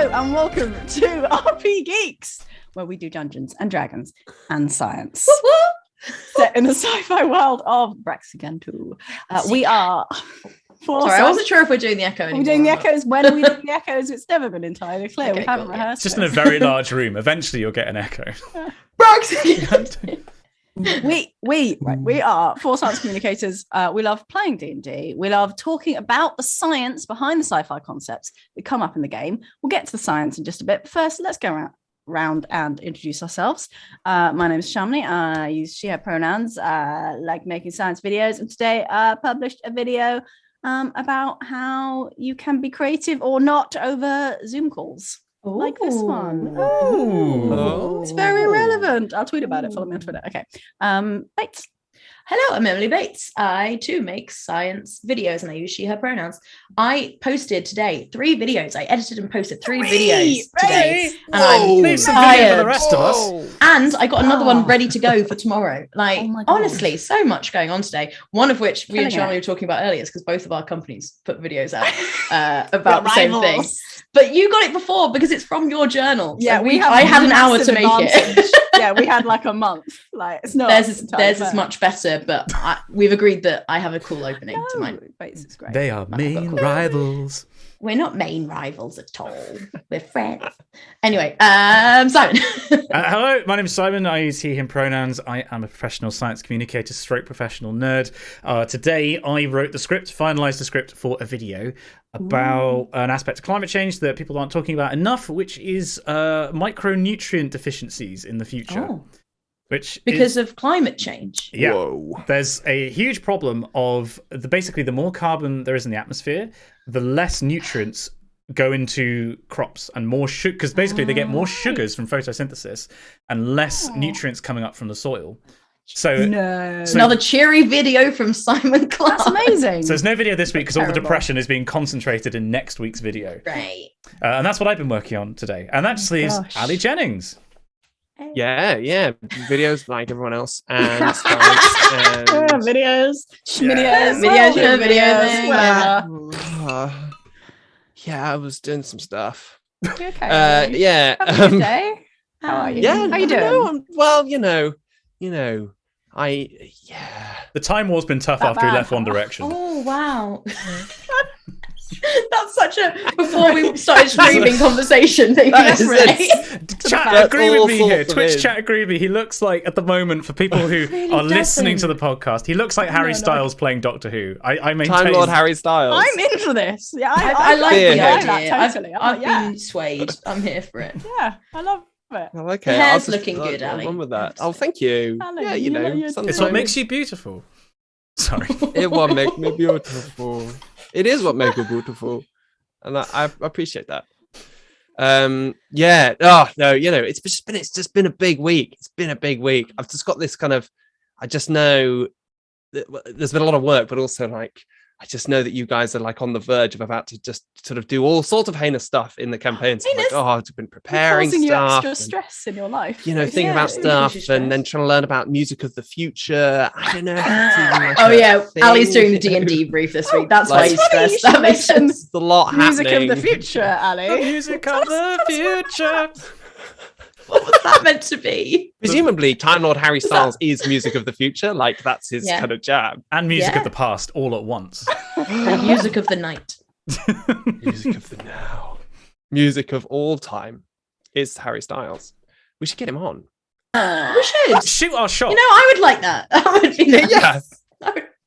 Hello and welcome to RPGeeks, where we do Dungeons and Dragons and science. Set in the sci-fi world of Braxigan 2. We are... Sorry, I wasn't sure if we're doing the echo anymore. We're doing the echoes when we do the echoes. It's never been entirely clear. Okay, we haven't cool, rehearsed. Just in a very large room. Eventually you'll get an echo. Braxigan! We are four science communicators. We love playing D&D. We love talking about the science behind the sci-fi concepts that come up in the game. We'll get to the science in just a bit. But first, let's go around and introduce ourselves. My name is Shamini. I use she, her pronouns, like making science videos. And today I published a video about how you can be creative or not over Zoom calls. Like this one. Oh. It's very relevant. I'll tweet about it. Follow me on Twitter. Okay. Bates. Hello, I'm Emily Bates. I too make science videos and I use she, her pronouns. I posted today 3 videos. I edited and posted 3 videos today. And I'm leave some video for the rest of us. And I got another one ready to go for tomorrow. Like, Oh my God. honestly, so much going on today. One of which me and Killing Charlie it. were talking about earlier is because both of our companies put videos out about the same thing. Rivals. But you got it before because it's from your journal. Yeah, So we have I had an hour to massive make it. advantage. Yeah, we had like a month. Like it's not. Theirs entirely is fair. much better, but we've agreed that I have a cool opening to No, mine. Bates is great. They are main rivals. We're not main rivals at all. We're friends. Anyway, Simon. Hello, my name is Simon. I use he, him pronouns. I am a professional science communicator, stroke professional nerd. Today, I wrote the script, finalized the script for a video about an aspect of climate change that people aren't talking about enough, which is micronutrient deficiencies in the future. Oh, Which because of climate change. Yeah, Whoa. there's a huge problem of basically the more carbon there is in the atmosphere, the less nutrients go into crops and more sugar, because basically they get more sugars from photosynthesis and less nutrients coming up from the soil. So, No. Another cheery video from Simon Clark. That's amazing. so there's no video this week because all the Terrible. depression is being concentrated in next week's video. Right. And that's what I've been working on today. And that just leaves gosh. Ali Jennings. Yeah. Videos like everyone else. And science and... videos, schminios, Videos, whatever. Yeah, I was doing some stuff. You okay? Yeah. Have a good day. How are you? Yeah. How you doing? No, well, you know, The Time War's been tough That after he bad? left One Direction. Oh, wow. That's such a before we started streaming conversation thing. That is Right? Chat, That's agree with me all here. sorts of Twitch it. chat, agree with me. He looks like, at the moment, for people who really are listening to doesn't. the podcast, he looks like Harry no. Styles playing Doctor Who. I maintain. Time Lord Harry Styles. I'm in for this. Yeah, I like Yeah. the I like idea. that totally. I've yeah, been swayed. I'm here for it. yeah, I love it. Well, okay. Hair's I'll just, looking good, Ali. On with that. Oh, thank you. Ali, Yeah, you know you're sometimes It's what makes you beautiful. Sorry. it what make me beautiful. It is what makes me beautiful, and I appreciate that. Yeah. Oh no, it's just been a big week. It's been a big week. I've just got this kind of. I just know that there's been a lot of work, but also like I just know that you guys are like on the verge of about to just sort of do all sorts of heinous stuff in the campaign. So I'm like, Heinous? I've been preparing Causing you stuff. extra and, stress in your life. thinking Yeah, about it stuff causes and then stress. trying to learn about music of the future. I don't know. If it's even like Oh a yeah, thing, Ali's doing the you know. D&D brief this week. That's why Like- he's It's funny you stressed. That should makes mention sense. There's a lot Music happening. of the future, Ali. The music of the future. What was that meant to be? Presumably, Time Lord Harry Styles is music of the future. Like that's his Yeah. kind of jam. And music Yeah. of the past all at once. Music of the night. Music of the now. Music of all time is Harry Styles. We should get him on. We should. Shoot our shot. You know, I would like that. That would be nice. Yeah.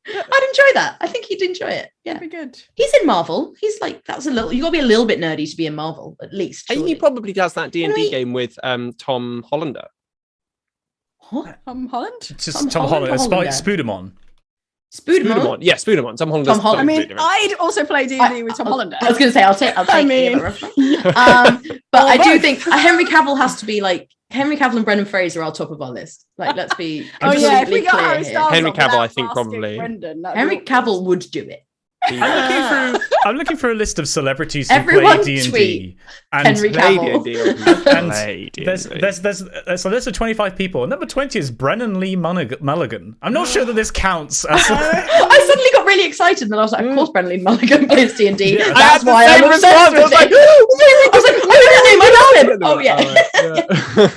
I'd enjoy that. I think he'd enjoy it. Yeah. That'd be good. He's in Marvel. He's like, that's a little, you gotta be a little bit nerdy to be in Marvel, at least. He surely. probably does that D&D Really? game with Tom Hollander. What? Holland? Just Tom Tom Holland. Holland or Spudamon. Spudamon? Yeah, Spudamon. Tom Hollander's Tom Holland. I mean, completely different. I'd also play D&D with Tom Hollander. I was going to say, I'll take I mean- it. But I do think Henry Cavill has to be like, Henry Cavill and Brendan Fraser are top of our list. Like, let's be Oh yeah, if we completely got clear Harry here. Styles Henry on Cavill, without I think, asking probably. Brendan, that'd Henry be Cavill would do it. I'm looking for a list of celebrities who Everyone play D&D. tweet And Henry Play Cavill. D&D. And Play D&D. there's a list of 25 people, and number 20 is Brennan Lee Mulligan. I'm not sure that this counts as I suddenly got really excited, and I was like, of course, Brendan Lee Mulligan plays D&D. Yeah. That's why I'm obsessed with it. I was like, call him? Oh yeah.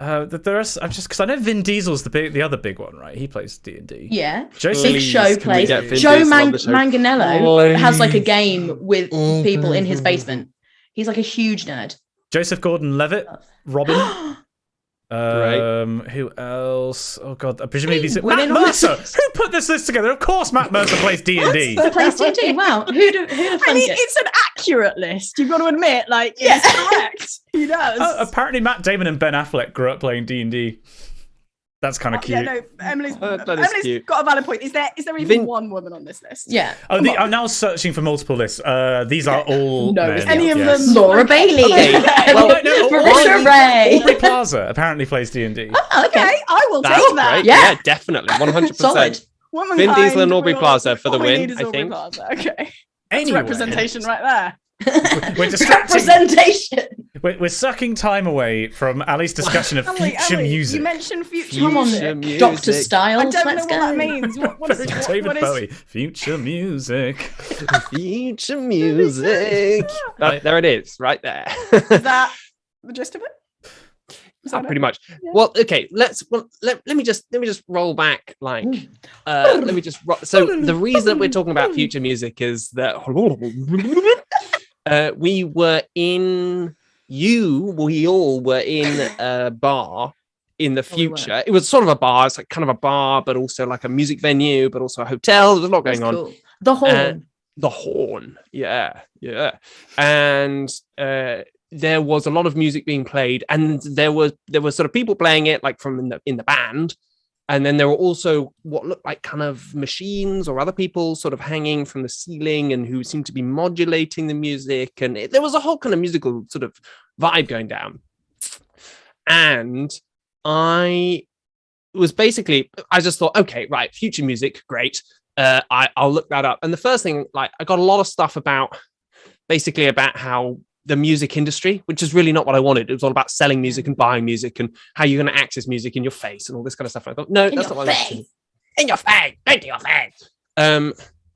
There are. I'm just because I know Vin Diesel's the other big one, right? He plays D&D. Yeah. Joseph Big Show can we plays. get Vin Joe Diesel on the show? Manganiello has like a Please. game with people in his basement. He's like a huge nerd. Joseph Gordon-Levitt, Robin. Great. Who else? Oh god, presumably Hey, Matt women on Mercer. this Who put this list together? Of course, Matt Mercer plays D&D. He plays D&D. Wow. Who'd have I thunk mean, it? it's an accurate list. You've got to admit, like, it's correct. He does. Apparently, Matt Damon and Ben Affleck grew up playing D&D. That's kind of cute. Yeah, no, Emily's cute. got a valid point. Is there even one woman on this list? Yeah. I'm now searching for multiple lists. These are all No, men, is any of yes. them- Laura Bailey. Okay. Well, Marisha Ray. Aubrey Plaza apparently plays D&D. Oh, Okay, I will That's take that. great. Yeah. Yeah, definitely. 100%. Solid. Womankind, Vin Diesel and Aubrey we all- Plaza for the all we win, need is I Aubrey think. Plaza. Okay, that's Anyway, representation right there. we're distracting. Representation. We're sucking time away from Ali's discussion of future music. You mentioned future Come on, music. music. Dr. I Styles. don't Let's know go. what that means. What is David what is- Bowie, future music. Future music. There it is, right there. Is that the gist of it? Is that Pretty it? much. Yeah. Well, okay. Let me just roll back. Like, let me just. So the reason that we're talking about future music is that we all were in a bar in the we were. future. It was sort of a bar. It's like kind of a bar, but also like a music venue, but also a hotel. There's a lot That's going on. cool. The horn. The horn, yeah, and there was a lot of music being played, and there were sort of people playing it like from in the band, and then there were also what looked like kind of machines or other people sort of hanging from the ceiling and who seemed to be modulating the music, and there was a whole kind of musical sort of vibe going down. And I just thought, okay, right, future music, great. I'll look that up. And the first thing, like, I got a lot of stuff about how the music industry, which is really not what I wanted. It was all about selling music and buying music and how you're going to access music in your face and all this kind of stuff. And I thought, no, that's not what I wanted. In your face, into your face.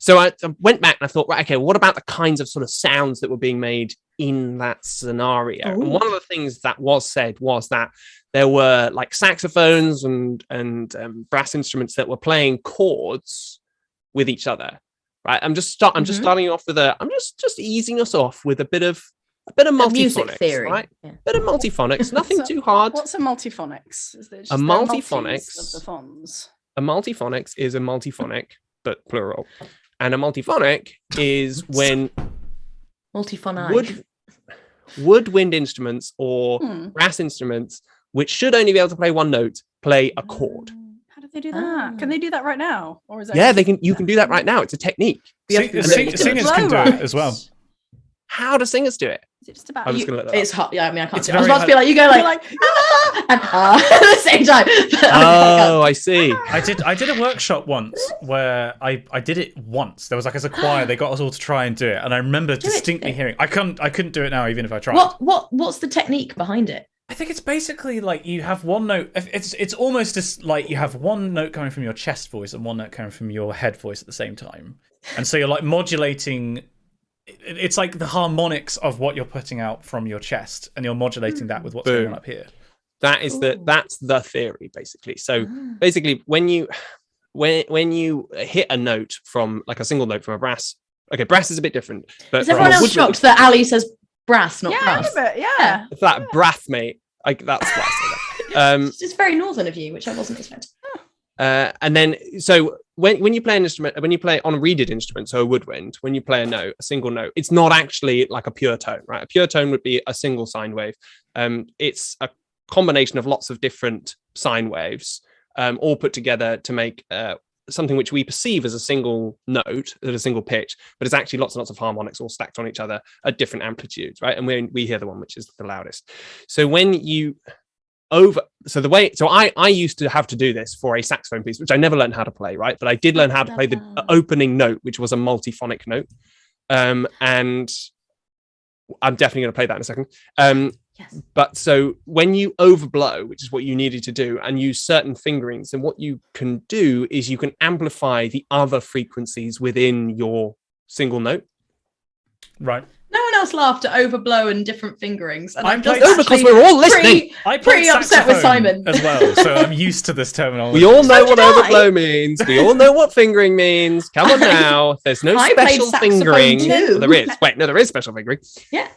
So I went back and I thought, right, okay, what about the kinds of sort of sounds that were being made in that scenario? Ooh. And one of the things that was said was that there were like saxophones and brass instruments that were playing chords with each other, right? I'm just starting off with I'm just easing us off with a bit of Music multiphonics, theory. right? Yeah. Bit of multiphonics, nothing So, too hard. What's a multiphonics? Is there just A the multiphonics- multis of the phons? A multiphonics is a multiphonic, but plural. And a multiphonic is when Multiphonic. woodwind instruments or Hmm. brass instruments, which should only be able to play one note, play a chord. How do they do that? Can they do that right now, or is that Yeah, you can do that right now. It's a technique. Singers can do it as well. How do singers do it? Is it just about I was you? going to look that It's up. hot. Yeah, I mean, I can't It's do it. I was very about to be like, you go You're like, like, and at the same time. Oh, I see. I did a workshop once where I did it once. There was like as a choir, they got us all to try and do it, and I remember distinctly hearing. I couldn't do it now, even if I tried. What's the technique behind it? I think it's basically like you have one note. It's almost just like you have one note coming from your chest voice and one note coming from your head voice at the same time, and so you're like modulating. It's like the harmonics of what you're putting out from your chest, and you're modulating that with what's going on up here. That's the theory, basically. So basically, when you hit a note from like a single note from a brass, okay, brass is a bit different. But Is everyone else shocked that Ali says brass, not Yeah, brass? a bit, yeah. It's that brass, mate. Like that's why I say that. It's just very northern of you, which I wasn't expecting. And then, so when you play an instrument, when you play on a reeded instrument, so a woodwind, when you play a single note, it's not actually like a pure tone, right? A pure tone would be a single sine wave. It's a combination of lots of different sine waves, all put together to make something which we perceive as a single note at a single pitch, but it's actually lots and lots of harmonics all stacked on each other at different amplitudes, right? And we hear the one which is the loudest. So when you I used to have to do this for a saxophone piece, which I never learned how to play, right? But I did learn how to play the opening note, which was a multiphonic note. And I'm definitely going to play that in a second. Yes. But so when you overblow, which is what you needed to do, and use certain fingerings, then what you can do is you can amplify the other frequencies within your single note. Right. No one else laughed at overblow and different fingerings, and I'm just No, because we're all listening. pretty upset with Simon as well, so I'm used to this terminology. We all know what did I. overblow means. We all know what fingering means. Come on now. There's no I played special saxophone fingering. too. There is. Wait, no, there is special fingering. Yeah.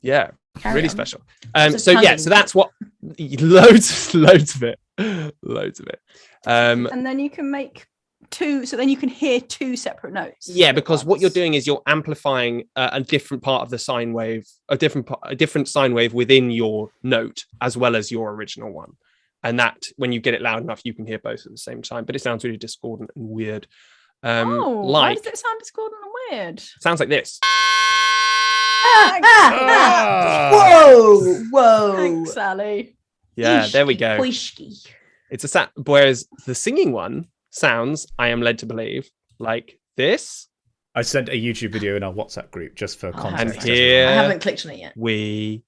Yeah. Carry Really on. special. Just So tangent. that's what loads of it. Loads of it. And then you can make two, so then you can hear two separate notes. Yeah, because what you're doing is you're amplifying a different part of the sine wave, a different sine wave within your note as well as your original one. And that, when you get it loud enough, you can hear both at the same time. But it sounds really discordant and weird. Why Like does it sound discordant and weird? sounds like this. Whoa. Thanks, Sally. Yeah, there we go. Poishki. It's whereas the singing one sounds, I am led to believe, like this. I sent a YouTube video in our WhatsApp group just for context. And here I haven't clicked on it yet. we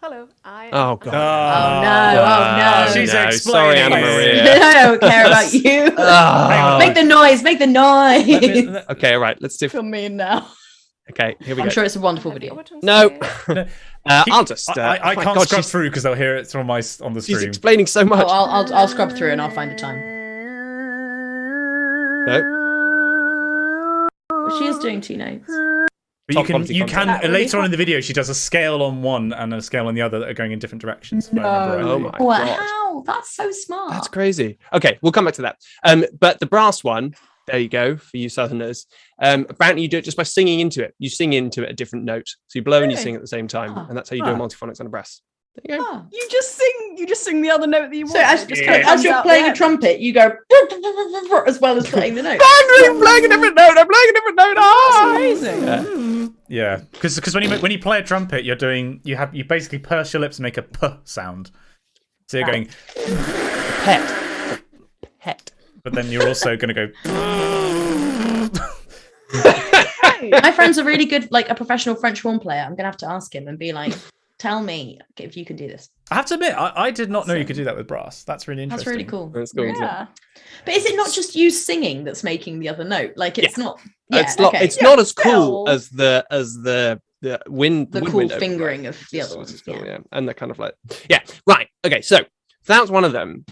Hello, I am. Oh god. Oh no. She's no, explaining. sorry, Anna Maria. I don't care about you. Oh. Make the noise. Make the noise. Okay, all right. Let's do. I feel mean now. Okay, here we I'm go. sure it's a wonderful video. No, I'll just. I oh my can't God, scrub through because they'll hear it on the She's stream. explaining so Oh, much. I'll scrub through and I'll find a time. Well, she is doing two notes. But Top quality you content. can later on in the video she does a scale on one and a scale on the other that are going in different directions. if I remember Oh rightly. my god, Wow, that's so smart. that's crazy. Okay, we'll come back to that. But the brass one, there you go for you Southerners. Apparently you do it just by singing into it. You sing into it a different note, so you blow and you Really? sing at the same time, Oh. and that's how you do multiphonics on a brass. There you go. Oh. You just sing the other note that you want. So as, It just kind of as comes you're out playing the a end. trumpet, you go as well as playing the note. I'm playing a different note. I'm playing a different note. Ah! Amazing. Yeah, because when you play a trumpet, you basically purse your lips and make a p sound. So you're going, Pet. but then you're also going to go. My friend's a really good, like a professional French horn player. I'm gonna have to ask him and be like, tell me if you can do this. I have to admit, I did not know you could do that with brass. That's really interesting. That's really cool. That's cool. Yeah. But is it not just you singing that's making the other note? Like it's not. It's Yeah, not. okay. It's not as cool Still. as the wind. The wind cool window, fingering right? of the other It's ones. cool, Yeah. yeah, and they're kind of like right. Okay, so that's one of them.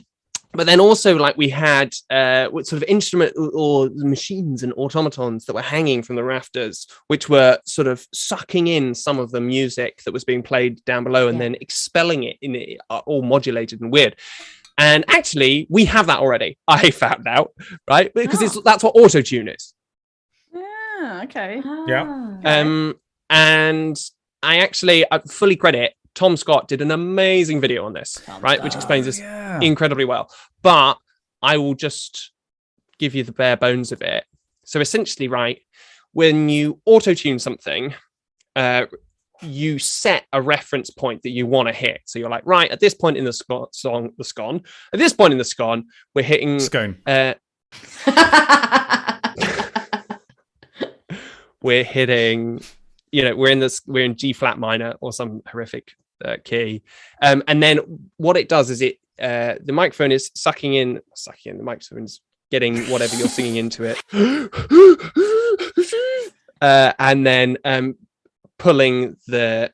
But then also, like, we had what sort of instrument or machines and automatons that were hanging from the rafters, which were sort of sucking in some of the music that was being played down below and then expelling it in it, all modulated and weird. And actually, we have that already. I found out, right? Because that's what auto-tune is. Yeah. Okay. Yeah. And I fully credit Tom Scott did an amazing video on this, right? Which explains this incredibly well. But I will just give you the bare bones of it. So essentially, right, when you auto-tune something, you set a reference point that you want to hit. So you're like, right, at this point in the scone, at this point in the scone, we're hitting Scone. We're hitting, we're in G flat minor or some horrific key, and then what it does is the microphone is sucking in. The microphone's getting whatever you're singing into it, and then pulling the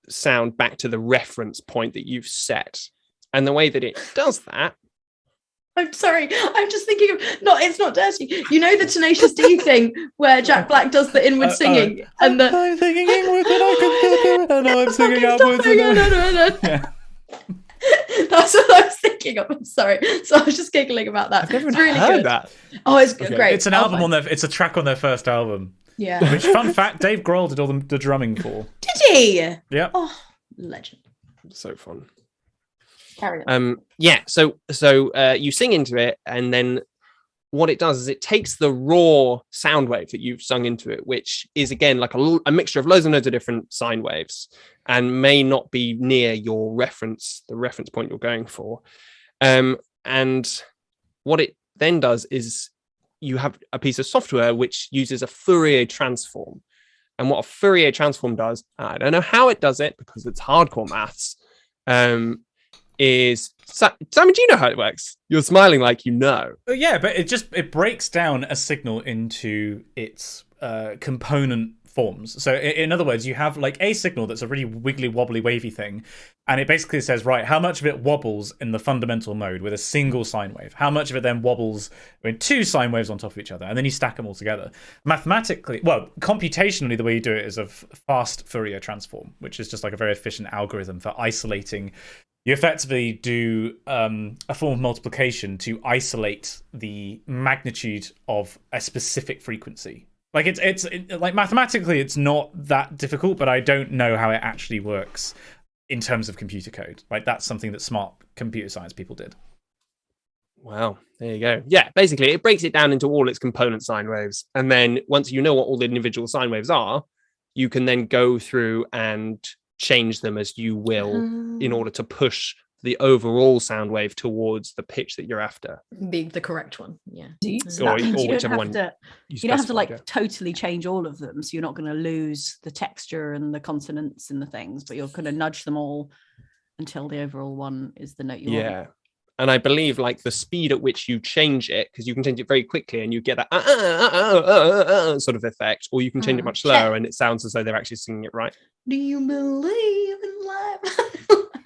sound back to the reference point that you've set. And the way that it does that. I'm sorry. I'm just thinking of it's not dirty. You know the Tenacious D thing where Jack Black does the inward singing and the I'm singing inward and I can still do it. And I'm singing outwards. Yeah. That's what I was thinking of. I'm sorry. So I was just giggling about that. I've never It's really heard good. that. Oh, it's great. It's an album on it's a track on their first album. Yeah. Which, fun fact, Dave Grohl did all the drumming for. Did he? Yeah. Oh, legend. So fun. Carry on. So you sing into it, and then what it does is it takes the raw sound wave that you've sung into it, which is again like a mixture of loads and loads of different sine waves, and may not be near the reference point you're going for. And what it then does is you have a piece of software which uses a Fourier transform. And what a Fourier transform does, I don't know how it does it because it's hardcore maths. is Simon, do you know how it works? You're smiling like you know. Yeah, but it breaks down a signal into its component forms. So in other words, you have like a signal that's a really wiggly wobbly wavy thing, and it basically says, right, how much of it wobbles in the fundamental mode with a single sine wave, how much of it then wobbles with two sine waves on top of each other, and then you stack them all together. Mathematically, well, computationally, the way you do it is a fast Fourier transform, which is just like a very efficient algorithm for isolating. You effectively do a form of multiplication to isolate the magnitude of a specific frequency. Like it's like mathematically, it's not that difficult, but I don't know how it actually works in terms of computer code. Like that's something that smart computer science people did. Wow, there you go. Yeah, basically, it breaks it down into all its component sine waves, and then once you know what all the individual sine waves are, you can then go through and change them as you will in order to push the overall sound wave towards the pitch that you're after. Being the correct one, yeah. So that means you don't have to like yeah. totally change all of them, so you're not going to lose the texture and the consonants and the things, but you're going to nudge them all until the overall one is the note you want. Yeah. And I believe like the speed at which you change it, because you can change it very quickly and you get that sort of effect, or you can change it much slower and it sounds as though they're actually singing it right. Do you believe in life?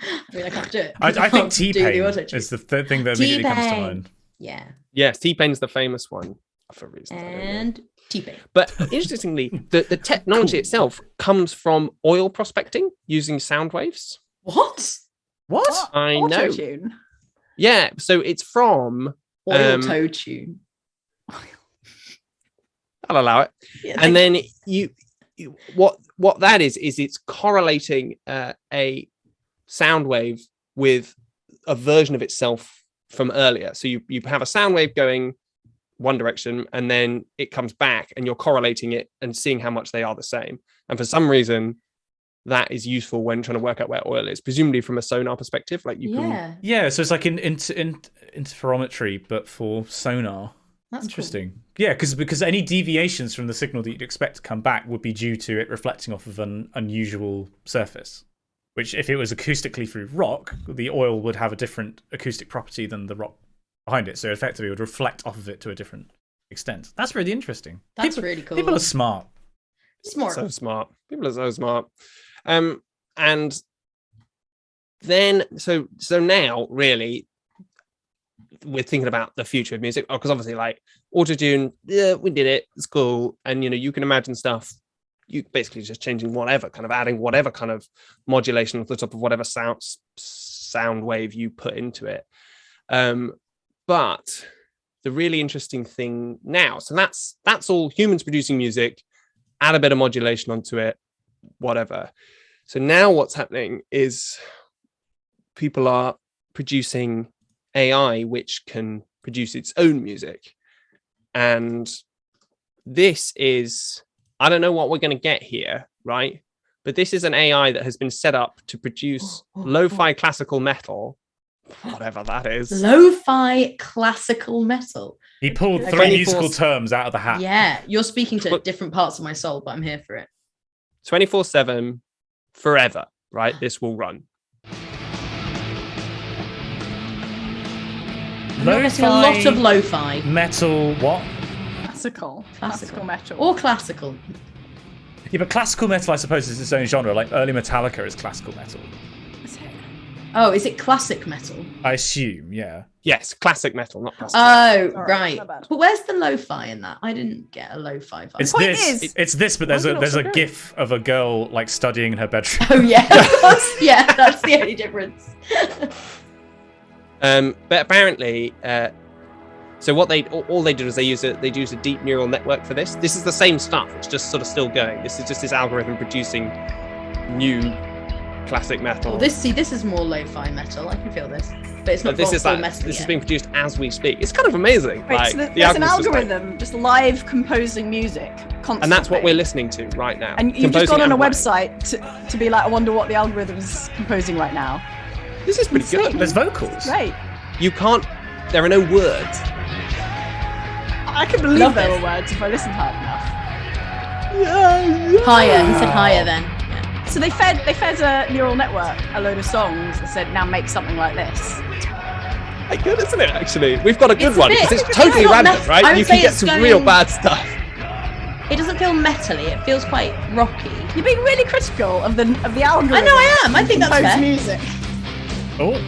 I mean, I can't do it. I think T-Pain is the third thing that immediately comes to mind. Yeah. Yes, T-Pain's the famous one for reasons. And T-Pain. But interestingly, the technology itself comes from oil prospecting using sound waves. What? I know. Auto-tune? Yeah, so it's from Auto tune. I'll allow it. Yeah, and then you what that is it's correlating a sound wave with a version of itself from earlier. So you have a sound wave going one direction and then it comes back and you're correlating it and seeing how much they are the same. And for some reason that is useful when trying to work out where oil is, presumably from a sonar perspective. Like you can so it's like interferometry but for sonar. That's interesting. Cool. Yeah, because any deviations from the signal that you'd expect to come back would be due to it reflecting off of an unusual surface, which if it was acoustically through rock, the oil would have a different acoustic property than the rock behind it. So effectively it would reflect off of it to a different extent. That's really interesting. That's really cool. People are smart. So smart. People are so smart. And then so now really we're thinking about the future of music, because obviously like autotune, yeah, we did it, it's cool, and you can imagine stuff, you basically just changing whatever, kind of adding whatever kind of modulation at the top of whatever sound wave you put into it. But the really interesting thing now, so that's all humans producing music, add a bit of modulation onto it, whatever. So now what's happening is people are producing AI which can produce its own music. And this is, I don't know what we're going to get here, right? But this is an AI that has been set up to produce lo-fi classical metal, whatever that is. Lo-fi classical metal. He pulled three musical terms out of the hat. Yeah, you're speaking to different parts of my soul, but I'm here for it. 24/7, forever, right? This will run. I'm getting a lot of lo-fi. Metal, what? Classical metal. Or classical. Yeah, but classical metal, I suppose, is its own genre. Like early Metallica is classical metal. Oh, is it classic metal? I assume, yeah. Yes, classic metal, not classical. Oh, right. But where's the lo-fi in that? I didn't get a lo-fi vibe. It's this, but there's a GIF of a girl like studying in her bedroom. Oh yeah, that's the only difference. But apparently, so what all they did is they use a deep neural network for this. This is the same stuff. It's just sort of still going. This is just this algorithm producing new classic metal. Well, this is more lo-fi metal. I can feel this, but it's not. This is metal. This is being produced as we speak. It's kind of amazing. Right, like, so there's an algorithm just live composing music constantly. And that's what we're listening to right now. And you've just gone on a website to be like, I wonder what the algorithm is composing right now. This is pretty good. There's vocals. Right. You can't. There are no words. I can believe there were words if I listened hard enough. Higher. He said higher then. Yeah. So they fed a neural network a load of songs and said, now make something like this. Quite good, isn't it? Actually, we've got a good one because it's it's totally not random, meth- right? I would You can say get it's some going- real bad stuff. It doesn't feel metally. It feels quite rocky. You're being really critical of the algorithm. I know I am. I think that's Composed fair. music. Oh,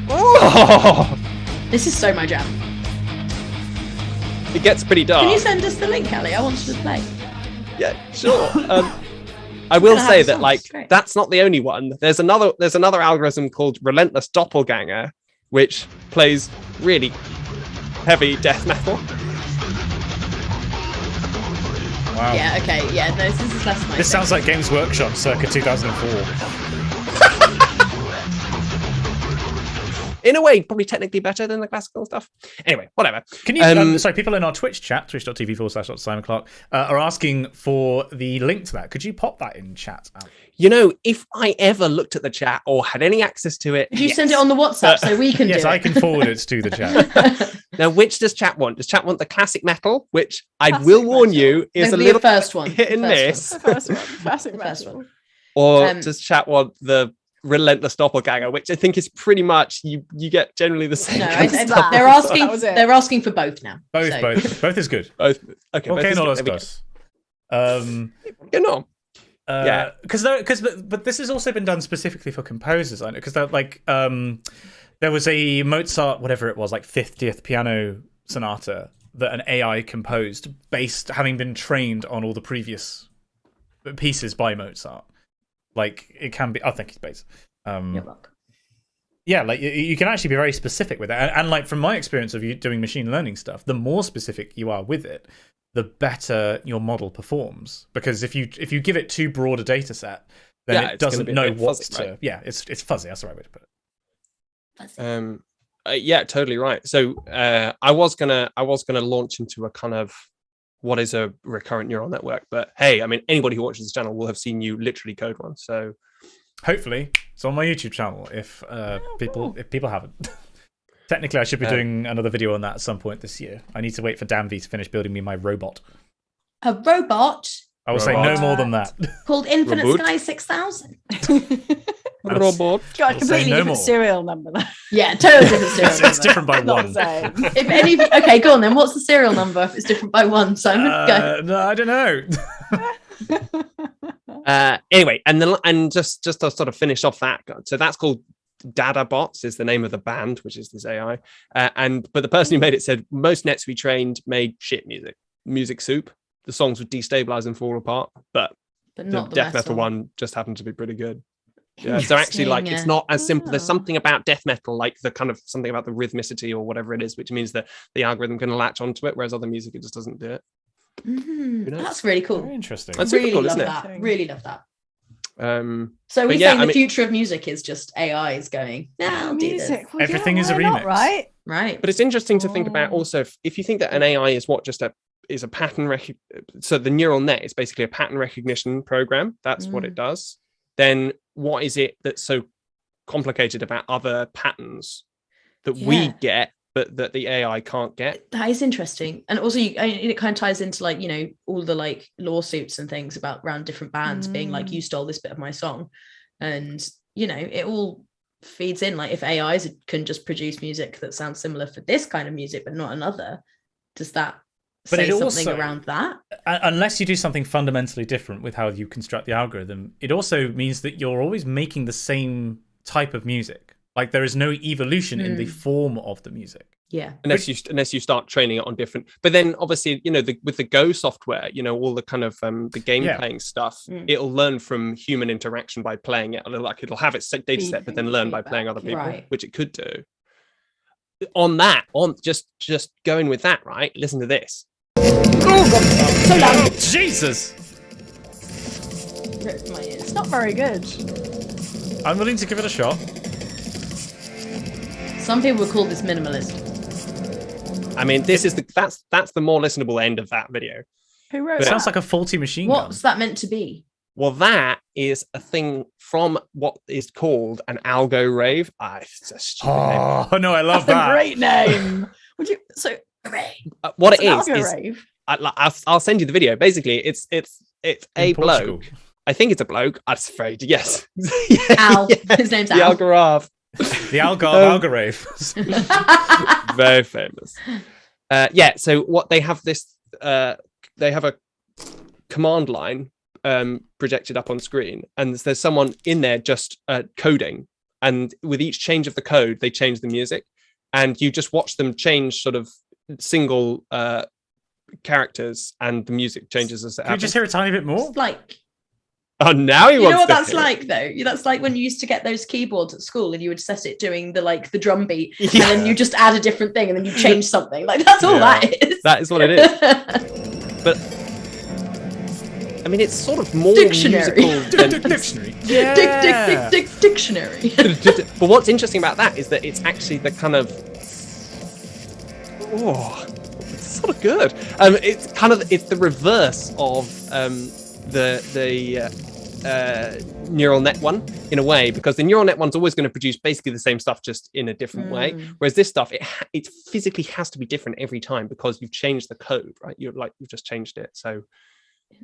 Oh, This is so my jam. it gets pretty dark. Can you send us the link, Ellie? I wanted to play. Yeah, sure. I will gonna say have that songs, like great. that's not the only one. There's another algorithm called Relentless Doppelganger, which plays really heavy death metal. wow. Yeah. Okay. Yeah. No. This is less my. This thing. sounds like Games Workshop circa 2004. In a way, probably technically better than the classical stuff. Anyway, whatever. Can you? Sorry, people in our Twitch chat, twitch.tv/Simon Clark, are asking for the link to that. Could you pop that in chat? You know, if I ever looked at the chat or had any access to it, Could you send it on the WhatsApp so we can Yes, do it? I can forward it to the chat. Now, which does chat want? Does chat want the classic metal, which I Classic will warn metal. you is a The little first one. hit and the miss, The first one. Classic The first metal. one. or Um, does chat want the Relentless Doppelganger, which I think is pretty much you get generally the same. No, kind of I- stuff. they're asking. That was it. They're asking for both now. Both, So- both is good. Both. Okay, both Okay, is no good. los There we dos. go. You know. Yeah. Because but this has also been done specifically for composers, I know, because like there was a Mozart, whatever it was, like 50th piano sonata that an AI composed, having been trained on all the previous pieces by Mozart. Like it can be, I think it's based. You're welcome. Yeah, like you can actually be very specific with it, and like from my experience of you doing machine learning stuff, the more specific you are with it, the better your model performs. Because if you give it too broad a data set, then Yeah, it it's gonna doesn't be a know bit what fuzzy, to. right? Yeah, it's fuzzy. That's the right way to put it. Yeah, totally right. So I was gonna launch into a kind of what is a recurrent neural network, but hey, I mean anybody who watches this channel will have seen you literally code one. So Hopefully, it's on my YouTube channel. If people haven't. Technically, I should be doing another video on that at some point this year. I need to wait for Danby to finish building me my robot. A robot I will say no Robot. more than that. called Infinite Reboot. Sky 6000. robot. Got a I'll say completely no different more. serial number. Though. Yeah, totally different serial It's number. different by Not one. the same. If any, okay, go on then. What's the serial number if it's different by one, Simon? Go. No, I don't know. Anyway, and just to sort of finish off that, so that's called Dada Bots is the name of the band, which is this AI. But the person who made it said most nets we trained made shit music soup. The songs would destabilize and fall apart, but But the not the death metal one just happened to be pretty good. Yeah, so actually, like, it's not as simple. There's something about death metal, like the kind of something about the rhythmicity or whatever it is, which means that the algorithm can latch onto it, whereas other music it just doesn't do it. knows? That's really cool. Very interesting. That's super Really cool, love isn't it? that. Really love that. So but we're yeah, saying I the mean- future of music is just AIs going, I'll do this. Music. Well, Everything is a why not, remix. right? Right. But it's interesting to think about also if you think that an AI is what just is a pattern so the neural net is basically a pattern recognition program. That's what it does. Then what is it that's so complicated about other patterns that we get but that the AI can't get? That is interesting. And also it kind of ties into like, you know, all the like lawsuits and things about around different bands being like, you stole this bit of my song. And, you know, it all feeds in. Like if AIs can just produce music that sounds similar for this kind of music, but not another, does that say something around that? Unless you do something fundamentally different with how you construct the algorithm, it also means that you're always making the same type of music. Like there is no evolution in the form of the music. Yeah. Unless you start training it on different, but then obviously, you know, with the Go software, you know, all the kind of the game playing stuff, it'll learn from human interaction by playing it. It'll have its data set, but then learn by playing other people, which it could do. Just going with that, right? Listen to this. Oh god, so loud. Jesus! Ripped my ears. It's not very good. I'm willing to give it a shot. Some people would call this minimalist. I mean, that's the more listenable end of that video. Who wrote It that? sounds like a faulty machine What's that meant to be? Well, that is a thing from what is called an algo rave. It's a stupid name. Oh no, I love That's that. a great name. Would you? So What it an is algo rave. I'll send you the video. Basically, it's a In Portugal. bloke I think it's a bloke. I'm afraid, yes. Al. His name's the Al. Algarve. The Algarve. Very famous. So what they have they have a command line projected up on screen, and there's someone in there just coding, and with each change of the code they change the music, and you just watch them change sort of single characters, and the music changes as it happens. Can we just hear a tiny bit more? It's like, oh, now he you wants know what to that's hear it. like though? That's like when you used to get those keyboards at school and you would set it doing the drum beat, and Yeah. then you just add a different thing and then you change something. Like, that's all that is. That is what it is. But I mean, it's sort of more Dictionary. musical than Dictionary. Dictionary. But what's interesting about that is that it's actually the kind of it's sort of good. It's the reverse of the neural net one in a way, because the neural net one's always going to produce basically the same stuff, just in a different way. Whereas this stuff, it physically has to be different every time because you've changed the code, right? You've just changed it, so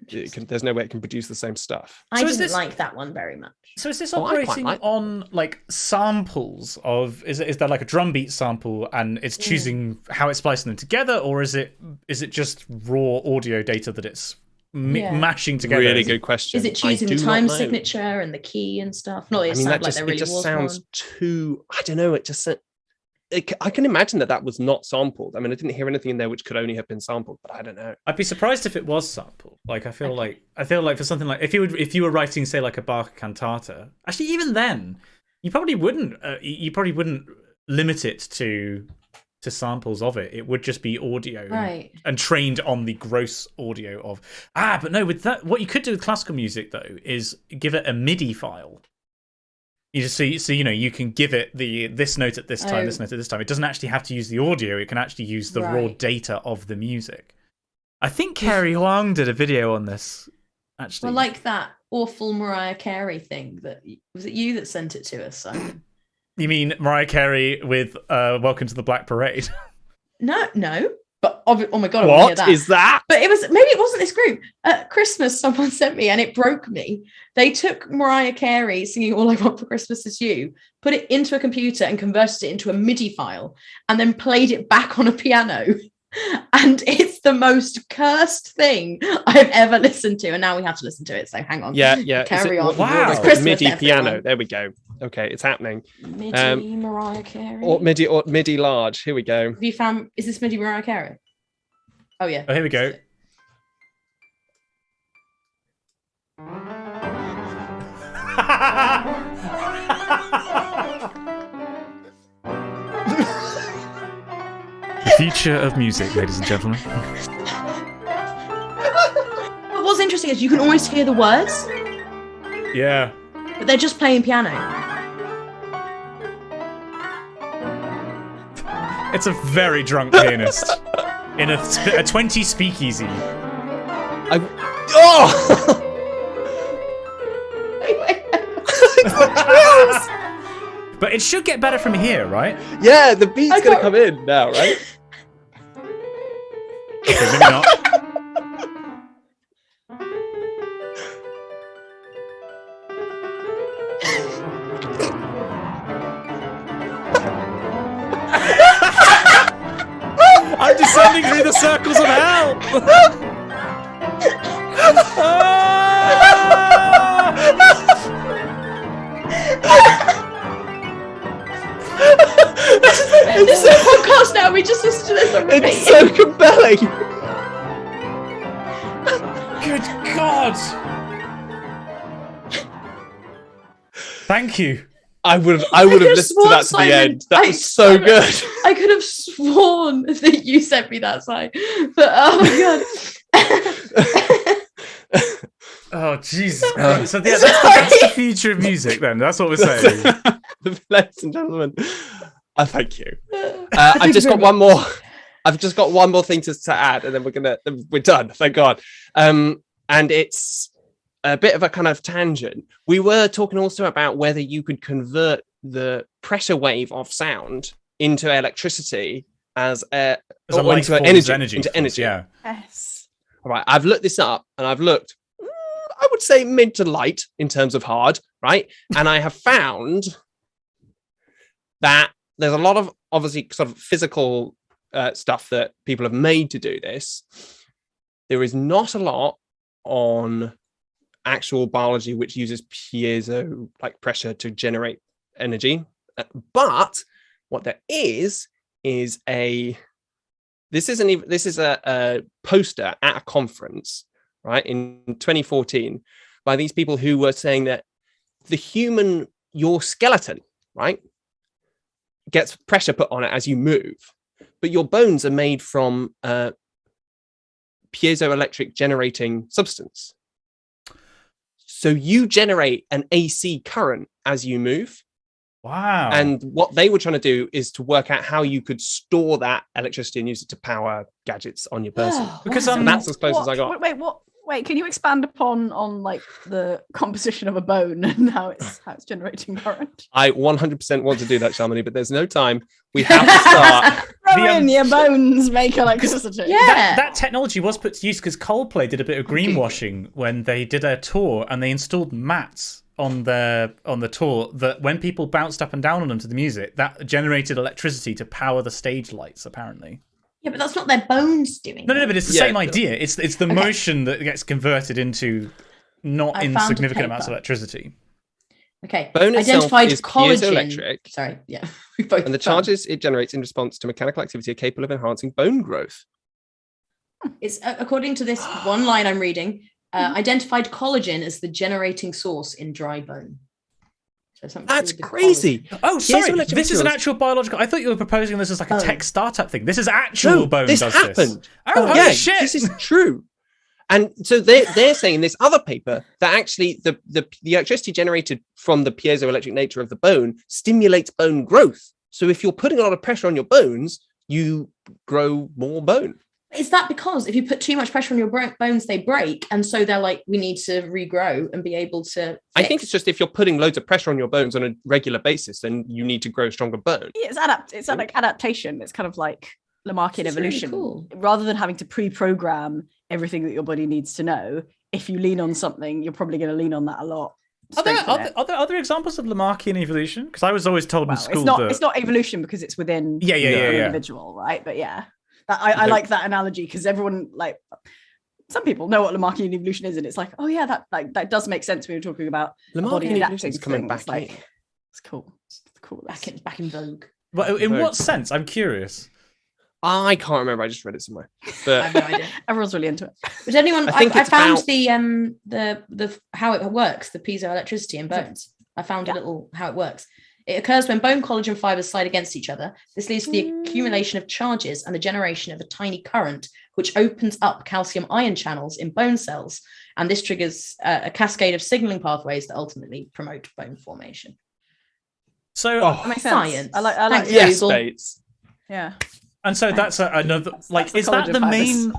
there's no way it can produce the same stuff. I didn't like that one very much. So is this Oh, I quite operating like on like samples of? Is there like a drum beat sample and it's choosing how it's splicing them together, or is it just raw audio data that it's mashing together? Really good question. Is it choosing the time signature and the key and stuff? No, it sounds like there really was sounds one. too. I don't know. I can imagine that was not sampled. I mean, I didn't hear anything in there which could only have been sampled, but I don't know. I'd be surprised if it was sampled. Like, I feel like for something like if you were writing, say, like a Bach cantata, actually, even then, you probably wouldn't limit it to samples of it. It would just be audio, right, and trained on the gross audio of. But no, with that, what you could do with classical music though is give it a MIDI file. You just so you can give it this note at this time, this note at this time. It doesn't actually have to use the audio. It can actually use the raw data of the music. I think Carrie Huang did a video on this. Actually, well, like that awful Mariah Carey thing. Was it you that sent it to us, Simon? You mean Mariah Carey with "Welcome to the Black Parade"? No. But oh my god, I want to hear What that. is that? But maybe it wasn't this group. At Christmas, someone sent me, and it broke me. They took Mariah Carey singing "All I Want for Christmas Is You," put it into a computer, and converted it into a MIDI file, and then played it back on a piano. And it's the most cursed thing I've ever listened to. And now we have to listen to it. So hang on. Yeah. Carry on. Wow. It's Christmas, MIDI everyone. piano. There we go. Okay, it's happening. MIDI Mariah Carey. Or MIDI large. Here we go. Have you found? Is this MIDI Mariah Carey? Oh yeah. Oh, here we go. The future of music, ladies and gentlemen. But what's interesting is you can always hear the words, Yeah. but they're just playing piano. It's a very drunk pianist in a 20 speakeasy. But it should get better from here, right? Yeah, the beat's going to come in now, right? Okay, maybe not. I'm descending through the circles of hell! This is a podcast now. We just listen to this on repeat. It's so compelling. Good God! Thank you. I would have listened to that to the end. That was so good. I could have sworn that you sent me that side, but oh my god. Oh Jesus! So yeah, that's the future of music. Then that's what we're saying. Ladies and gentlemen, I thank you. I've just got one more. I've just got one more thing to add, and then we're done. Thank God. And it's a bit of a kind of tangent. We were talking also about whether you could convert the pressure wave of sound into electricity into energy. Yeah. Yes. All right. I've looked this up, and I've looked. I would say mid to light in terms of hard, right? And I have found that there's a lot of obviously sort of physical stuff that people have made to do this. There is not a lot on actual biology which uses piezo like pressure to generate energy, but what there is a poster at a conference, right, in 2014 by these people who were saying that your skeleton, right, gets pressure put on it as you move, but your bones are made from piezoelectric generating substance. So you generate an AC current as you move. Wow. And what they were trying to do is to work out how you could store that electricity and use it to power gadgets on your person. Because so that's as close as I got. Wait, can you expand upon like the composition of a bone and how it's generating current? I 100% want to do that, Shamini, but there's no time. We have to start. Your bones make electricity. Yeah. That technology was put to use because Coldplay did a bit of greenwashing when they did a tour and they installed mats on the tour that when people bounced up and down on them to the music, that generated electricity to power the stage lights, apparently. Yeah, but that's not their bones doing No, it. but it's the same idea. It's the motion that gets converted into not insignificant amounts of electricity. Okay. Bone itself Identified is collagen. piezoelectric. Sorry, yeah. And the charges it generates in response to mechanical activity are capable of enhancing bone growth. It's according to this one line I'm reading, identified collagen as the generating source in dry bone. So that's crazy. Collagen. Oh, sorry. This is an actual biological. I thought you were proposing this as like a tech startup thing. This is actual bone. This does happened. This. Oh, holy shit! This is true. And so they're saying in this other paper that actually the electricity generated from the piezoelectric nature of the bone stimulates bone growth. So if you're putting a lot of pressure on your bones, you grow more bone. Is that because if you put too much pressure on your bones, they break, and so they're like, we need to regrow and be able to fix? I think it's just if you're putting loads of pressure on your bones on a regular basis, then you need to grow stronger bone. Yeah, it's like adaptation. It's kind of like Lamarckian evolution. Really cool. Rather than having to pre-program everything that your body needs to know, if you lean on something, you're probably going to lean on that a lot. Are there other examples of Lamarckian evolution? Because I was always told in school it's not evolution because it's within the individual, right? But yeah. I like that analogy because everyone, like, some people know what Lamarckian evolution is, and it's like, oh yeah, that does make sense when you're talking about Lamarckian evolution is coming back. Like, it's cool. It's cool. Back in vogue. Well, in what sense? I'm curious. I can't remember. I just read it somewhere. But I have no idea. Everyone's really into it. But anyone? I think I found the how it works, the piezoelectricity in bones. I found a little how it works. It occurs when bone collagen fibers slide against each other. This leads to the accumulation of charges and the generation of a tiny current, which opens up calcium ion channels in bone cells. And this triggers a cascade of signaling pathways that ultimately promote bone formation. So, that makes sense. Science. I like yes, Bates. Yeah. And so that's another. Like, is that the main?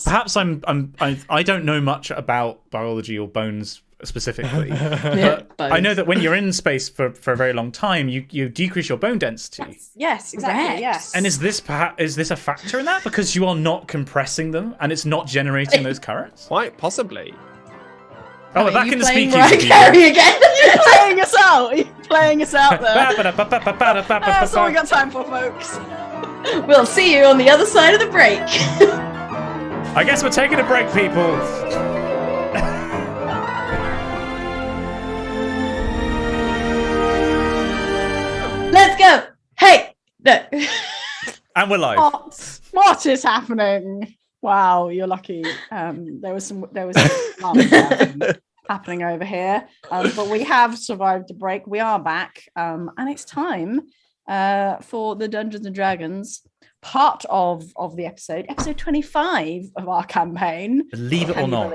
Perhaps I don't know much about biology or bones specifically, but I know that when you're in space for a very long time, you decrease your bone density. Yes, exactly. Correct. Yes. And is this a factor in that because you are not compressing them and it's not generating those currents? Quite possibly. Oh, we're back in the speakeasy. Again. You're playing us out. You're playing us out there. That's all we got time for, folks. We'll see you on the other side of the break. I guess we're taking a break, people. Let's go. Hey, no. And we're live. What is happening? Wow, you're lucky. There was some happening over here, but we have survived the break. We are back, and it's time for the Dungeons and Dragons part of the episode 25 of our campaign. Believe it or not,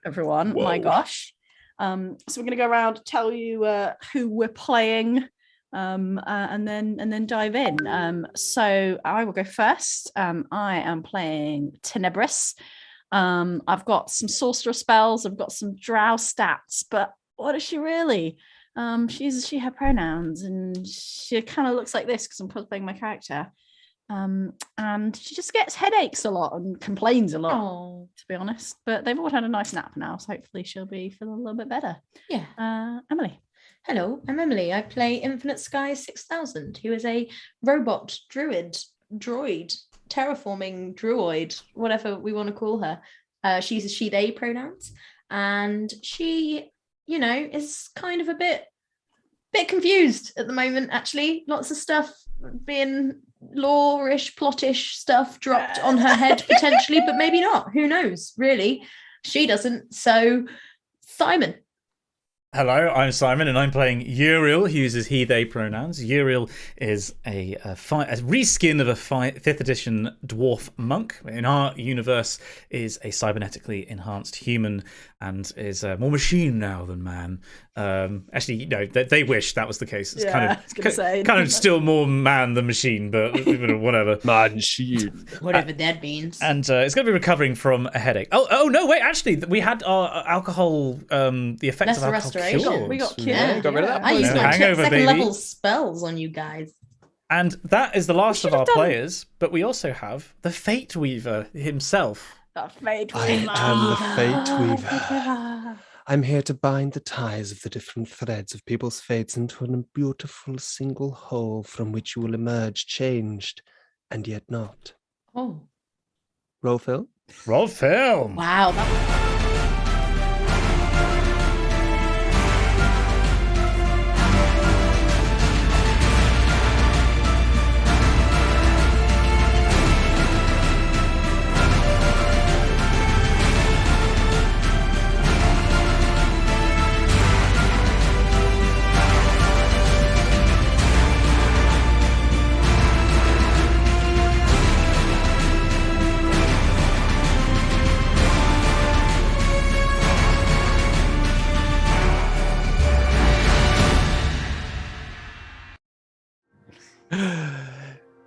everyone. Whoa. My gosh. So we're going to go around, tell you who we're playing, and then dive in. So I will go first. I am playing Tenebris. I've got some sorcerer spells. I've got some drow stats, but what is she really? She her pronouns, and she kind of looks like this because I'm cosplaying my character. And she just gets headaches a lot and complains a lot. Oh. to be honest. But they've all had a nice nap now, so hopefully she'll be feeling a little bit better. Yeah. Emily. Hello, I'm Emily. I play Infinite Sky 6000, who is a robot, droid, terraforming droid, whatever we want to call her. She uses she, they pronouns. And she, is kind of a bit confused at the moment, actually. Lots of stuff being lore-ish, plottish stuff dropped on her head, potentially, but maybe not. Who knows, really? She doesn't. So, Simon. Hello, I'm Simon, and I'm playing Uriel, who uses he, they pronouns. Uriel is a reskin of a 5th edition dwarf monk. In our universe, is a cybernetically enhanced human and is more machine now than man. Actually, they wish that was the case. It's kind of still more man than machine, but whatever. Machine. Whatever that means. And it's going to be recovering from a headache. Oh no, wait, actually, we had our alcohol, the effects of alcohol cured. We got cured. Got rid of that. I used my hangover, second baby. level spells on you guys. And that is the last of our players, but we also have the Fate Weaver himself. The Fate I Weaver. am the Fate Weaver. I'm here to bind the ties of the different threads of people's fates into a beautiful single whole from which you will emerge changed and yet not. Oh. Roll film? Roll film. Wow.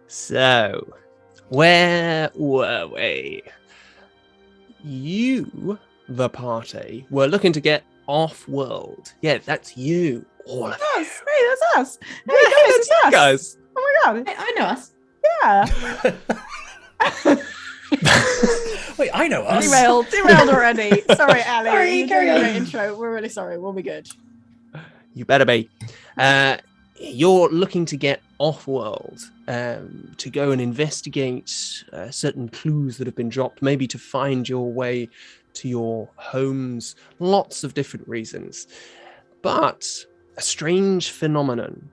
So, where were we? You, the party, were looking to get off-world. Yeah, that's you. All of you. Us. Hey, that's us. Hey, Yeah, guys, that's it's you us. guys. Oh my god. I know us. Yeah. Wait, I know us. Derailed already. Sorry, Ali. Sorry, You carry did a on. great intro. We're really sorry. We'll be good. You better be. You're looking to get off-world to go and investigate certain clues that have been dropped, maybe to find your way to your homes, lots of different reasons. But a strange phenomenon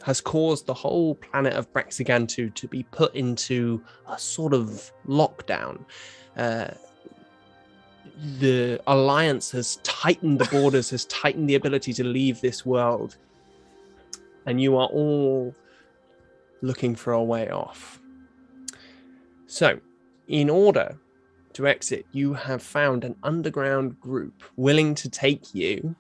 has caused the whole planet of Braxigantu to be put into a sort of lockdown. The Alliance has tightened the borders, has tightened the ability to leave this world. And you are all looking for a way off. So, in order to exit, you have found an underground group willing to take you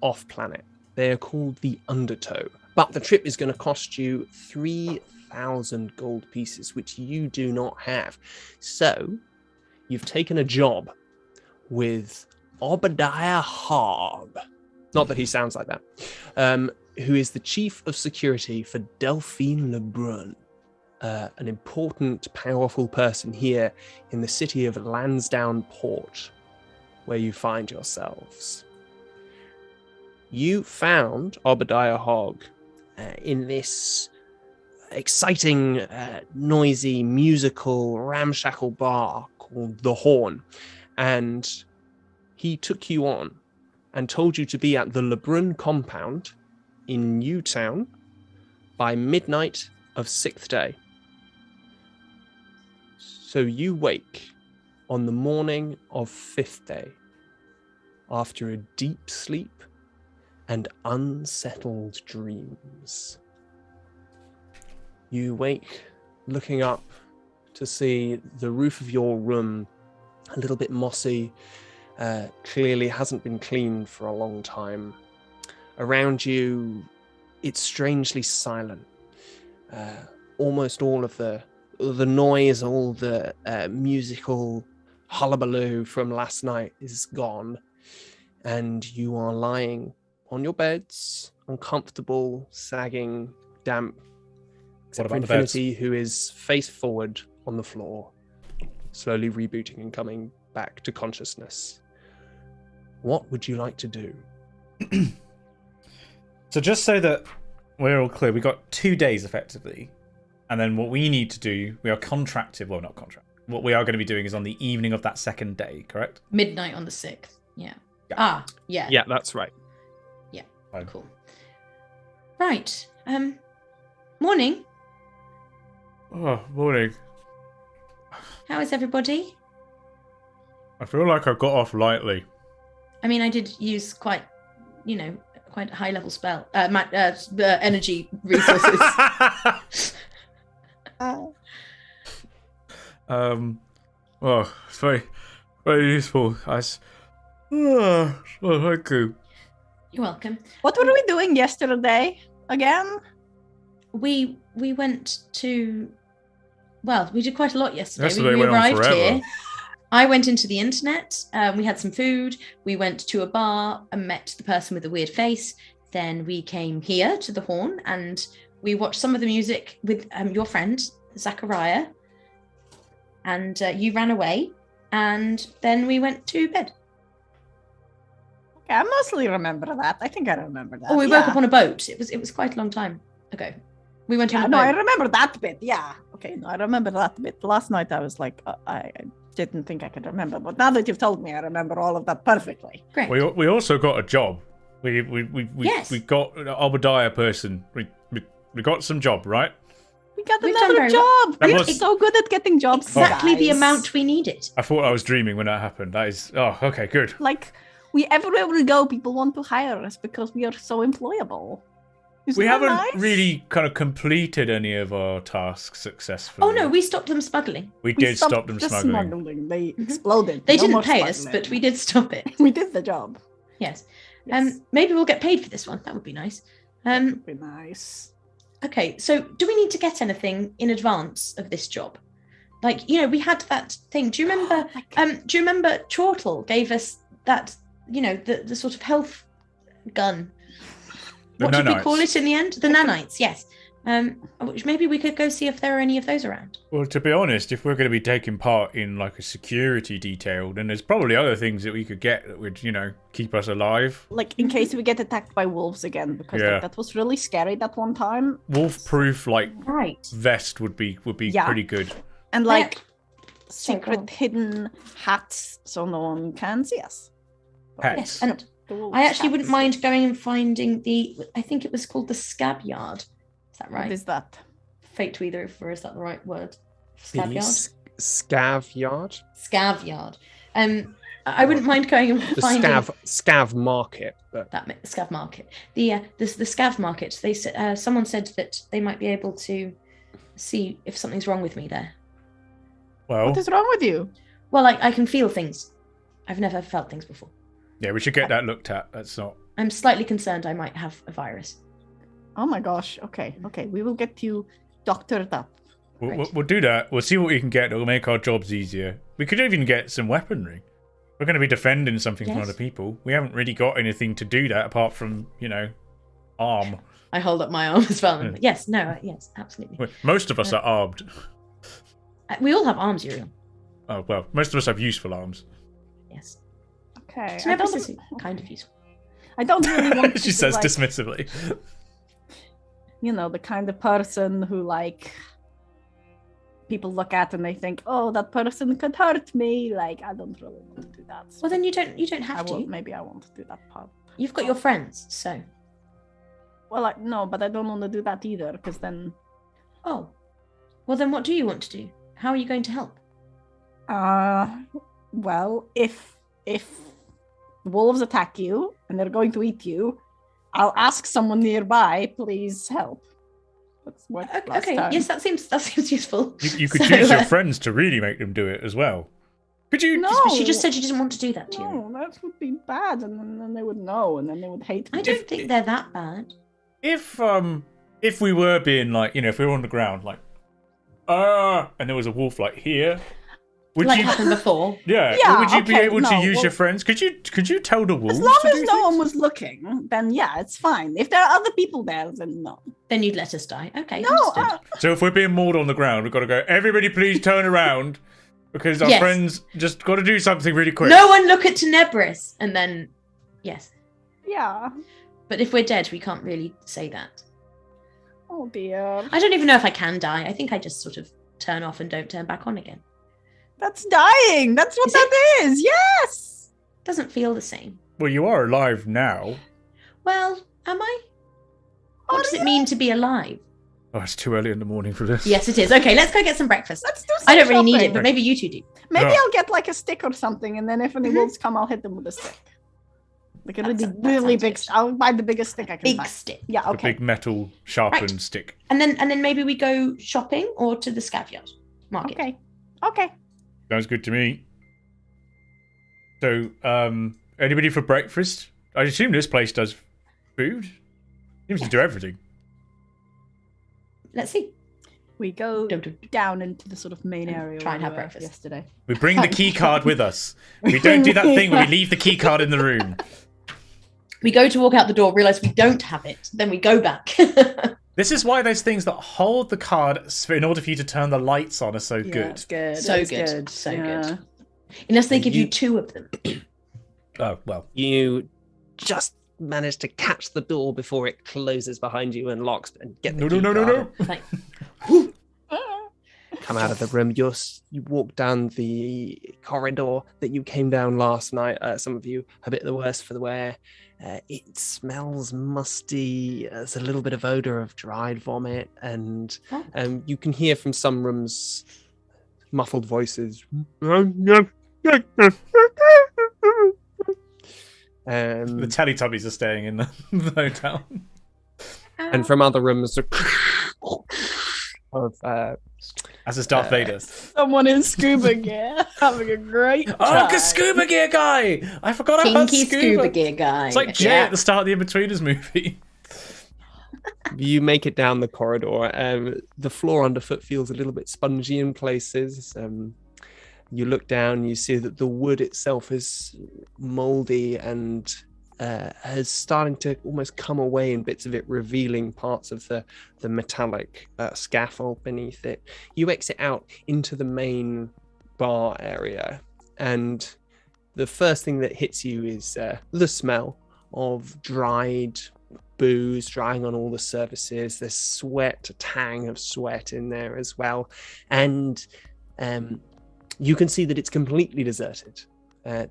off planet. They are called the Undertow. But the trip is going to cost you 3,000 gold pieces, which you do not have. So, you've taken a job with Obadiah Hogg. Not that he sounds like that. Who is the chief of security for Delphine Lebrun, an important, powerful person here in the city of Lansdowne Port, where you find yourselves. You found Obadiah Hogg in this exciting, noisy, musical, ramshackle bar called The Horn, and he took you on and told you to be at the Lebrun compound in Newtown by midnight of 6th day. So you wake on the morning of 5th day after a deep sleep and unsettled dreams. You wake looking up to see the roof of your room a little bit mossy, clearly hasn't been cleaned for a long time. Around you, it's strangely silent. Almost all of the noise, all the musical hullabaloo from last night is gone. And you are lying on your beds, uncomfortable, sagging, damp. Except for about the beds? Infinity, who is face forward on the floor. slowly rebooting and coming back to consciousness. What would you like to do? So just so that we're all clear, we got 2 days effectively. And then what we need to do, we are contracted, well, not contracted. What we are going to be doing is on the evening of that second day, correct? Midnight on the 6th. Yeah. Yeah. Yeah. Yeah, that's right. Yeah. Fine. Cool. Right. Morning. Oh, morning. How is everybody? I feel like I got off lightly. I mean, I did use quite a high level spell, energy resources. Well, it's very, very useful, guys. Well, thank you. You're welcome. What were we doing yesterday again? We went to, well, we did quite a lot yesterday. Yesterday we went on arrived forever. here. I went into the internet. We had some food. We went to a bar and met the person with the weird face. Then we came here to the Horn and we watched some of the music with your friend, Zachariah. And you ran away. And then we went to bed. Okay, I mostly remember that. I think I remember that. Oh, we woke up on a boat. It was quite a long time ago. We went on a boat. No, I remember that bit. Yeah. Okay, no, I remember that bit. Last night I was like, I didn't think I could remember, but now that you've told me, I remember all of that perfectly. Great. We also got a job. We Yes. we got an Obadiah person. We got some job, right? We got We've done another very well. job. That We're was- so good at getting jobs. Exactly the guys. amount we needed. I thought I was dreaming when that happened. That is, oh, okay, good. Like, everywhere we go, people want to hire us because we are so employable. Isn't We that haven't nice? really kind of completed any of our tasks successfully. Oh no, we stopped them smuggling. We We did stopped stop them the smuggling. They exploded. They No didn't more pay us, smuggling. but we did stop it. We did the job. Yes. Yes. Maybe we'll get paid for this one. That would be nice. Would be nice. Okay, so do we need to get anything in advance of this job? Like, we had that thing. Do you remember? Do you remember Chortle gave us that? The sort of health gun. The What did we nanites. call it in the end? The nanites. Yes. Which maybe we could go see if there are any of those around. Well, to be honest, if we're going to be taking part in like a security detail, then there's probably other things that we could get that would, keep us alive. Like, in case we get attacked by wolves again, because Yeah. like, that was really scary that one time. Wolf-proof, like, Right. vest would be Yeah. pretty good. And like Sorry, go on. secret hidden hats so no one can see us. Hats. Yes, and The wolves' I actually wouldn't hats. mind going and finding I think it was called the Scab Yard. Is that What right? is that? Fate to either of, or is that the right word? The Scab Yard? Scav Yard? Scav Yard. I wouldn't mind going and The finding Scav Market. But Scav Market. The Scav Market. They said someone said that they might be able to see if something's wrong with me there. Well, What is wrong with you? Well, I can feel things. I've never felt things before. yeah, we should get that looked at. That's not... I'm slightly concerned I might have a virus. Oh my gosh. Okay. We will get you doctored up. We'll do that. We'll see what we can get that will make our jobs easier. We could even get some weaponry. We're going to be defending something from Yes. other people. We haven't really got anything to do that apart from, arm. I hold up my arm as well. Yeah. Yes, absolutely. Most of us are armed. We all have arms, Uriel. Oh, well, most of us have useful arms. Yes. Okay. It's never kind of useful. I don't really want to She be says like, dismissively. the kind of person who like people look at and they think, oh, that person could hurt me. Like, I don't really want to do that. Well, then you don't have to. Maybe I want to do that part. You've got your friends, so. Well, no, but I don't want to do that either because then, Oh. Well, then what do you want to do? How are you going to help? well, if wolves attack you and they're going to eat you, I'll ask someone nearby, please help. That's what last Okay. time. Yes, that seems useful. You could So, use your friends to really make them do it as well. Could you? No. She just said she didn't want to do that to you. No, that would be bad, and then they would know, and then they would hate me. I don't think they're that bad. If we were being like, if we were on the ground like, and there was a wolf like here, would Like you? happened before. Yeah. Yeah, Would you be okay, able to no, use well- your friends? Could you tell the wolves? As long to as do no things? one was looking, then yeah, it's fine. If there are other people there, then no. Then you'd let us die. Okay. No, understood. So if we're being mauled on the ground, we've got to go. Everybody, please turn around. because our Yes. friends just got to do something really quick. No one look at Tenebris, and then yes. Yeah. But if we're dead, we can't really say that. Oh dear. I don't even know if I can die. I think I just sort of turn off and don't turn back on again. That's dying. That's what Is that is. Yes. Doesn't feel the same. Well, you are alive now. Well, am I? What does it mean to be alive? Oh, it's too early in the morning for this. Yes, it is. Okay, let's go get some breakfast. Let's do some I don't really need it, shopping. but maybe you two do. Maybe Yeah. I'll get like a stick or something, and then if any wolves come, I'll hit them with a stick. Like a That really sounds big. good. I'll buy the biggest stick I can Big buy. stick. Yeah. The Okay. big metal sharpened Right. stick. And then maybe we go shopping or to the Scav yard market. Okay. Okay. Sounds good to me. So, anybody for breakfast? I assume this place does food. Seems to do everything. Let's see. We go Dum, dum. down into the sort of main area. Try and where have we were breakfast. yesterday. We bring the key card with us. We don't do that thing where we leave the key card in the room. We go to walk out the door, realize we don't have it, then we go back. This is why those things that hold the card in order for you to turn the lights on are so Yeah, good. it's good. So it's good, so Yeah. good. Unless they And give you you- 2 of them. Oh, well. You just manage to catch the door before it closes behind you and locks, and get the No, key no, no, no, card no. Like, come out of the room. You walk down the corridor that you came down last night. Some of you a bit the worse for the wear. It smells musty. There's a little bit of odor of dried vomit, and Oh. you can hear from some rooms muffled voices. The Teletubbies are staying in the hotel. And from other rooms of As is Darth Vader. Someone in scuba gear having a great Oh, time. the scuba gear guy! I forgot about Kinky scuba gear guy. It's like Jay at the start of the In-Betweeners movie. you make it down the corridor. The floor underfoot feels a little bit spongy in places. You look down, you see that the wood itself is moldy and has starting to almost come away in bits of it, revealing parts of the metallic scaffold beneath it. You exit out into the main bar area, and the first thing that hits you is the smell of dried booze drying on all the surfaces. There's sweat, a tang of sweat in there as well, and you can see that it's completely deserted.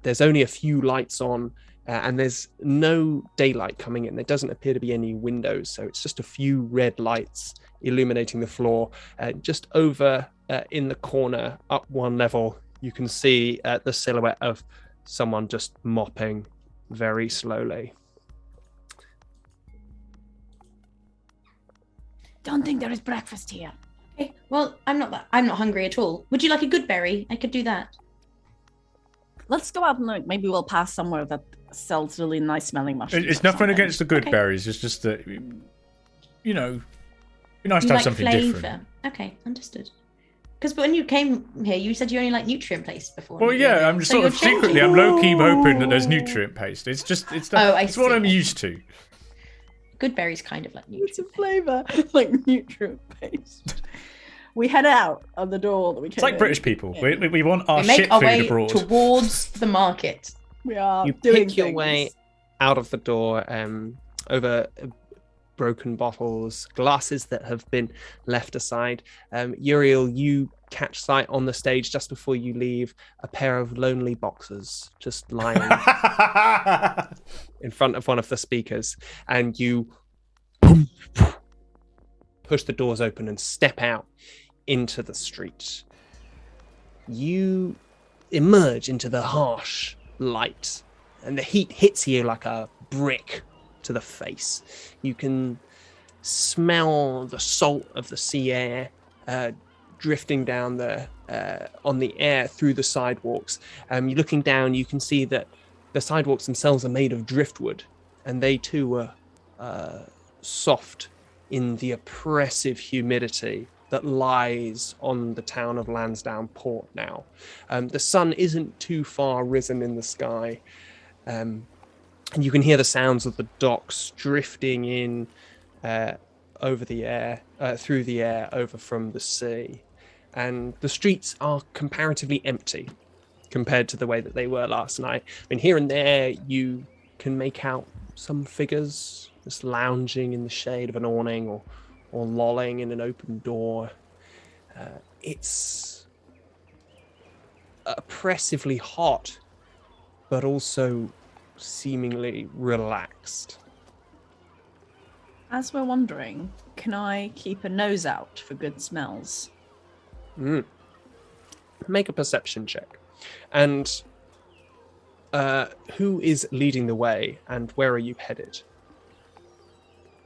There's only a few lights on, and there's no daylight coming in. There doesn't appear to be any windows, so it's just a few red lights illuminating the floor. Just over in the corner, up one level, you can see the silhouette of someone just mopping very slowly. Don't think there is breakfast here. Okay, well, I'm not hungry at all. Would you like a good berry? I could do that. Let's go out and like, maybe we'll pass somewhere that sells really nice smelling mushrooms. It's or nothing something. against the good Okay. berries. It's just that, you know, be nice You to have like something flavour. different. Okay, understood. Because when you came here, you said you only like nutrient paste before. Well, yeah, I'm So sort you're of secretly, I'm changing. low key hoping that there's nutrient paste. It's just, it's Oh, I it's what see. I'm used to. Good berries kind of like It's a nutrient paste. flavor like nutrient paste. We head out of the door that we came It's like in. British people. We want our We make shit our food way abroad. towards the market. We are You doing pick your things. way out of the door over broken bottles, glasses that have been left aside. Uriel, you catch sight on the stage just before you leave a pair of lonely boxers just lying in front of one of the speakers, and you push the doors open and step out into the street. You emerge into the harsh light, and the heat hits you like a brick to the face. You can smell the salt of the sea air drifting down on the air through the sidewalks. You're looking down, you can see that the sidewalks themselves are made of driftwood, and they too are soft in the oppressive humidity that lies on the town of Lansdowne Port now. The sun isn't too far risen in the sky, and you can hear the sounds of the docks drifting in over the air, through the air, over from the sea. and the streets are comparatively empty compared to the way that they were last night. I mean, here and there you can make out some figures just lounging in the shade of an awning or lolling in an open door. It's oppressively hot, but also seemingly relaxed. As we're wandering, can I keep a nose out for good smells? Make a perception check. And who is leading the way, and where are you headed?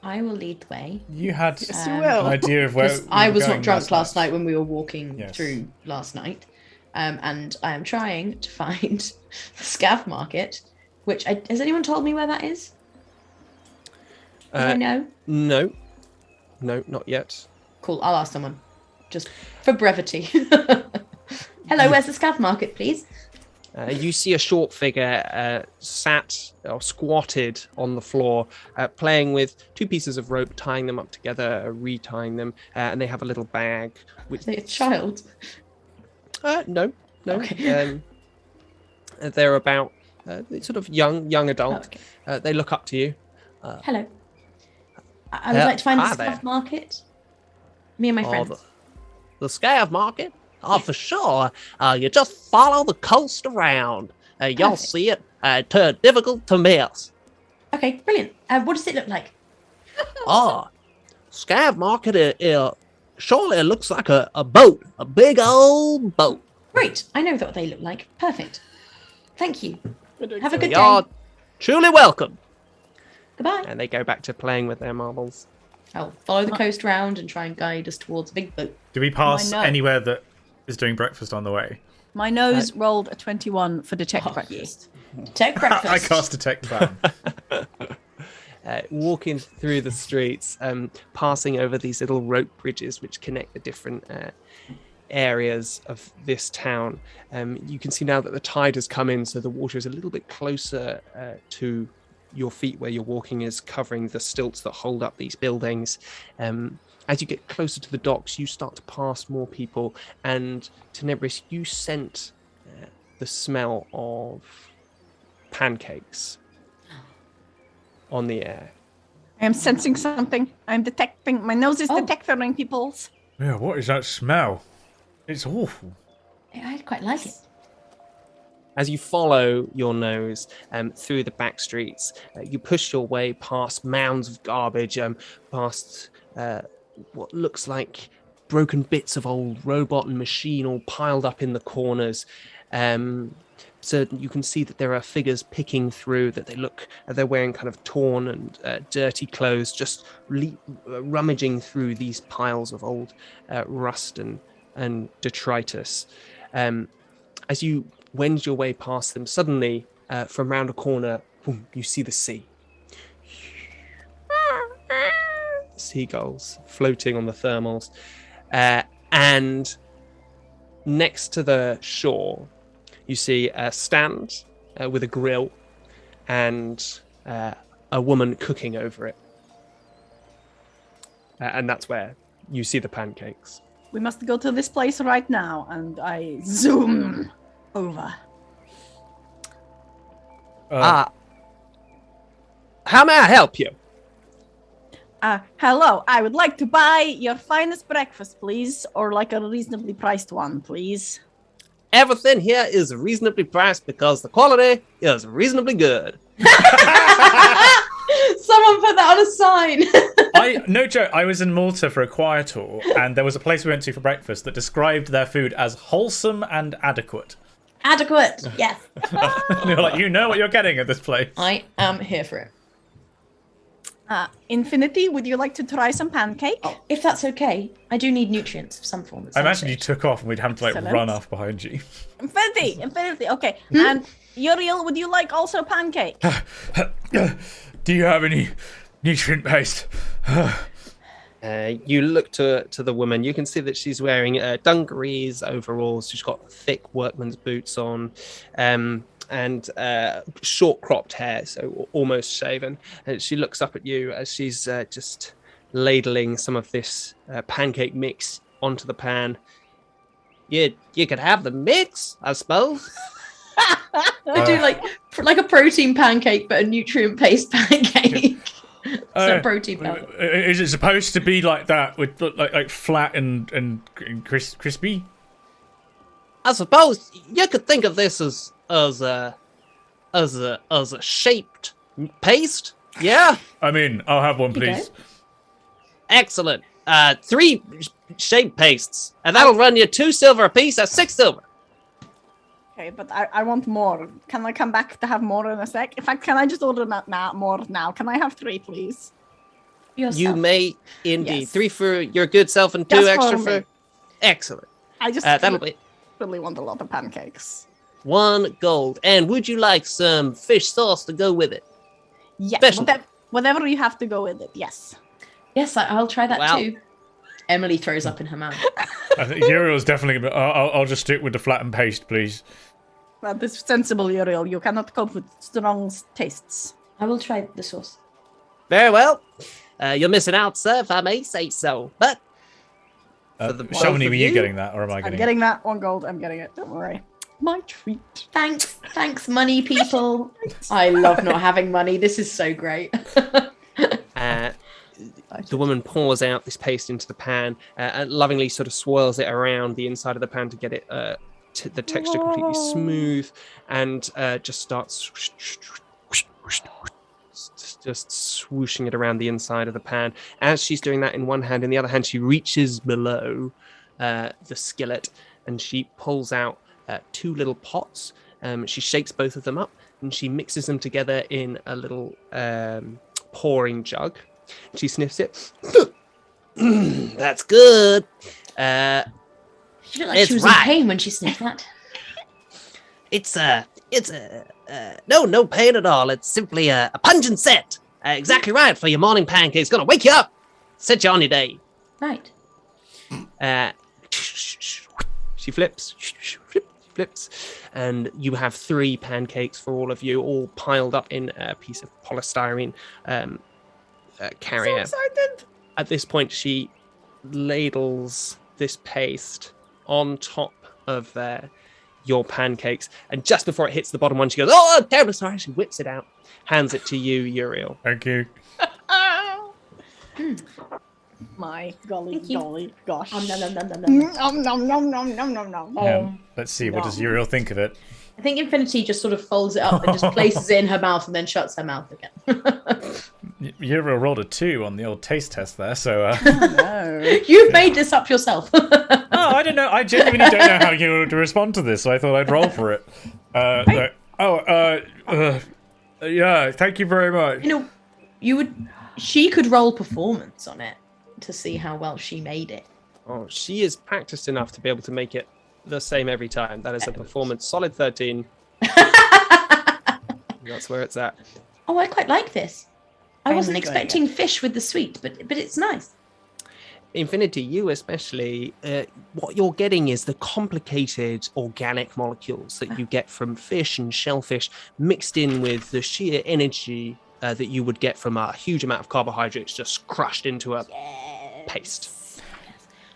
I will lead the way. You had Yes, you will. an idea of where Because we I were was going not drunk last night when we were walking Yes. through last night. And I am trying to find the Scav market, which has anyone told me where that is? Do I know? No, not yet. Cool, I'll ask someone. Just for brevity. Hello, where's the Scav market, please? You see a short figure sat or squatted on the floor, playing with two pieces of rope, tying them up together, retying them, and they have a little bag. Is it a child? No. Okay. They're about sort of young adult. Okay. They look up to you. Hello. I would like to find the hi Scav there. market. Me and my friends. The Scav market? Oh, for sure. You just follow the coast around. You'll Perfect. see it. Too difficult to miss. Okay, brilliant. What does it look like? Oh, Scav market surely looks like a boat. A big old boat. Great. I know what they look like. Perfect. Thank you. Have a good You're day. truly welcome. Goodbye. And they go back to playing with their marbles. I'll follow the coast round and try and guide us towards a big boat. Do we pass Why not? anywhere that is doing breakfast on the way? My nose rolled a 21 for detect breakfast. Take breakfast. I cast detect ban. Walking through the streets, passing over these little rope bridges which connect the different areas of this town. You can see now that the tide has come in, so the water is a little bit closer to your feet where you're walking, is covering the stilts that hold up these buildings. As you get closer to the docks, you start to pass more people, and Tenebris, you scent the smell of pancakes on the air. I am sensing something. I'm detecting. My nose is Oh. detecting people's. Yeah, what is that smell? It's awful. I quite like it. As you follow your nose through the back streets, you push your way past mounds of garbage, past what looks like broken bits of old robot and machine all piled up in the corners. So you can see that there are figures picking through, that they're wearing kind of torn and dirty clothes, just rummaging through these piles of old rust and detritus. As you wend your way past them, suddenly from round a corner, boom, you see the sea. Seagulls floating on the thermals. And next to the shore, you see a stand with a grill and a woman cooking over it. And that's where you see the pancakes. We must go to this place right now. And I zoom over. How may I help you? Hello. I would like to buy your finest breakfast, please. Or like a reasonably priced one, please. Everything here is reasonably priced because the quality is reasonably good. Someone put that on a sign. No joke, I was in Malta for a choir tour, and there was a place we went to for breakfast that described their food as wholesome and adequate. Adequate. Yes. And they were like, you know what you're getting at this place. I am here for it. Infinity, would you like to try some pancake? Oh, if that's okay, I do need nutrients of some form. I imagine you took off and we'd have to Excellent. run off behind you. Infinity. Okay. And Uriel, would you like also pancake? Do you have any nutrient-based? You look to the woman. You can see that she's wearing dungarees, overalls. She's got thick workman's boots on, and short cropped hair, so almost shaven. And she looks up at you as she's just ladling some of this pancake mix onto the pan. You could have the mix, I suppose. I do like a protein pancake, but a nutrient-based pancake. So protein powder. Is it supposed to be like that, with like flat and crispy? I suppose you could think of this as a shaped paste. Yeah. I mean, I'll have one, please. Okay. Excellent. 3 shaped pastes, and that'll run you 2 silver apiece. That's 6 silver. Okay, but I want more. Can I come back to have more in a sec? In fact, can I just order more now? Can I have 3, please? Yourself. You may indeed. Yes. 3 for your good self and 2 Just extra for for. me. Excellent. I just That'll be really want a lot of pancakes. 1 gold. And would you like some fish sauce to go with it? Yes, Special. whatever you have to go with it. Yes. Yes, I'll try that Wow. too. Emily throws up in her mouth. I think Uriel's definitely. I'll just stick with the flattened paste, please. That is sensible, Uriel. You cannot cope with strong tastes. I will try the sauce. Very well. You're missing out, sir, if I may say so. But for the both Shamini, of were you getting that, or am I I'm getting? getting that 1 gold. I'm getting it. Don't worry. My treat. Thanks, money people. I love not having money. This is so great. The woman pours out this paste into the pan and lovingly sort of swirls it around the inside of the pan to get it the texture completely smooth, and just starts just swooshing it around the inside of the pan. As she's doing that in one hand, in the other hand she reaches below the skillet and she pulls out 2 little pots. She shakes both of them up and she mixes them together in a little pouring jug. She sniffs it. That's good. She looked like It's she was right. in pain when she sniffed that. It's no pain at all. It's simply a pungent scent. Exactly right for your morning pancakes. Gonna wake you up, set you on your day. Right. She flips, and you have 3 pancakes for all of you, all piled up in a piece of polystyrene carrier. So excited. At this point, she ladles this paste on top of your pancakes, and just before it hits the bottom one, she goes, "Oh, I'm terribly sorry." She whips it out, hands it to you, Uriel. Thank you. My golly, Thank you. golly, gosh. Nom, nom, nom, nom, nom, nom. Nom, nom, nom, nom, nom, nom, nom. Let's see. What does Uriel think of it? I think Infinity just sort of folds it up and just places it in her mouth and then shuts her mouth again. Uriel rolled a 2 on the old taste test there, so. No. You've made this up yourself. Oh, I don't know. I genuinely don't know how you would respond to this, so I thought I'd roll for it. Yeah, thank you very much. You know, she could roll performance on it to see how well she made it. Oh, she is practiced enough to be able to make it the same every time. That is a performance, solid 13. That's where it's at. Oh, I quite like this. I I'm wasn't enjoying expecting fish with the sweet, but it's nice. Infinity, you especially, what you're getting is the complicated organic molecules that you get from fish and shellfish mixed in with the sheer energy that you would get from a huge amount of carbohydrates just crushed into a paste.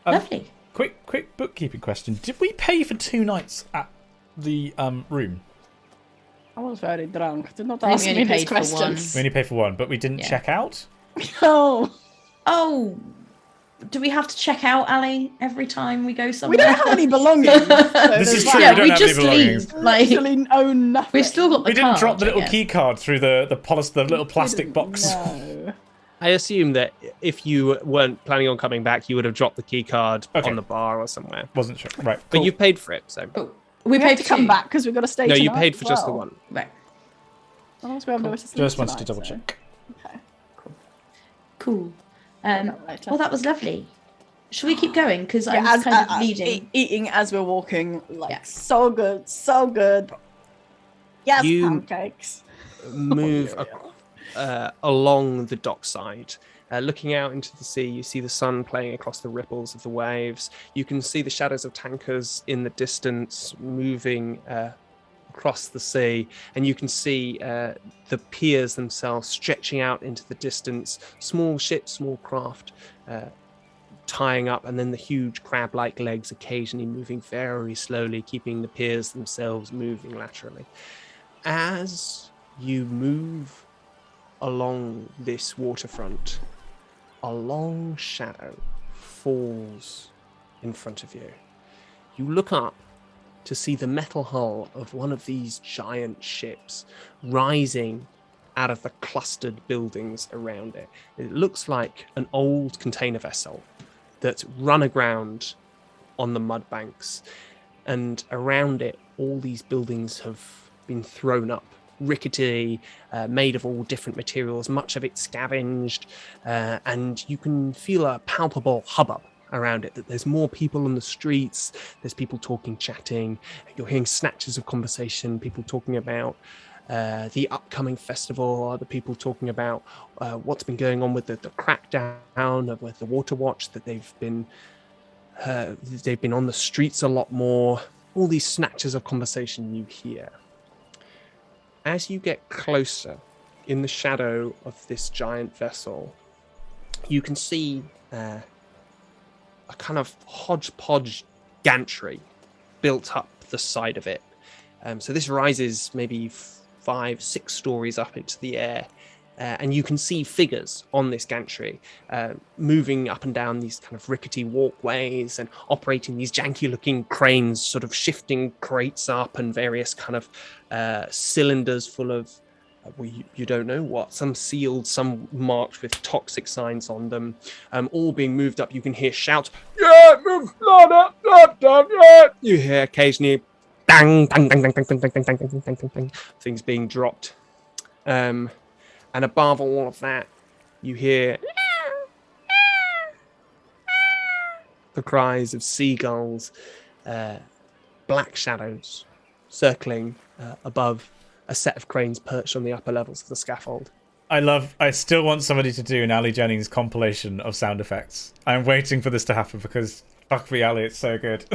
Lovely. Quick bookkeeping question. Did we pay for 2 nights at the room? I was very drunk. Did not I think ask we me only these paid for one. questions. We only paid for 1, but we didn't Yeah. check out? No. Oh, do we have to check out, Ali, every time we go somewhere? We don't have any belongings. So This is there's true, that. we don't we have any just belongings. leave. Like, Literally own nothing. we've still got the We didn't card, drop the I little guess. key card through the little plastic box. No. I assume that if you weren't planning on coming back, you would have dropped the key card Okay. on the bar or somewhere. Wasn't sure. Right. But Cool. you paid for it, so. Oh, We paid have to for come 2. back because we've got to stay No, you tonight paid for as just the well. one. Right. Otherwise we have nowhere to sleep Just wanted to tonight, double so- check. Okay. Cool. Later. Well, that was lovely. Should we keep going? Because I Yeah, was kind of leading. eating as we're walking, like Yeah. so good, so good. Yes, You- pancakes. Move along the dockside. Looking out into the sea, you see the sun playing across the ripples of the waves. You can see the shadows of tankers in the distance moving across the sea, and you can see the piers themselves stretching out into the distance. Small ships, small craft tying up, and then the huge crab-like legs occasionally moving very slowly, keeping the piers themselves moving laterally. As you move along this waterfront, a long shadow falls in front of you. You look up to see the metal hull of one of these giant ships rising out of the clustered buildings around it. It looks like an old container vessel that's run aground on the mud banks, and around it all these buildings have been thrown up, rickety, made of all different materials, much of it scavenged, and you can feel a palpable hubbub around it, that there's more people on the streets, there's people talking, chatting, you're hearing snatches of conversation, people talking about the upcoming festival, other people talking about what's been going on with the crackdown, with the Water Watch, that they've been on the streets a lot more, all these snatches of conversation you hear. As you get closer in the shadow of this giant vessel, you can see a kind of hodgepodge gantry built up the side of it. So this rises maybe 5-6 stories up into the air, and you can see figures on this gantry moving up and down these kind of rickety walkways and operating these janky looking cranes, sort of shifting crates up and various kind of cylinders full of you don't know what, some sealed, some marked with toxic signs on them, all being moved up. You can hear shouts, yeah, move, yeah. You hear occasionally dang, dang, dang, dang, dang, dang, dang, dang, dang, dang, dang, dang, dang, things being dropped. And above all of that, you hear the cries of seagulls, black shadows circling above a set of cranes perched on the upper levels of the scaffold. I still want somebody to do an Ali Jennings compilation of sound effects. I'm waiting for this to happen because fuck me, Ali, it's so good.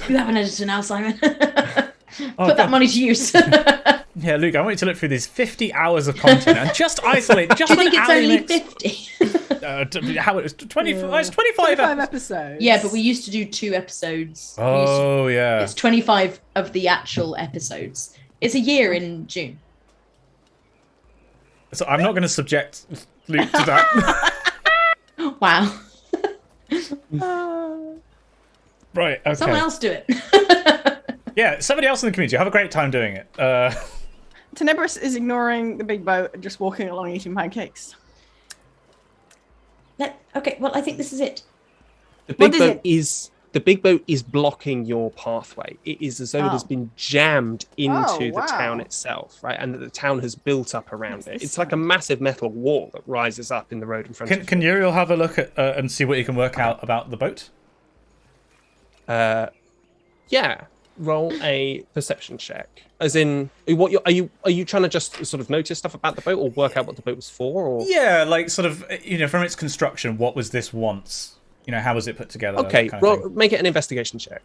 You have an editor now, Simon. Put that money to use. Yeah, Luke, I want you to look through these 50 hours of content and just isolate. Just Do you think it's only 50? How it was 25 episodes. Yeah, but we used to do 2 episodes. Oh, yeah. It's 25 of the actual episodes. It's a year in June. So I'm not going to subject Luke to that. Wow. Right, okay. Someone else do it. Yeah, somebody else in the community. Have a great time doing it. Tenebris is ignoring the big boat and just walking along eating pancakes. Okay, well, I think this is it. The big boat is blocking your pathway. It is as though it has been jammed into the town itself, right? And that the town has built up around it. It's like a massive metal wall that rises up in the road in front of you. Can Uriel have a look at and see what you can work out about the boat? Yeah. Roll a perception check. As in, are you trying to just sort of notice stuff about the boat, or work out what the boat was for? Or yeah, like sort of, from its construction, what was this once? How was it put together? Okay, well, make it an investigation check.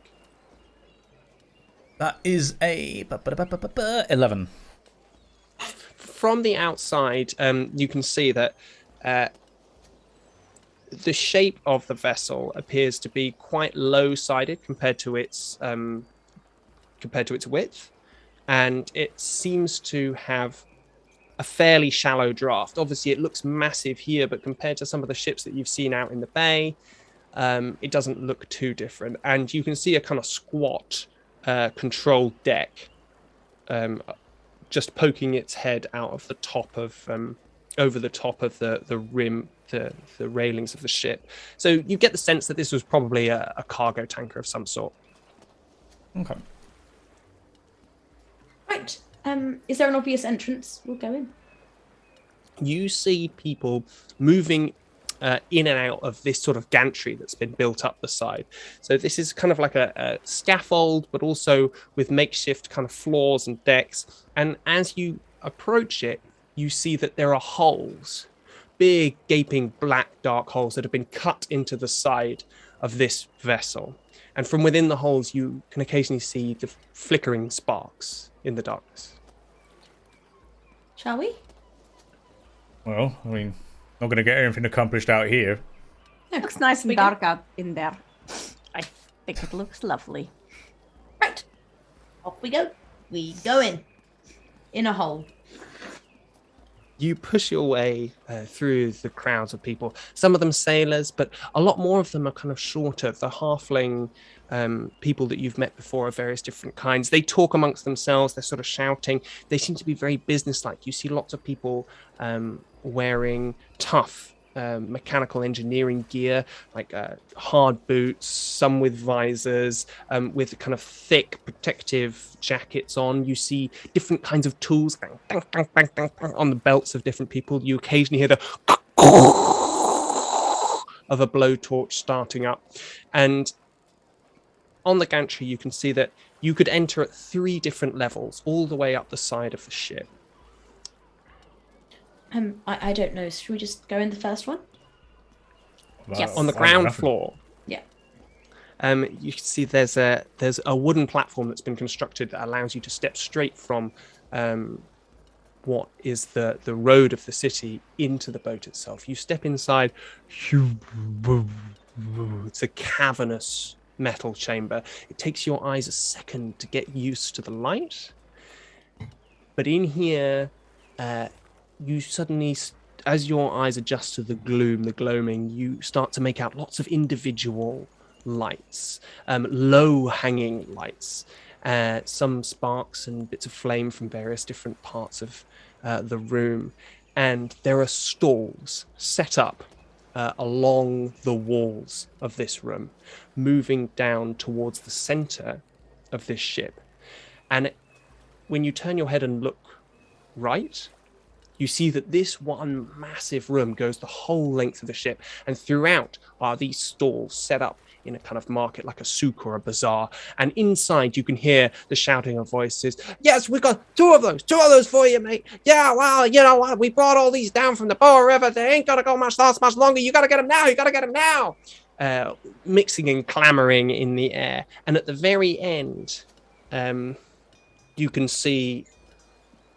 That is a 11. From the outside, you can see that the shape of the vessel appears to be quite low-sided compared to its width, and it seems to have a fairly shallow draft. Obviously, it looks massive here, but compared to some of the ships that you've seen out in the bay, it doesn't look too different. And you can see a kind of squat control deck just poking its head out of the top of over the top of the rim, the railings of the ship. So you get the sense that this was probably a cargo tanker of some sort. Okay. Right. Is there an obvious entrance? We'll go in. You see people moving in and out of this sort of gantry that's been built up the side. So this is kind of like a scaffold, but also with makeshift kind of floors and decks. And as you approach it, you see that there are holes, big gaping black dark holes that have been cut into the side of this vessel. And from within the holes, you can occasionally see the flickering sparks in the darkness. Shall we? Well, I mean, not going to get anything accomplished out here. Looks nice and dark out in there. I think it looks lovely. Right. Off we go. We go in a hole. You push your way through the crowds of people. Some of them sailors, but a lot more of them are kind of shorter. The halfling people that you've met before of various different kinds. They talk amongst themselves. They're sort of shouting. They seem to be very businesslike. You see lots of people wearing tough mechanical engineering gear, like hard boots, some with visors, with kind of thick protective jackets on. You see different kinds of tools bang, bang, bang, bang, bang, bang, on the belts of different people. You occasionally hear the of a blowtorch starting up. And on the gantry, you can see that you could enter at 3 different levels, all the way up the side of the ship. I don't know. Should we just go in the first one? Well, Yes. On the ground floor, Yeah. you can see there's a wooden platform that's been constructed that allows you to step straight from what is the road of the city into the boat itself. You step inside. It's a cavernous metal chamber. It takes your eyes a second to get used to the light. But in here, you suddenly, as your eyes adjust to the gloom, the gloaming, you start to make out lots of individual lights, low-hanging lights, some sparks and bits of flame from various different parts of the room. And there are stalls set up along the walls of this room, moving down towards the center of this ship. And when you turn your head and look right, you see that this one massive room goes the whole length of the ship, and throughout are these stalls set up in a kind of market, like a souk or a bazaar. And inside you can hear the shouting of voices. Yes, we got two of those for you, mate. Yeah, well, you know what? We brought all these down from the Boa River. They ain't gonna go much longer. You gotta get them now. Mixing and clamoring in the air. And at the very end, you can see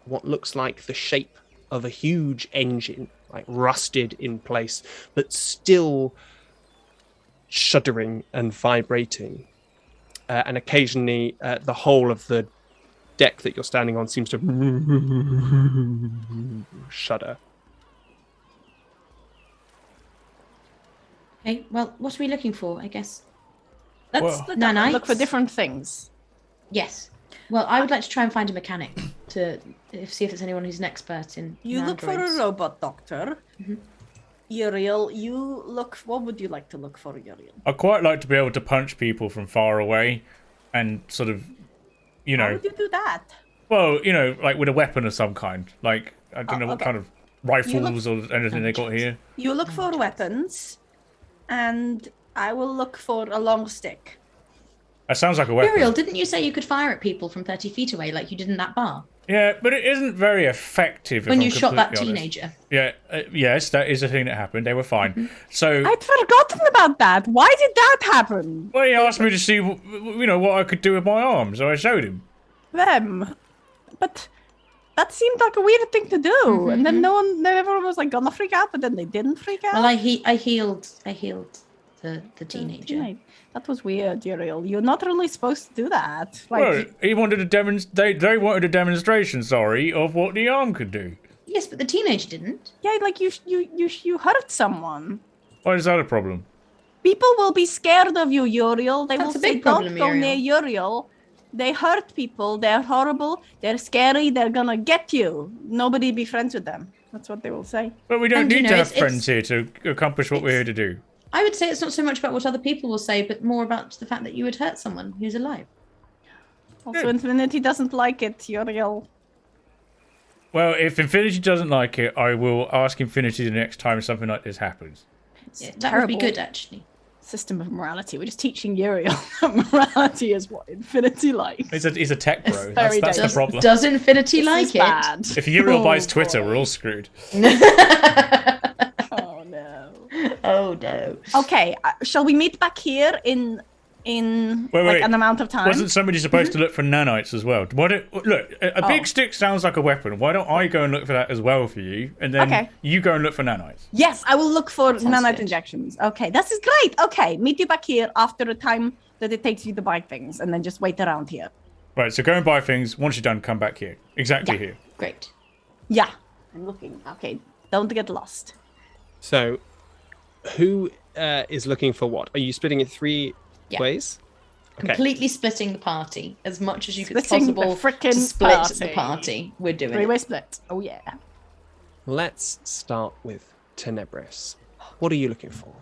what looks like the shape of a huge engine, like rusted in place, but still shuddering and vibrating. And occasionally the whole of the deck that you're standing on seems to shudder. Okay, well, what are we looking for, I guess? Let's look for different things. Yes. Well, I would like to try and find a mechanic to see if there's anyone who's an expert in You look for a androids. robot doctor. Mhm. Uriel, what would you like to look for, Uriel? I'd quite like to be able to punch people from far away and sort of, How would you do that? well, like with a weapon of some kind. Like, I don't know what okay. kind of rifles or anything they got here. You look for weapons, and I will look for a long stick. That sounds like a weapon. Uriel, didn't you say you could fire at people from 30 feet away like you did in that bar? Yeah, but it isn't very effective. When if you I'm shot that completely honest. teenager. Yeah, yes, that is a thing that happened. They were fine. So, I'd forgotten about that. Why did that happen? well, he asked me to see, what I could do with my arms, so I showed him. Them. But that seemed like a weird thing to do. And then everyone was like gonna freak out, but then they didn't freak out. Well, I healed the teenager. That was weird, Uriel. You're not really supposed to do that. Well, he wanted a they wanted a demonstration, of what the arm could do. Yes, but the teenager didn't. yeah, like you hurt someone. Why is that a problem? People will be scared of you, Uriel. They That's will a say, big problem, "Don't go near Uriel." They hurt people. They're horrible. They're scary. They're gonna get you. Nobody be friends with them. That's what they will say. But we don't And, need to have it's- friends here to accomplish what we're here to do. I would say it's not so much about what other people will say, but more about the fact that you would hurt someone who's alive. Also, Infinity doesn't like it, Uriel. Well, if Infinity doesn't like it, I will ask Infinity the next time something like this happens. Yeah, that would terrible. be good, actually. System of morality. We're just teaching Uriel that morality is what Infinity likes. He's a tech bro. It's That's, very that's the Does, problem. does Infinity This like is it? bad. If Uriel Oh, buys Twitter, boy. we're all screwed. Oh no. Oh no. Okay, shall we meet back here in in Wait. an amount of time. Wasn't somebody supposed to look for nanites as well? Look, a big stick sounds like a weapon. Why don't I go and look for that as well for you, and then you go and look for nanites? Yes, I will look for nanite good. injections. Okay, this is great. Okay, meet you back here after a time that it takes you to buy things, and then just wait around here. Right, so go and buy things. Once you're done, come back here. Exactly here. Great. Yeah, I'm looking. Okay, don't get lost. So, who is looking for what? Are you splitting it 3 ways? Okay. Completely splitting the party as much as you could Splitting possible the frickin' to split party. the party. We're doing Three-way it. split. Oh yeah. Let's start with Tenebris. What are you looking for?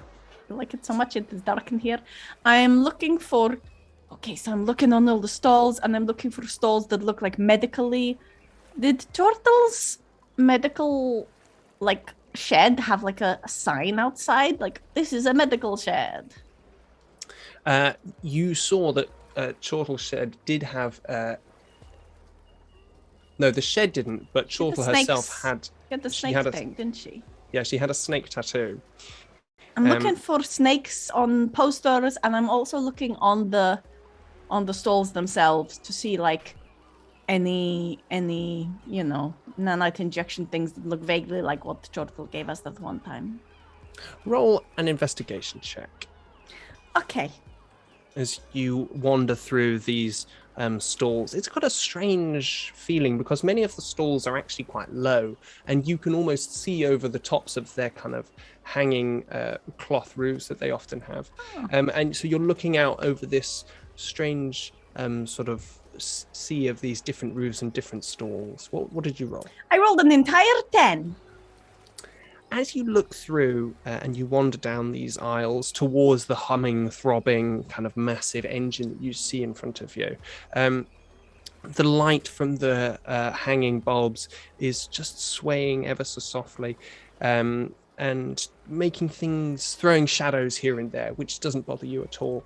I like it so much. It is dark in here. I'm looking for. Okay, so I'm looking on all the stalls, and I'm looking for stalls that look like medically. Did Turtle's medical shed have a sign outside? Like, this is a medical shed. You saw that Chortle Shed did have. No, the shed didn't, but Chortle herself had. She had the snake thing, didn't she? Yeah, she had a snake tattoo. I'm looking for snakes on posters, and I'm also looking on the stalls themselves to see any nanite injection things that look vaguely like what Chortle gave us that one time. Roll an investigation check Okay. as you wander through these stalls. It's got a strange feeling because many of the stalls are actually quite low, and you can almost see over the tops of their kind of hanging cloth roofs that they often have. And so you're looking out over this strange sort of sea of these different roofs and different stalls. What did you roll? I rolled an entire 10. As you look through and you wander down these aisles towards the humming, throbbing, kind of massive engine that you see in front of you, the light from the hanging bulbs is just swaying ever so softly and making things, throwing shadows here and there, which doesn't bother you at all.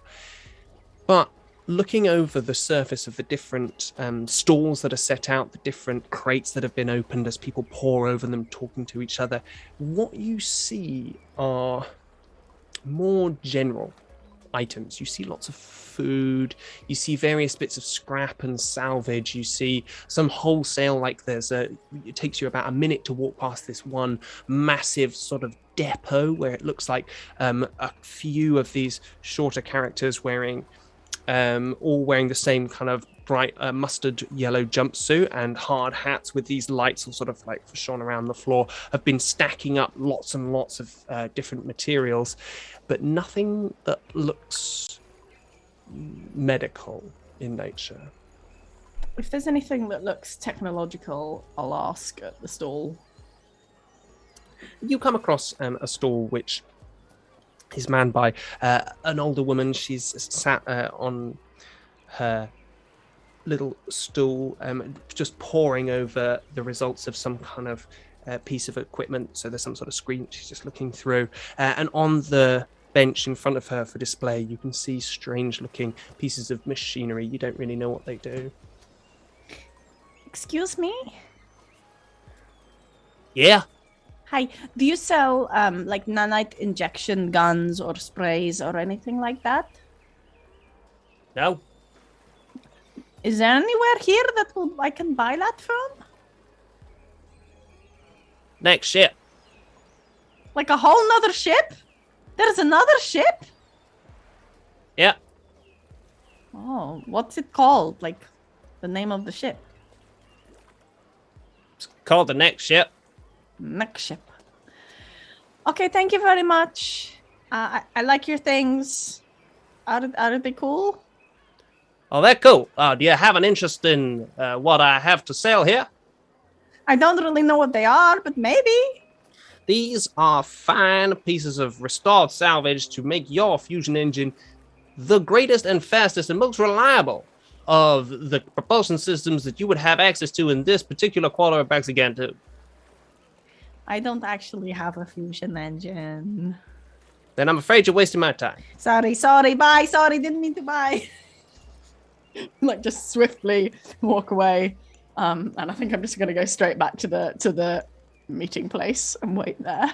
But looking over the surface of the different stalls that are set out, the different crates that have been opened as people pour over them, talking to each other, what you see are more general items. You see lots of food, you see various bits of scrap and salvage, you see some wholesale, it takes you about a minute to walk past this one massive sort of depot where it looks like a few of these shorter characters all wearing the same kind of bright mustard yellow jumpsuit and hard hats with these lights all sort of shone around the floor, have been stacking up lots and lots of different materials, but nothing that looks medical in nature. If there's anything that looks technological, I'll ask at the stall. You come across a stall which is manned by an older woman. She's sat on her little stool, just poring over the results of some kind of piece of equipment. So there's some sort of screen she's just looking through. And on the bench in front of her for display, you can see strange-looking pieces of machinery. You don't really know what they do. Excuse me? Yeah? Hi, do you sell nanite injection guns or sprays or anything like that? No. Is there anywhere here that I can buy that from? Next ship. Like a whole nother ship? There's another ship? Yeah. Oh, what's it called? Like the name of the ship? It's called the next ship. Next ship. Okay, thank you very much. I like your things. Are they cool? Oh, they're cool. Do you have an interest in what I have to sell here? I don't really know what they are, but maybe. These are fine pieces of restored salvage to make your fusion engine the greatest and fastest and most reliable of the propulsion systems that you would have access to in this particular quarter of Baxigantu. I don't actually have a fusion engine. Then I'm afraid you're wasting my time. Sorry, bye. Sorry, didn't mean to buy. Just swiftly walk away. And I think I'm just gonna go straight back to the meeting place and wait there.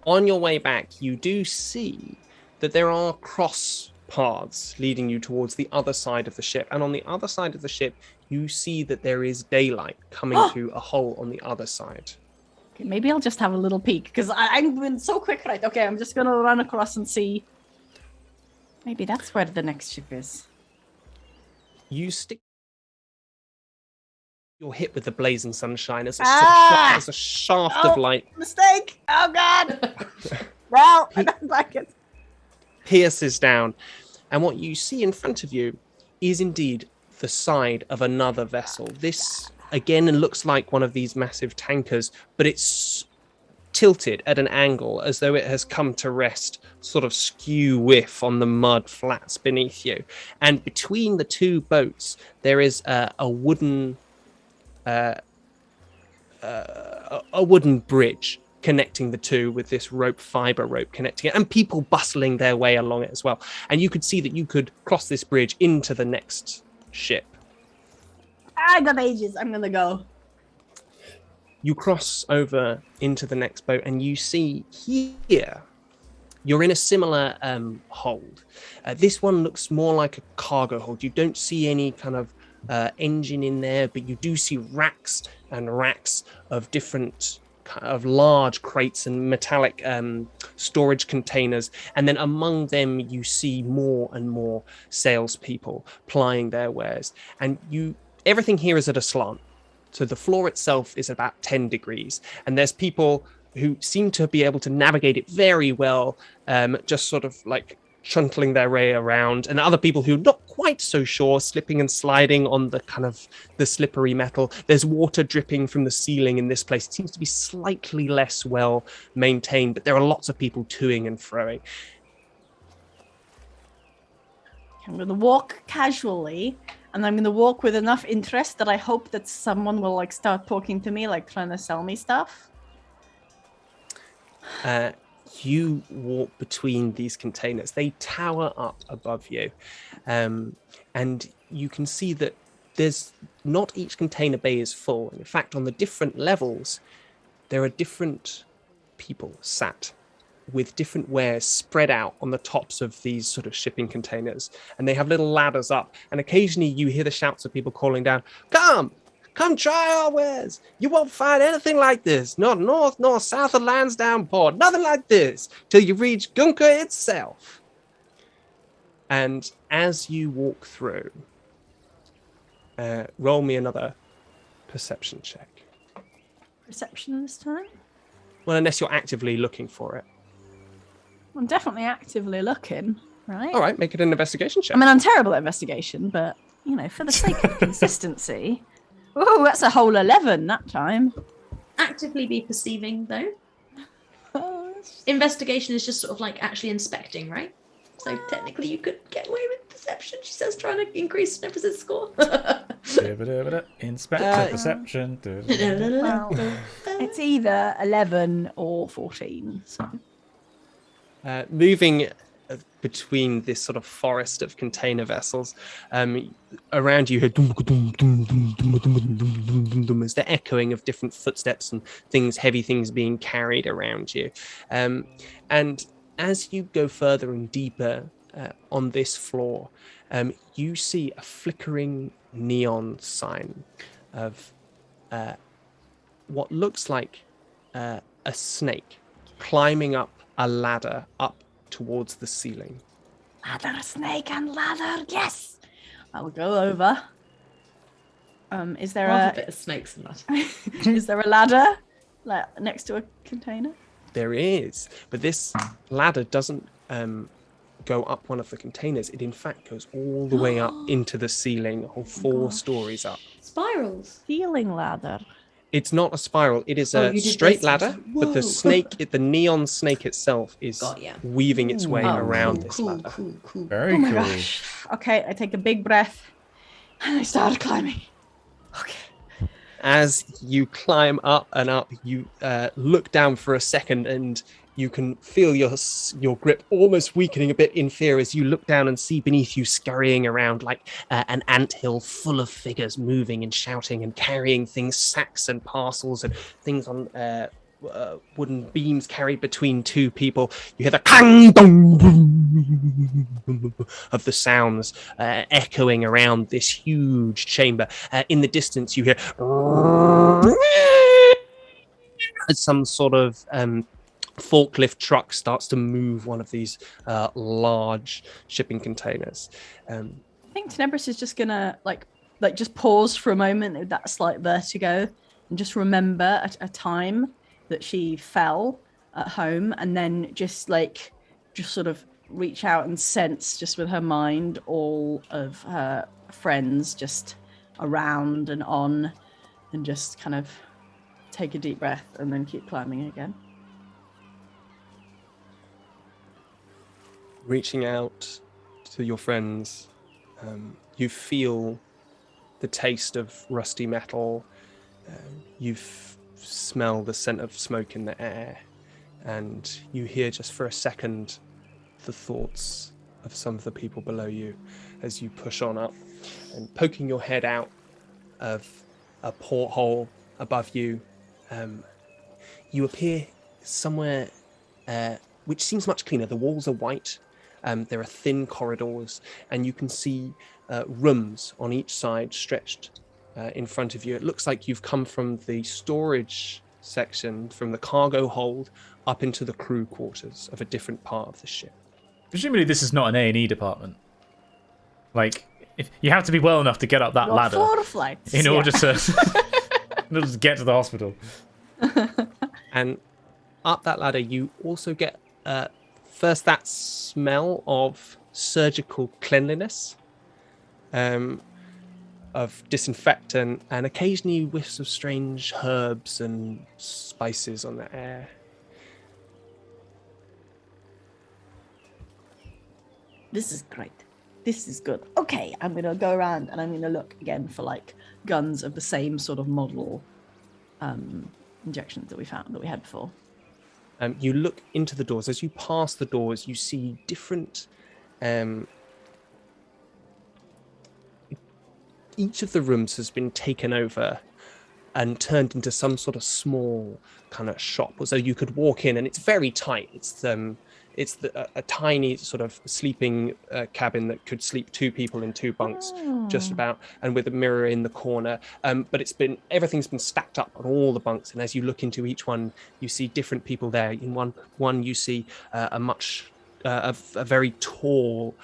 On your way back, you do see that there are cross paths leading you towards the other side of the ship. And on the other side of the ship, you see that there is daylight coming through a hole on the other side. Okay, maybe I'll just have a little peek because I'm been so quick, right? Okay, I'm just gonna run across and see. Maybe that's where the next ship is. You stick. You're hit with the blazing sunshine as a shaft of light. Mistake! Oh God! Well, I don't like it. Pierces down, and what you see in front of you is indeed the side of another vessel. This again looks like one of these massive tankers, but it's tilted at an angle as though it has come to rest sort of skew whiff on the mud flats beneath you. And between the two boats there is a wooden bridge connecting the two, with this fiber rope connecting it, and people bustling their way along it as well. And you could see that you could cross this bridge into the next ship. I got ages. I'm gonna go. You cross over into the next boat, and you see here you're in a similar hold. This one looks more like a cargo hold. You don't see any kind of engine in there, but you do see racks and racks of different of large crates and metallic storage containers, and then among them you see more and more salespeople plying their wares. And everything here is at a slant, so the floor itself is about 10 degrees, and there's people who seem to be able to navigate it very well, just sort of like chuntling their way around, and other people who are not quite so sure, slipping and sliding on the kind of the slippery metal. There's water dripping from the ceiling in this place. It seems to be slightly less well maintained, but there are lots of people toing and froing. I'm going to walk casually, and I'm going to walk with enough interest that I hope that someone will like start talking to me, like trying to sell me stuff. You walk between these containers. They tower up above you, and you can see that there's not each container bay is full. In fact, on the different levels, there are different people sat with different wares spread out on the tops of these sort of shipping containers, and they have little ladders up, and occasionally you hear the shouts of people calling down, Come try our wares. You won't find anything like this. Not north nor south of Lansdowne Nothing like this till you reach Gunka itself. And as you walk through, roll me another perception check. Perception this time? Well, unless you're actively looking for it. I'm definitely actively looking, right? All right, make it an investigation check. I mean, I'm terrible at investigation, but, you know, for the sake of consistency... Oh, that's a whole 11 that time. Actively be perceiving, though. Investigation is just sort of like actually inspecting, right? So technically you could get away with perception, she says, trying to increase Nephris's score. Inspector perception. Well, it's either 11 or 14. So. Moving between this sort of forest of container vessels, around you hear as the echoing of different footsteps and heavy things being carried around you. And as you go further and deeper on this floor, you see a flickering neon sign of what looks like a snake climbing up a ladder up towards the ceiling. Ladder, snake, and ladder. Yes, I will go over. Is there a bit of snakes in that? Is there a ladder like next to a container? There is, but this ladder doesn't go up one of the containers. It in fact goes all the way up into the ceiling, all 4 stories up. Spirals. Ceiling ladder. It's not a spiral. It is a straight ladder, but the snake, the neon snake itself is weaving its way around this ladder. Cool. Very oh my cool. Gosh. Okay, I take a big breath and I start climbing. Okay. As you climb up and up, you look down for a second, and you can feel your grip almost weakening a bit in fear as you look down and see beneath you scurrying around like an anthill full of figures moving and shouting and carrying things, sacks and parcels and things on wooden beams carried between two people. You hear the clang dong boom of the sounds echoing around this huge chamber. In the distance, you hear as some sort of forklift truck starts to move one of these large shipping containers. I think Tenebris is just gonna like just pause for a moment with that slight vertigo and just remember a time that she fell at home, and then just sort of reach out and sense just with her mind all of her friends just around and on, and just kind of take a deep breath and then keep climbing again. Reaching out to your friends, you feel the taste of rusty metal. You smell the scent of smoke in the air, and you hear just for a second the thoughts of some of the people below you as you push on up, and poking your head out of a porthole above you, you appear somewhere which seems much cleaner. The walls are white. There are thin corridors, and you can see rooms on each side stretched in front of you. It looks like you've come from the storage section, from the cargo hold, up into the crew quarters of a different part of the ship. Presumably this is not an A&E department. Like, if you have to be well enough to get up that ladder Floor flights, in order to get to the hospital. And up that ladder, you also get first that smell of surgical cleanliness, of disinfectant, and occasionally whiffs of strange herbs and spices on the air. This is great. This is good. Okay, I'm going to go around and I'm going to look again for like guns of the same sort of model injections that we had before. You look into the doors. As you pass the doors, you see different... each of the rooms has been taken over and turned into some sort of small kind of shop. So you could walk in, and it's very tight. It's a tiny sort of sleeping cabin that could sleep two people in two bunks, just about, and with a mirror in the corner. But everything's been stacked up on all the bunks, and as you look into each one, you see different people there. In one you see a very tall,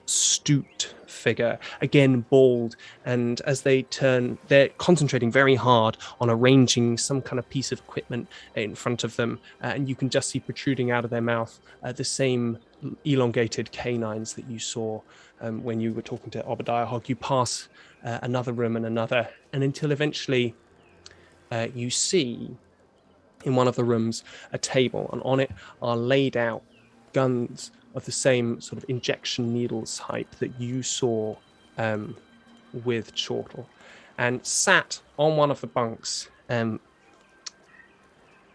stooped figure, again bald, and as they turn, they're concentrating very hard on arranging some kind of piece of equipment in front of them, and you can just see protruding out of their mouth the same elongated canines that you saw when you were talking to Obadiah Hogg. You pass another room and another, and until eventually you see in one of the rooms a table, and on it are laid out guns of the same sort of injection needle type that you saw with Chortle. And sat on one of the bunks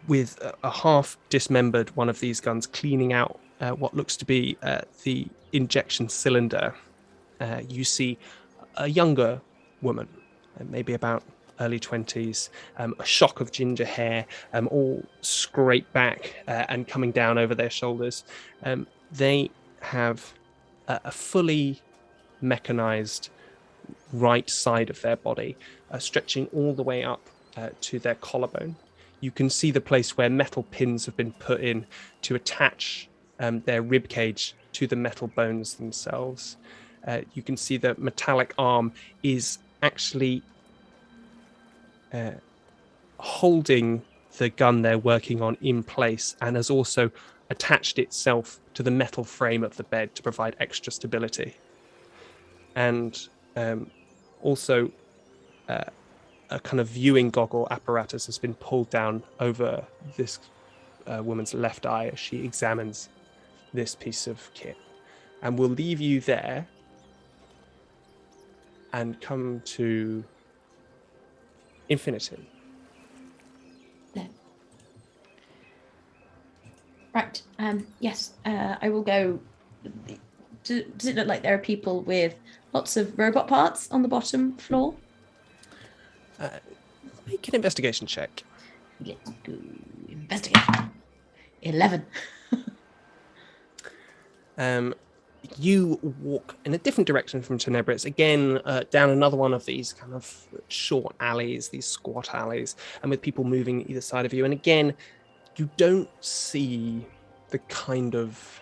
with a half dismembered one of these guns, cleaning out what looks to be the injection cylinder, you see a younger woman, maybe about early 20s, a shock of ginger hair, all scraped back and coming down over their shoulders. They have a fully mechanized right side of their body, stretching all the way up to their collarbone. You can see the place where metal pins have been put in to attach their rib cage to the metal bones themselves. You can see the metallic arm is actually holding the gun they're working on in place, and has also attached itself to the metal frame of the bed to provide extra stability. And also a kind of viewing goggle apparatus has been pulled down over this woman's left eye as she examines this piece of kit. And we'll leave you there and come to Infinity. Right. Yes. I will go. Does it look like there are people with lots of robot parts on the bottom floor? Make an investigation check. Let's go investigate. 11. You walk in a different direction from Tenebris, again down another one of these kind of short alleys, these squat alleys, and with people moving either side of you. And again, you don't see the kind of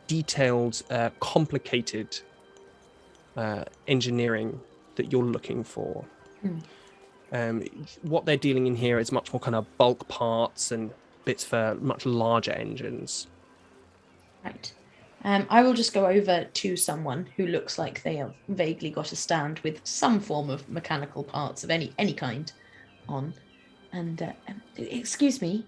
detailed, complicated engineering that you're looking for. What they're dealing in here is much more kind of bulk parts and bits for much larger engines. Right. I will just go over to someone who looks like they have vaguely got a stand with some form of mechanical parts of any kind on. And excuse me.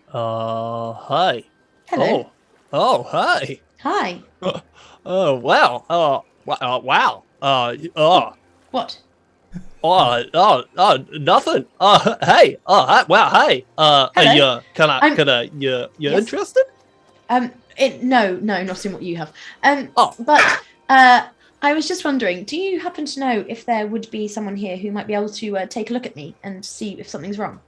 Hi. Hello. Oh, hi. Hi. Wow. Wow. What? Nothing. Hey. Hi. Wow. Hey. Hello. You're Yes. interested? No, not in what you have. But I was just wondering, do you happen to know if there would be someone here who might be able to take a look at me and see if something's wrong?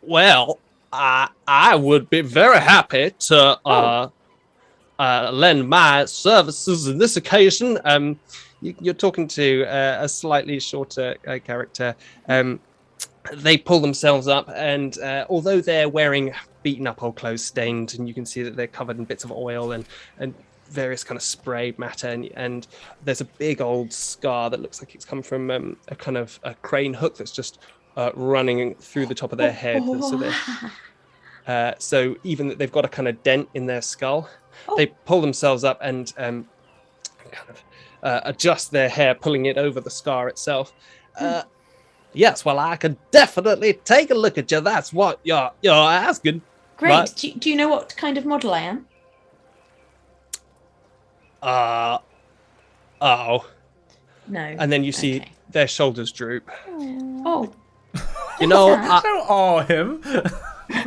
Well, I would be very happy to lend my services on this occasion. You're talking to a slightly shorter character. They pull themselves up, and although they're wearing beaten up old clothes, stained, and you can see that they're covered in bits of oil and various kind of spray matter, and there's a big old scar that looks like it's come from a kind of a crane hook that's just running through the top of their head. So even that they've got a kind of dent in their skull, they pull themselves up and kind of adjust their hair, pulling it over the scar itself. Yes, well, I could definitely take a look at you. That's what you're asking. Great. But, Do you know what kind of model I am? oh. No. And then you see their shoulders droop. Oh. You know, Don't awe him.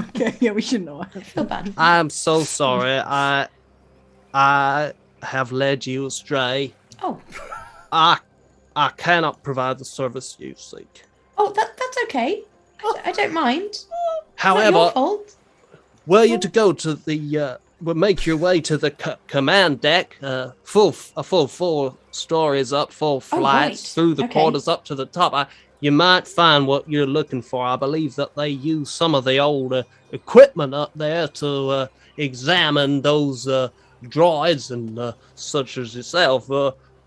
Okay, yeah, we should know. I feel bad. I'm so sorry. I have led you astray. Oh. I cannot provide the service you seek. Oh, that's okay. I don't mind. It's not However, your fault. were you to go to the, make your way to the command deck, full 4 stories up, full flights right. through the Okay. quarters up to the top, you might find what you're looking for. I believe that they use some of the old equipment up there to examine those droids and such as yourself.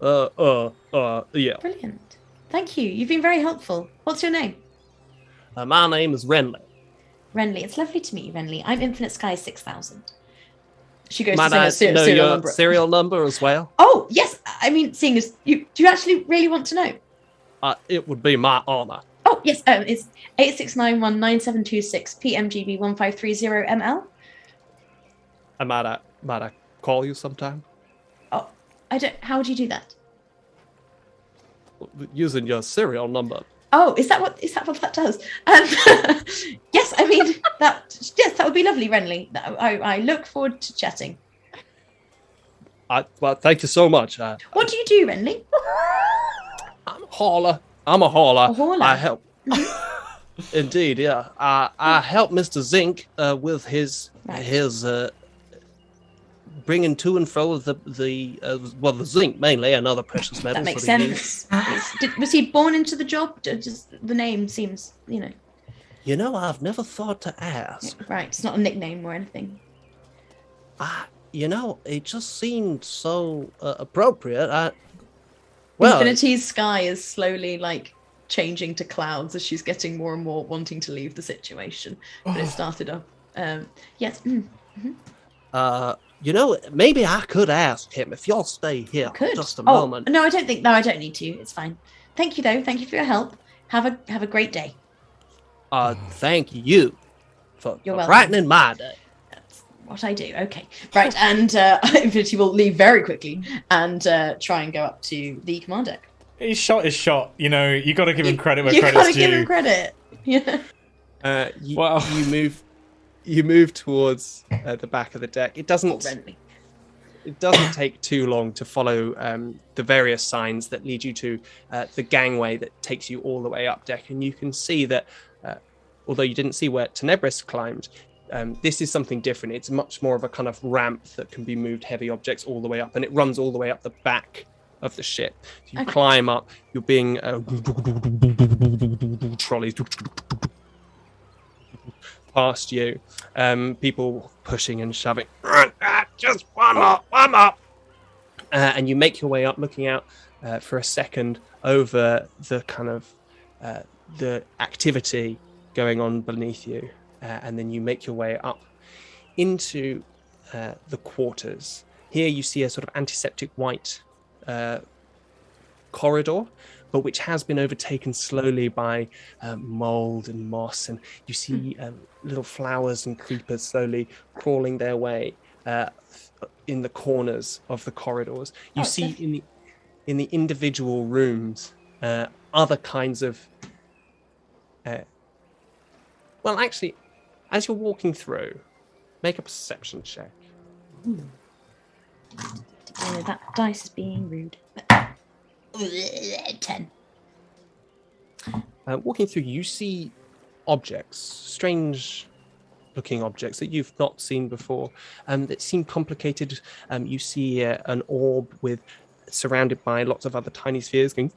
Yeah. Brilliant. Thank you. You've been very helpful. What's your name? My name is Renly. Renly. It's lovely to meet you, Renly. I'm Infinite Sky 6000. She goes Might to I sing a know serial your number. serial number as well? Oh, yes. I mean, seeing as do you actually really want to know? It would be my honor. Oh, yes. It's 86919726 PMGB1530ML. Might I call you sometime? Oh, how would you do that? Using your serial number. Oh, is that what that does? Yes, I mean that would be lovely, Renly. I look forward to chatting. Well, thank you so much. What do you do, Renly? I'm a hauler. A hauler. I help. Indeed, yeah. I help Mr. Zink with his bringing to and fro of the zinc mainly and other precious metals. That makes sense. Was he born into the job? Just the name seems, You know, I've never thought to ask. Right, it's not a nickname or anything. It just seemed so appropriate. Infinity's sky is slowly changing to clouds as she's getting more and more wanting to leave the situation. But it started up. Yes. Maybe I could ask him if you'll stay here for just a moment. No, I don't need to. It's fine. Thank you, though. Thank you for your help. Have a great day. Thank you for brightening my day. That's what I do. Okay. Right, and Infinity will leave very quickly and try and go up to the command deck. His shot is shot. You got to give him credit where you credit's due. You got to give him credit. Yeah. You move towards the back of the deck. It doesn't. it doesn't take too long to follow the various signs that lead you to the gangway that takes you all the way up deck, and you can see that although you didn't see where Tenebris climbed, this is something different. It's much more of a kind of ramp that can be moved heavy objects all the way up, and it runs all the way up the back of the ship. So you climb up, you're being trolleys past you, people pushing and shoving, just one up, and you make your way up, looking out for a second over the kind of the activity going on beneath you, and then you make your way up into the quarters. Here you see a sort of antiseptic white corridor, but which has been overtaken slowly by mold and moss, and you see little flowers and creepers slowly crawling their way in the corners of the corridors. You see in the individual rooms other kinds of well, actually, as you're walking through, make a perception check. That dice is being rude. 10. Walking through, you see objects, strange looking objects that you've not seen before, that seem complicated. You see an orb surrounded by lots of other tiny spheres going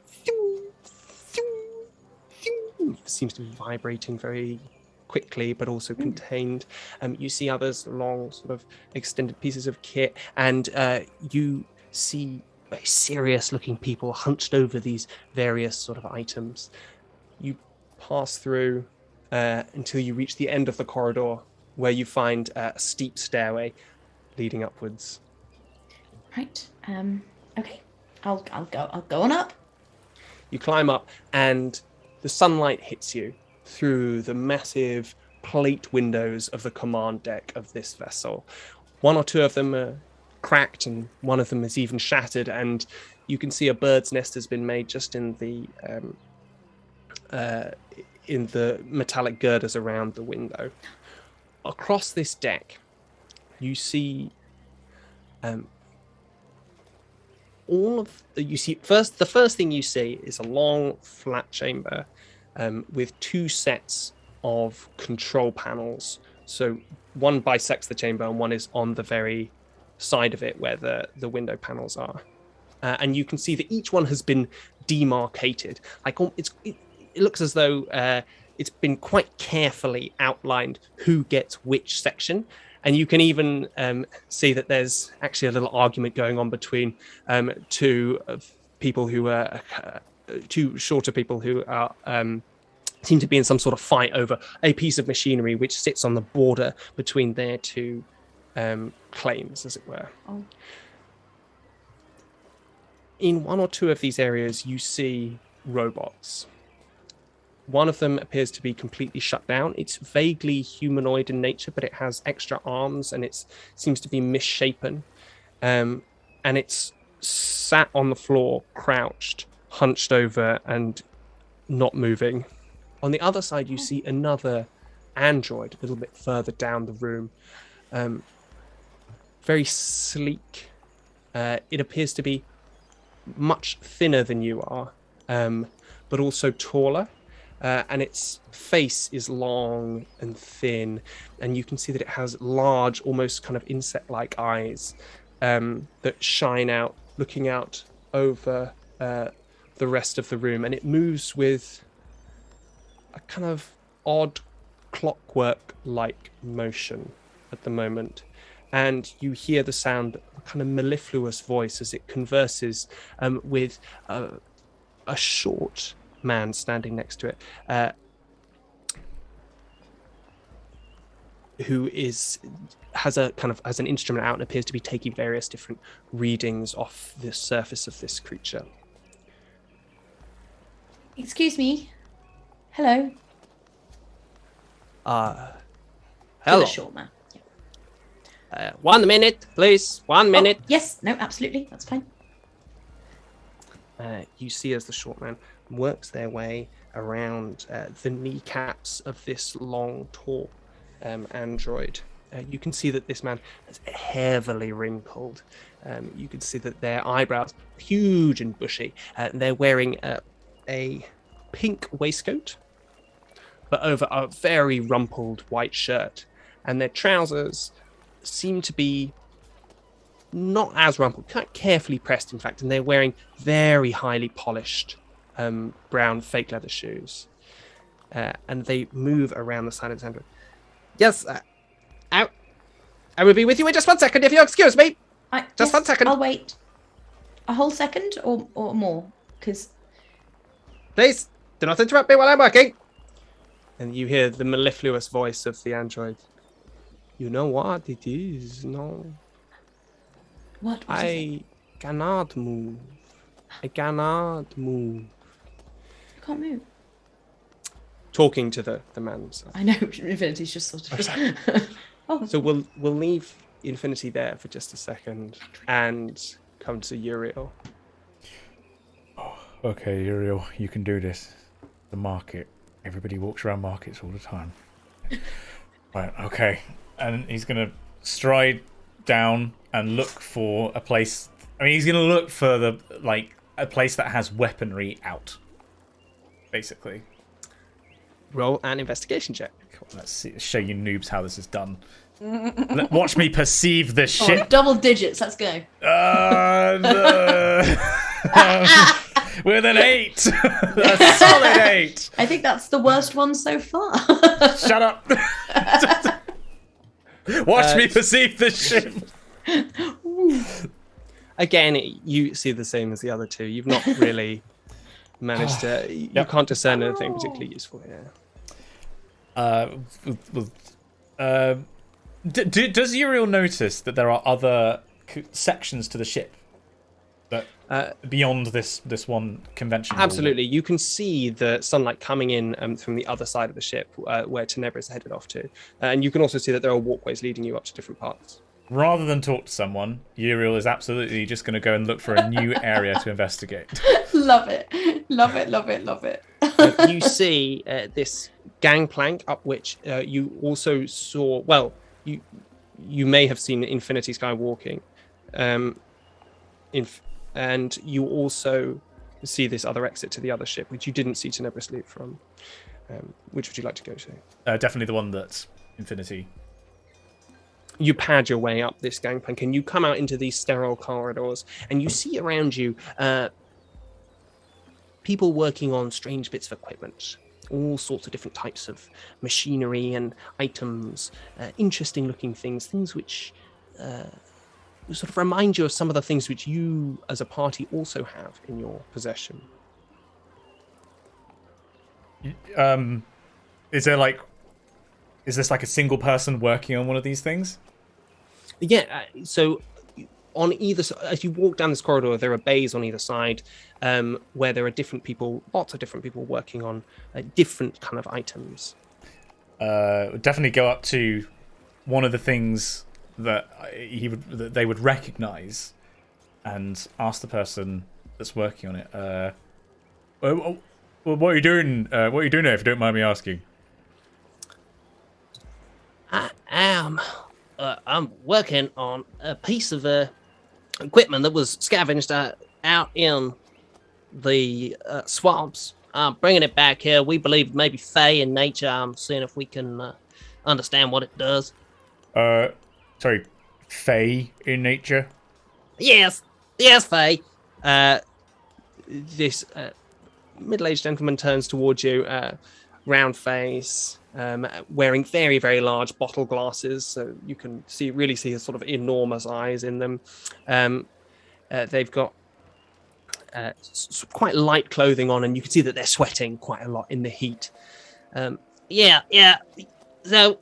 seems to be vibrating very quickly, but also contained. You see others, long sort of extended pieces of kit, and you see very serious looking people hunched over these various sort of items. You pass through until you reach the end of the corridor, where you find a steep stairway leading upwards. Right. Okay. I'll go on up. You climb up, and the sunlight hits you through the massive plate windows of the command deck of this vessel. One or two of them are cracked, and one of them is even shattered, and you can see a bird's nest has been made just in the metallic girders around the window. Across this deck, you see the first thing you see is a long flat chamber with two sets of control panels. So one bisects the chamber and one is on the very side of it where the window panels are. And you can see that each one has been demarcated. It looks as though it's been quite carefully outlined who gets which section. And you can even see that there's actually a little argument going on between two shorter people who are seem to be in some sort of fight over a piece of machinery which sits on the border between their two claims, as it were. Oh. In one or two of these areas, you see robots. One of them appears to be completely shut down. It's vaguely humanoid in nature, but it has extra arms and it seems to be misshapen. And it's sat on the floor, crouched, hunched over, and not moving. On the other side, you see another android a little bit further down the room. Very sleek. It appears to be much thinner than you are, but also taller. And its face is long and thin, and you can see that it has large, almost kind of insect-like eyes that shine out, looking out over the rest of the room. And it moves with a kind of odd clockwork-like motion at the moment. And you hear the sound of a kind of mellifluous voice as it converses with a short man standing next to it, who has an instrument out and appears to be taking various different readings off the surface of this creature. Excuse me. Hello. Hello. To the short man. 1 minute, please. 1 minute. Oh, yes. No. Absolutely. That's fine. You see as the short man works their way around the kneecaps of this long, tall android. you can see that this man is heavily wrinkled. You can see that their eyebrows are huge and bushy. They're wearing a pink waistcoat, but over a very rumpled white shirt. And their trousers seem to be not as rumpled, quite carefully pressed, in fact. And they're wearing very highly polished brown fake leather shoes. And they move around the side of the table. Yes, I will be with you in just 1 second, if you'll excuse me. Just 1 second. I'll wait a whole second or more, because... Please, do not interrupt me while I'm working. And you hear the mellifluous voice of the android. You know what it is, no? What? I cannot move. I cannot move. You can't move. Talking to the man himself. I know, Infinity's just sort of... Oh. So we'll leave Infinity there for just a second and come to Uriel. Oh, okay, Uriel, you can do this. The market. Everybody walks around markets all the time. Right, okay. And he's going to stride down and look for a place. I mean, he's going to look for a place that has weaponry out, basically. Roll an investigation check. Let's show you noobs how this is done. Watch me perceive this shit. Double digits, let's go. With an 8. A solid 8. I think that's the worst one so far. Shut up. Watch me perceive this shit. Again, you see the same as the other two. You've not really managed to... You can't discern anything particularly useful here. Does Uriel notice that there are other sections to the ship that beyond this one convention? Absolutely. You can see the sunlight coming in from the other side of the ship where Tenebra is headed off to. And you can also see that there are walkways leading you up to different parts. Rather than talk to someone, Uriel is absolutely just going to go and look for a new area to investigate. Love it. Love it, love it, love it. You see this gangplank up which you also saw... Well, you may have seen Infinity Sky walking. And you also see this other exit to the other ship, which you didn't see Tenebris leave from. Which would you like to go to? Definitely the one that's Infinity. You pad your way up this gangplank and you come out into these sterile corridors and you see around you people working on strange bits of equipment, all sorts of different types of machinery and items, interesting looking things which sort of remind you of some of the things which you as a party also have in your possession. Is this like a single person working on one of these things? Yeah, so on either side, as you walk down this corridor, there are bays on either side where there are different people, lots of different people working on different kind of items. Definitely go up to one of the things that they would recognize and ask the person that's working on it. What are you doing? What are you doing there, if you don't mind me asking? I'm working on a piece of equipment that was scavenged out in the swamps. I'm bringing it back here. We believe maybe Fae in nature. I'm seeing if we can understand what it does. Sorry, Fae in nature? Yes, Fae. This middle-aged gentleman turns towards you, round face, wearing very, very large bottle glasses, so you can really see his sort of enormous eyes in them. They've got quite light clothing on, and you can see that they're sweating quite a lot in the heat. Yeah. So,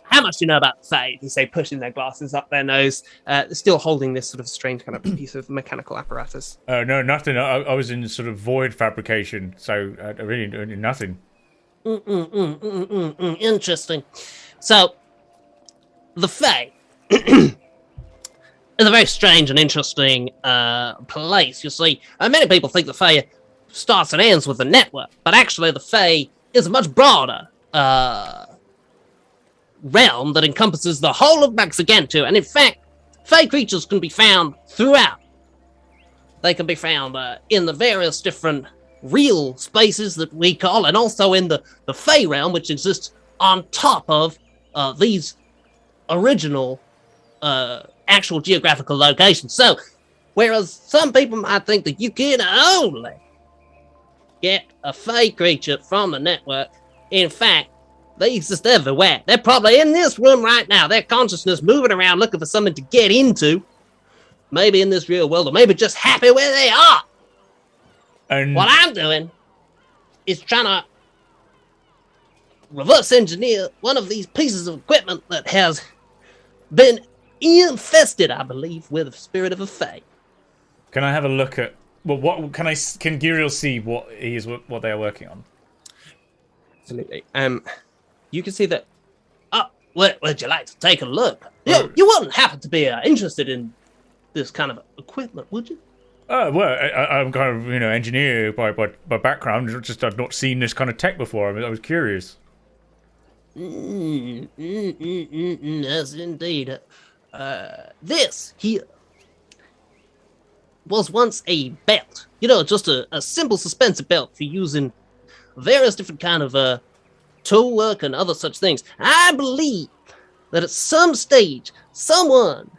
how much do you know about Fae? They say, pushing their glasses up their nose, still holding this sort of strange kind of piece of mechanical apparatus. No, nothing. I was in sort of void fabrication, so I really knew nothing. Interesting. So, the Fae is a very strange and interesting place. You see, many people think the Fae starts and ends with the network, but actually the Fae is a much broader realm that encompasses the whole of Mexicanto. And in fact, fey creatures can be found throughout. They can be found in the various different real spaces that we call, and also in the fey realm, which exists on top of these original actual geographical locations. So, whereas some people might think that you can only get a fey creature from the network, in fact, they exist everywhere. They're probably in this room right now. Their consciousness moving around looking for something to get into. Maybe in this real world, or maybe just happy where they are. And what I'm doing is trying to reverse engineer one of these pieces of equipment that has been infested, I believe, with the spirit of a fae. Can I have a look at? Well, what can Guriel see what they are working on? Absolutely. You can see that. Oh, would you like to take a look? You wouldn't happen to be interested in this kind of equipment, would you? Well, I'm kind of engineer by background. Just I've not seen this kind of tech before. I was curious. Yes, indeed. This here was once a belt. Just a simple suspensor belt for using various different kind of tool work and other such things. I believe that at some stage, someone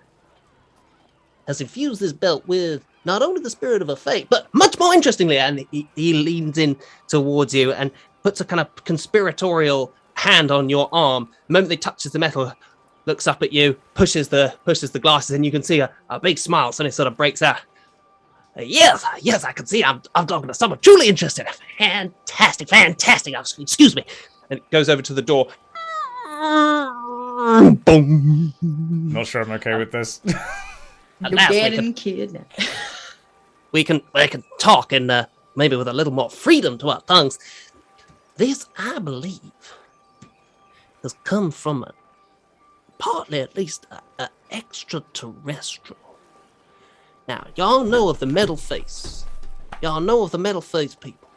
has infused this belt with not only the spirit of a fae, but much more interestingly, and he leans in towards you and puts a kind of conspiratorial hand on your arm. The moment he touches the metal, looks up at you, pushes the glasses, and you can see a big smile. Suddenly sort of breaks out. Yes, I can see. I'm talking to someone truly interested. Fantastic. Excuse me. And it goes over to the door. Boom. Not sure I'm okay with this. You're getting kidnapped. We can talk and maybe with a little more freedom to our tongues. This, I believe, has come from partly at least a extraterrestrial. Now, y'all know of the metal face. Y'all know of the metal face people.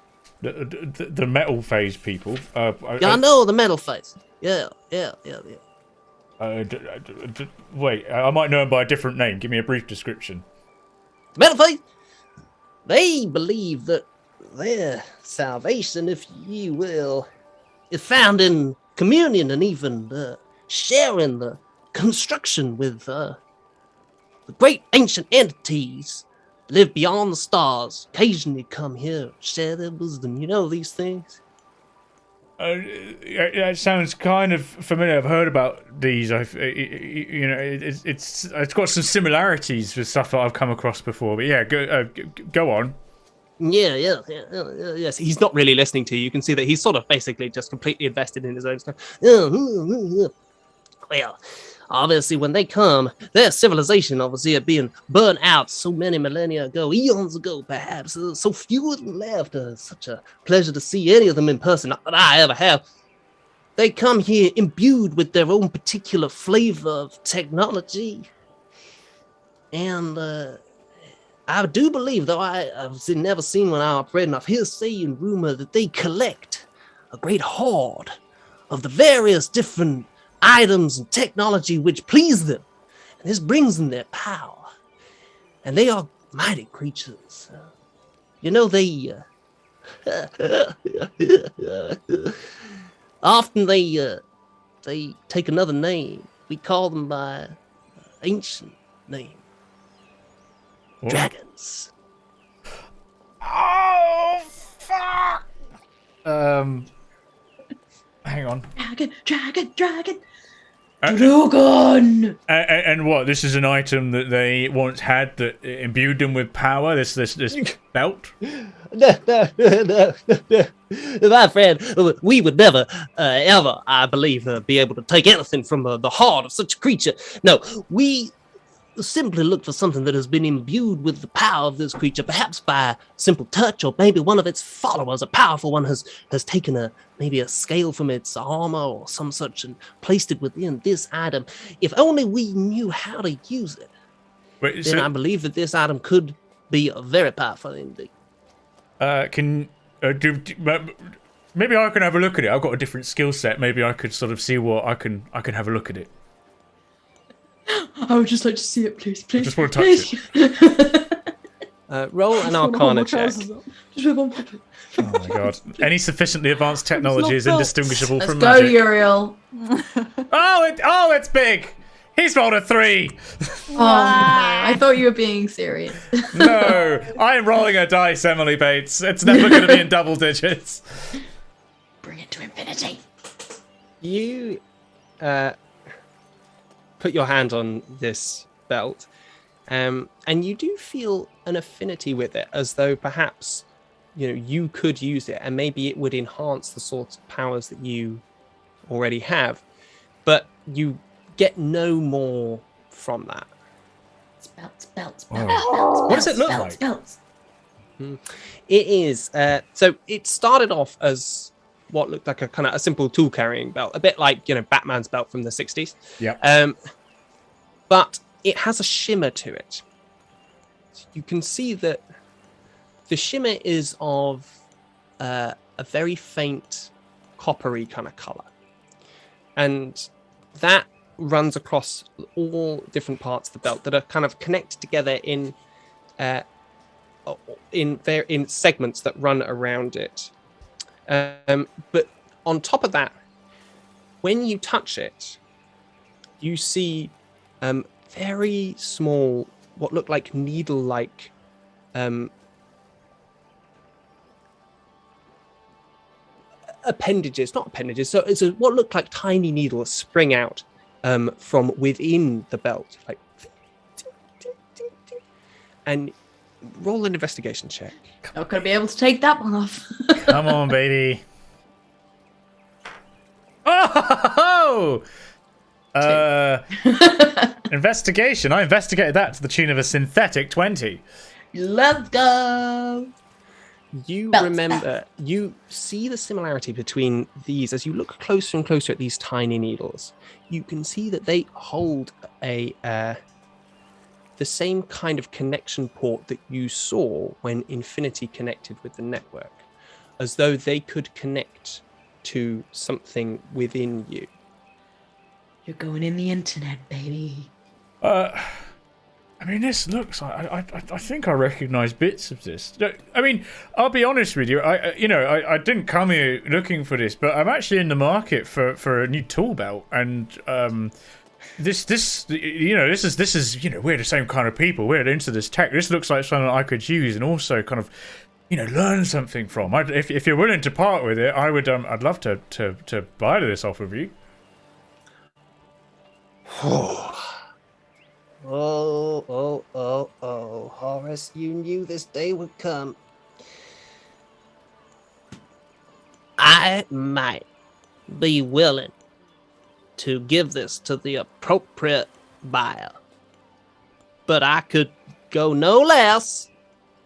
The metal phase people. Y'all know of the metal face. Yeah. Wait, I might know them by a different name. Give me a brief description. Metal face. They believe that their salvation, if you will, is found in communion and even sharing the construction with the great ancient entities that live beyond the stars. Occasionally come here, share their wisdom. You know these things? It sounds kind of familiar. I've heard about these. It's got some similarities with stuff that I've come across before. But yeah, go on. Yes. He's not really listening to you. You can see that he's sort of basically just completely invested in his own stuff. Well, obviously, when they come, their civilization obviously are being burnt out so many millennia ago, eons ago, perhaps. So few of them left. Such a pleasure to see any of them in person, not that I ever have. They come here imbued with their own particular flavor of technology. And I do believe, though I've never seen one operating, I've heard say and rumor that they collect a great hoard of the various different items and technology which please them, and this brings them their power. And they are mighty creatures. They often they take another name. We call them by ancient name. What? Dragons. Oh fuck! Hang on. Dragon. Dragon. And what? This is an item that they once had that imbued them with power. This belt. No. My friend, we would never, ever, I believe, be able to take anything from the heart of such a creature. No, we simply look for something that has been imbued with the power of this creature, perhaps by simple touch, or maybe one of its followers, a powerful one, has taken maybe a scale from its armor or some such and placed it within this item. If only we knew how to use it, then I believe that this item could be very powerful indeed. Maybe I can have a look at it. I've got a different skill set. Maybe I could sort of see what I can have a look at it. I would just like to see it, please. I just want to touch it. Roll an Arcana check. Oh my god. Any sufficiently advanced technology is indistinguishable Let's from go, magic. Uriel. It's big! He's rolled a 3! Oh, I thought you were being serious. No, I'm rolling a dice, Emily Bates. It's never going to be in double digits. Bring it to infinity. You put your hand on this belt, and you do feel an affinity with it, as though perhaps you could use it, and maybe it would enhance the sorts of powers that you already have, but you get no more from that. Belts. What does it look like? It is so it started off as what looked like a kind of a simple tool carrying belt, a bit like Batman's belt from the 60s. Yeah. But it has a shimmer to it. So you can see that the shimmer is of a very faint coppery kind of color, and that runs across all different parts of the belt that are kind of connected together in segments that run around it. But on top of that, when you touch it, you see very small, what look like needle-like appendages, not appendages, so it's what look like tiny needles spring out from within the belt, like, and roll an investigation check. Not gonna be able to take that one off. Come on, baby. Oh! Investigation. I investigated that to the tune of a synthetic 20. Let's go. You Belts, remember, you see the similarity between these as you look closer and closer at these tiny needles. You can see that they hold the same kind of connection port that you saw when Infinity connected with the network, as though they could connect to something within you. You're going in the internet, baby. I mean, this looks like I think I recognise bits of this. I mean, I'll be honest with you. I didn't come here looking for this, but I'm actually in the market for a new tool belt, and this is we're the same kind of people. We're into this tech. This looks like something I could use and also kind of learn something from. If you're willing to part with it, I'd love to buy this off of you. Oh, Horace, you knew this day would come. I might be willing to give this to the appropriate buyer, but I could go no less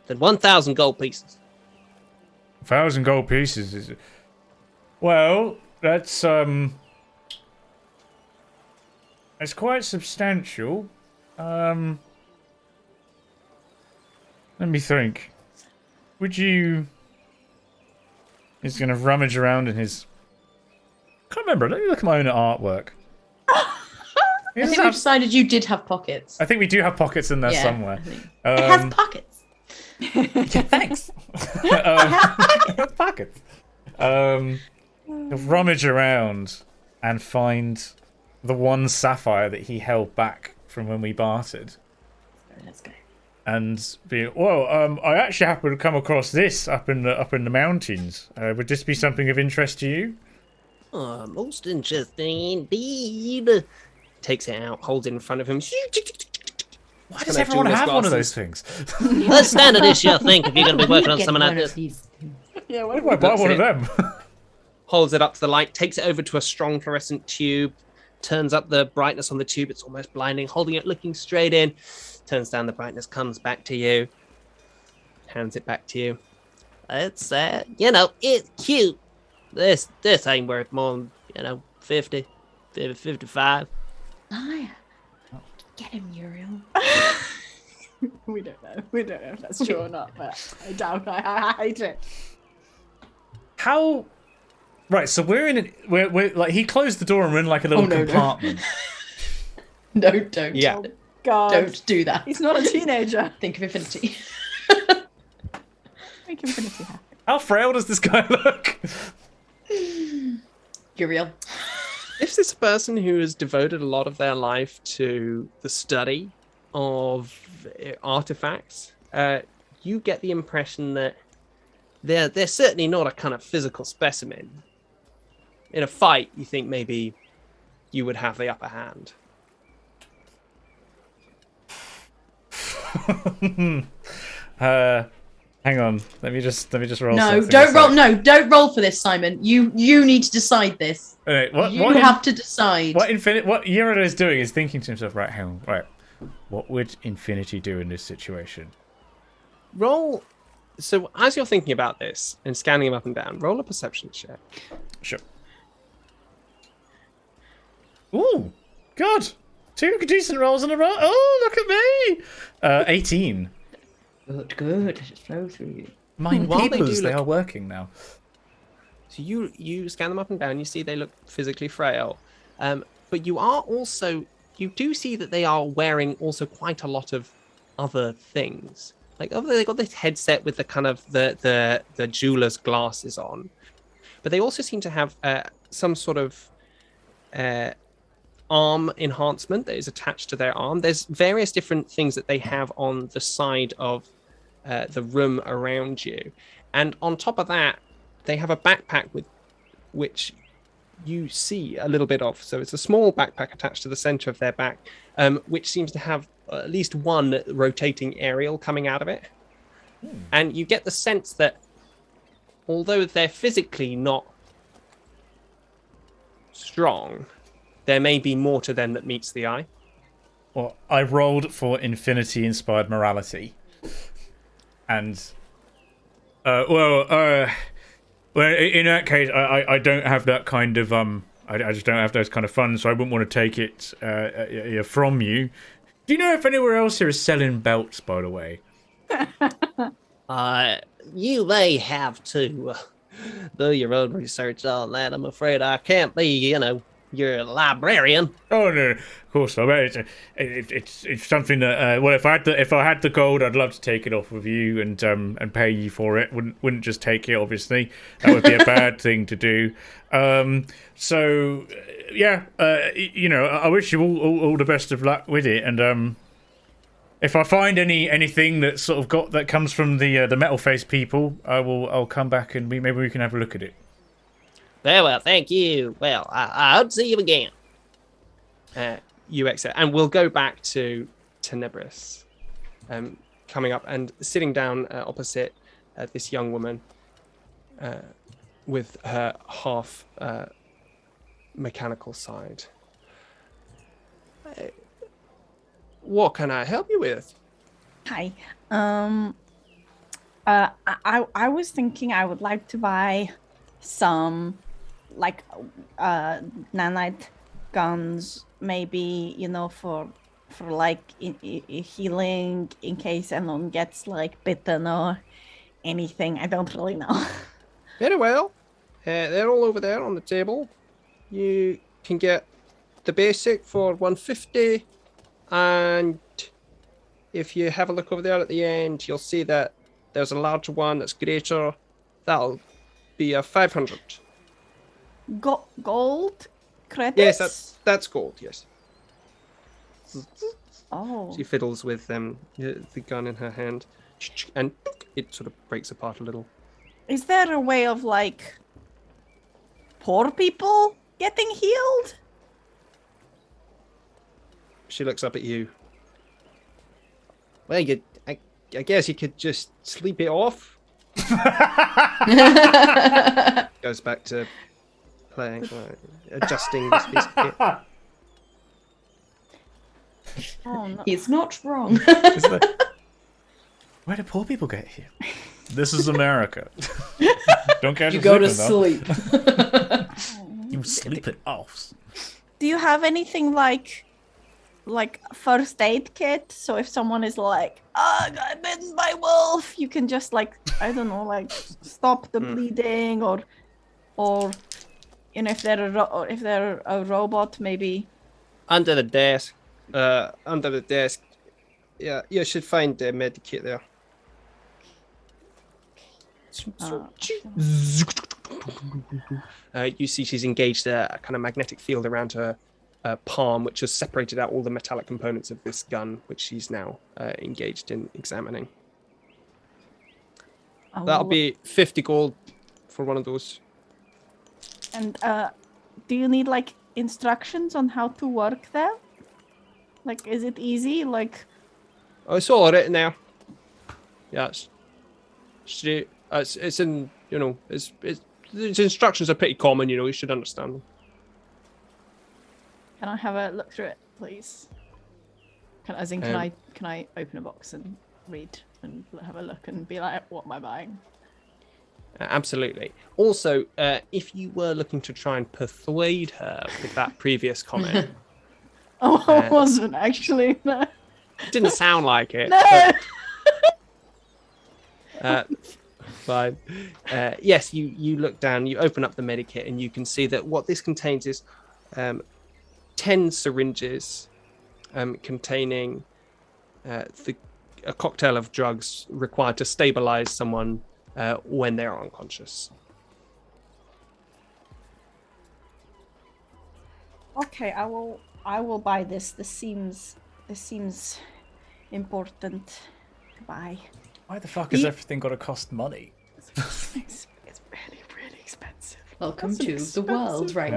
than 1,000 gold pieces. 1,000 gold pieces is it? Well, that's it's quite substantial. Let me think. Would you? He's gonna rummage around in his. Can't remember. Let me look at my own artwork. I think we decided you did have pockets. I think we do have pockets in there somewhere. It has pockets. Yeah, thanks. Pockets. Rummage around and find the one sapphire that he held back from when we bartered. Let's go. And I actually happened to come across this up in the mountains. Would this be something of interest to you? Oh, most interesting indeed. Takes it out, holds it in front of him. Why does everyone have one of those things? The standard issue, I think, if you're going to be working on something like this. Yeah, Why do I buy one of them? Holds it up to the light, takes it over to a strong fluorescent tube, turns up the brightness on the tube. It's almost blinding. Holding it, looking straight in, turns down the brightness, comes back to you, hands it back to you. It's it's cute. This ain't worth more than 50, 55. Liar. Get him, Uriel. We don't know. We don't know if that's true or not, but I doubt I hate it. How Right, so we're like he closed the door and we're in like a little compartment. No, don't. Yeah. God, Don't do that. he's not a teenager. Think of Infinity. Make Infinity happy. How frail does this guy look? You're real. This is a person who has devoted a lot of their life to the study of artifacts. You get the impression that they're certainly not a kind of physical specimen. In a fight, you think maybe you would have the upper hand. Hang on. Let me just roll. No, something don't roll. aside. No, don't roll for this, Simon. You need to decide this. Wait, You have to decide. What Yorodo is doing is thinking to himself, right, hang on, right. What would Infinity do in this situation? Roll. So as you're thinking about this and scanning him up and down, roll a perception check. Sure. Ooh, God. 2 decent rolls in a row. Oh, look at me. 18. Good. Just flow through you. Mine While they peepers, do they look- are working now. So you scan them up and down. You see they look physically frail, but you do see that they are wearing also quite a lot of other things. Like they got this headset with the kind of the jeweler's glasses on, but they also seem to have some sort of arm enhancement that is attached to their arm. There's various different things that they have on the side of the room around you, and on top of that, they have a backpack with which you see a little bit of. So it's a small backpack attached to the center of their back, which seems to have at least one rotating aerial coming out of it. And you get the sense that although they're physically not strong, there may be more to them that meets the eye. Well, I rolled for Infinity-inspired morality. And, well, in that case, I don't have that kind of, I just don't have those kind of funds, so I wouldn't want to take it from you. Do you know if anywhere else here is selling belts, by the way? You may have to do your own research on that. I'm afraid I can't be, your librarian. Oh no, of course not. It's something that well, if I had the gold, I'd love to take it off with you and pay you for it. Wouldn't just take it, obviously. That would be a bad thing to do. So yeah, I wish you all the best of luck with it. And if I find anything that sort of that comes from the metal face people, I'll come back and maybe we can have a look at it. Very well, thank you. Well, I hope to see you again. You exit, and we'll go back to Tenebris, coming up and sitting down opposite this young woman with her half mechanical side. What can I help you with? Hi. I was thinking I would like to buy some nanite guns, maybe, for like healing in case anyone gets like bitten or anything. I don't really know. Very well. They're all over there on the table. You can get the basic for 150, and if you have a look over there at the end, you'll see that there's a larger one that's greater. That'll be a 500. Gold credits? Yes, that's gold, yes. Oh. She fiddles with the gun in her hand, and it sort of breaks apart a little. Is there a way of like poor people getting healed? She looks up at you. Well, I guess you could just sleep it off. Goes back to playing, adjusting this piece of kit. Oh, no. He's not wrong. Where do poor people get here? This is America. Don't catch You us go to sleeping, though. sleep. You sleep it off. Do you have anything like first aid kit? So if someone is like, I got bitten by wolf, you can just I don't know, stop the bleeding or or if they're a robot, maybe. Under the desk. Under the desk. Yeah, you should find the medikit there. You see she's engaged a kind of magnetic field around her palm, which has separated out all the metallic components of this gun, which she's now engaged in examining. That'll be 50 gold for one of those. And do you need like instructions on how to work there? Like, is it easy? Like, oh, it's all written there. Yeah, it's straight. It's in, it's the instructions are pretty common. You should understand them. Can I have a look through it, please? Can I open a box and read and have a look and be like, what am I buying? Absolutely. Also, if you were looking to try and persuade her with that previous comment. I wasn't actually. No. It didn't sound like it. No. Fine. Yes, you look down, you open up the medikit, and you can see that what this contains is 10 syringes containing a cocktail of drugs required to stabilize someone when they're unconscious. Okay, I will buy this. This seems important to buy. Why the fuck has everything got to cost money? It's really, really expensive. Welcome to the world right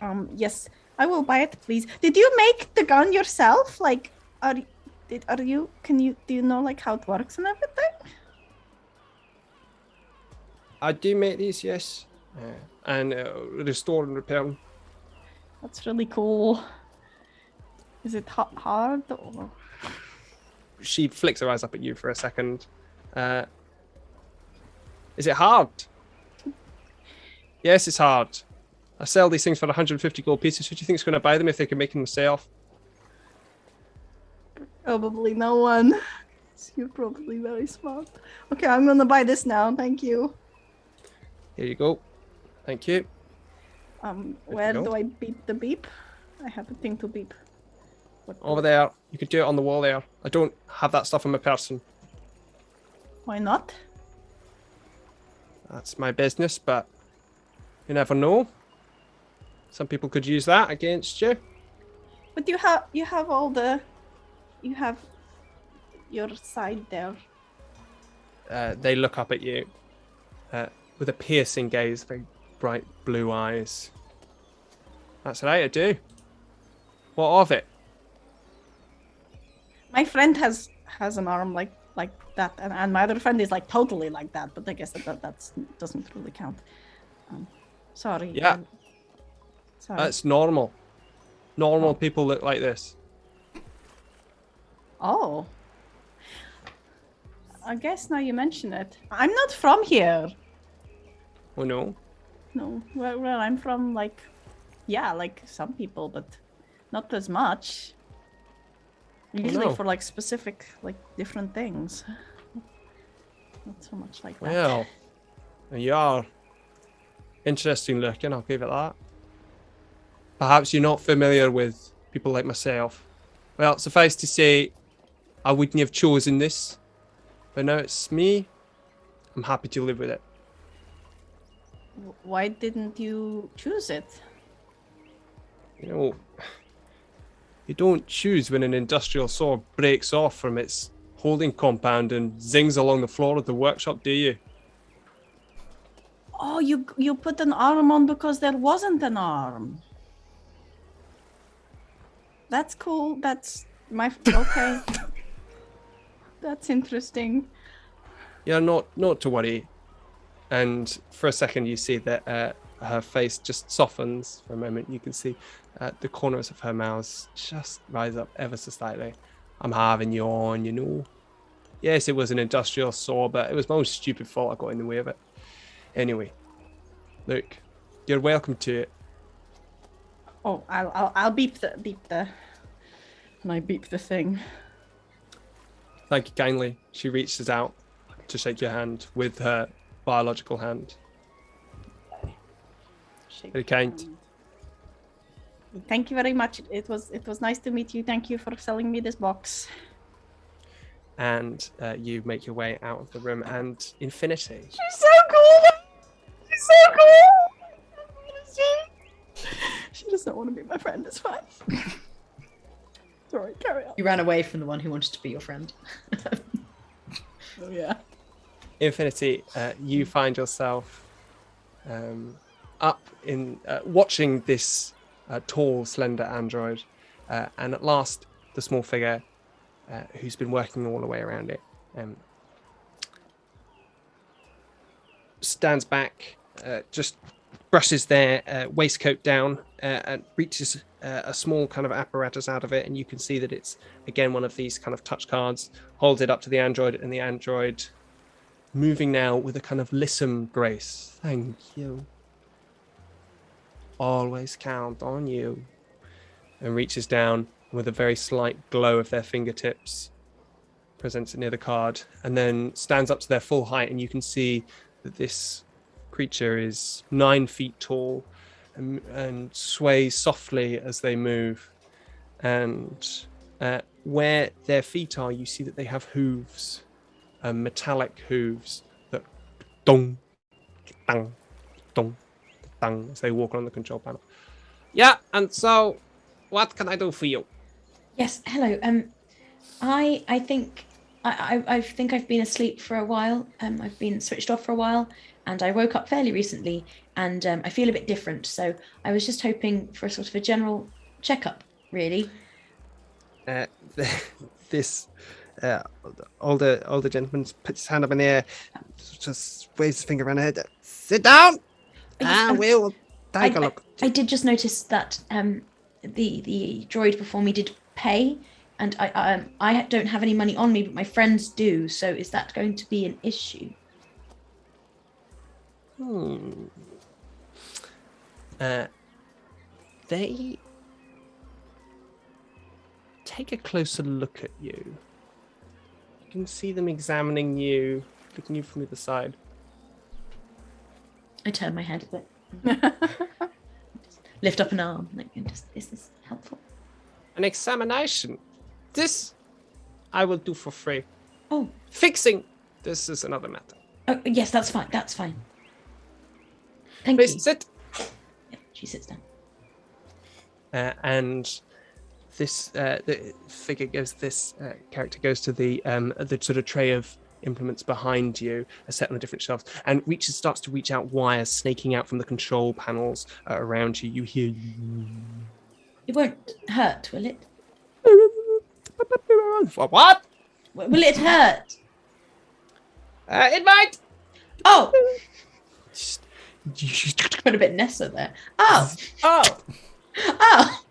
now. Yes, I will buy it, please. Did you make the gun yourself? Like, do you know like how it works and everything? I do make these, yes, and restore and repair them. That's really cool. Is it hard or? She flicks her eyes up at you for a second. Is it hard? Yes, it's hard. I sell these things for 150 gold pieces. Who do you think is going to buy them if they can make them themselves? Probably no one. You're probably very smart. Okay, I'm going to buy this now. Thank you. Here you go. Thank you. Where do I beep the beep? I have a thing to beep. Over there. You could do it on the wall there. I don't have that stuff on my person. Why not? That's my business, but you never know. Some people could use that against you. But you have your side there. They look up at you with a piercing gaze, very bright blue eyes. That's right, I do. What of it? My friend has an arm like that, and my other friend is like totally like that. But I guess that doesn't really count. Sorry. Yeah. Sorry. That's normal. Normal people look like this. Oh. I guess now you mention it. I'm not from here. Oh no. No, where I'm from, like some people, but not as much. Usually for like specific, like different things. Not so much like that. Well, you are interesting looking, I'll give it that. Perhaps you're not familiar with people like myself. Well, suffice to say, I wouldn't have chosen this, but now it's me. I'm happy to live with it. Why didn't you choose it? You don't choose when an industrial saw breaks off from its holding compound and zings along the floor of the workshop, do you? Oh, you put an arm on because there wasn't an arm. That's cool. That's okay. That's interesting. Yeah, not to worry. And for a second, you see that her face just softens for a moment. You can see the corners of her mouth just rise up ever so slightly. I'm having you on, Yes, it was an industrial saw, but it was my own stupid fault I got in the way of it. Anyway, look, you're welcome to it. Oh, I'll beep the, and I beep the thing. Thank you kindly. She reaches out to shake your hand with her biological hand. Very kind. Thank you very much. It was nice to meet you. Thank you for selling me this box. And you make your way out of the room, and Infinity. She's so cool. She's so cool. She does not want to be my friend. It's fine. Sorry, carry on. You ran away from the one who wanted to be your friend. Oh yeah. Infinity, you find yourself up in watching this tall, slender android, and at last the small figure who's been working all the way around it stands back, just brushes their waistcoat down, and reaches a small kind of apparatus out of it, and you can see that it's again one of these kind of touch cards, holds it up to the android, and the android moving now with a kind of lissom grace. Thank you. Always count on you. And reaches down with a very slight glow of their fingertips, presents it near the card, and then stands up to their full height, and you can see that this creature is 9 feet tall and sways softly as they move. And where their feet are, you see that they have hooves, metallic hooves that dong, dong, dong, dong as they walk on the control panel. Yeah, and so what can I do for you? Yes, hello. I think I've been asleep for a while. I've been switched off for a while, and I woke up fairly recently, and I feel a bit different. So I was just hoping for a sort of a general checkup, really. This older gentleman puts his hand up in the air, just waves his finger around her head. Sit down. We'll take a look. I did just notice that the droid before me did pay, and I don't have any money on me, but my friends do. So is that going to be an issue? They take a closer look at you. You can see them examining you, looking you from the other side. I turn my head a bit. Lift up an arm. Like, is this helpful? An examination. This I will do for free. Oh. Fixing. This is another matter. Oh, yes, that's fine. That's fine. Thank Please you. sit. Yeah, she sits down. And this the figure goes. This character goes to the sort of tray of implements behind you, are set on the different shelves, and starts to reach out wires snaking out from the control panels around you. You hear. It won't hurt, will it? What? Will it hurt? It might. Oh. Got a bit Nessa there. Oh. Oh, Oh.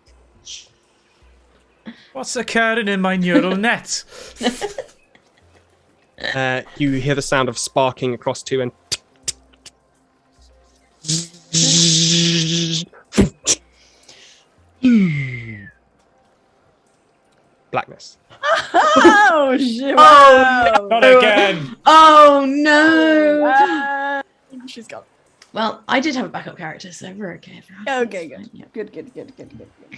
what's occurring in my neural net? You hear the sound of sparking across two, and blackness. Oh shit! Oh, Not again. Oh no. She's gone. Well, I did have a backup character, so we're okay. Okay, good. Yeah. Good.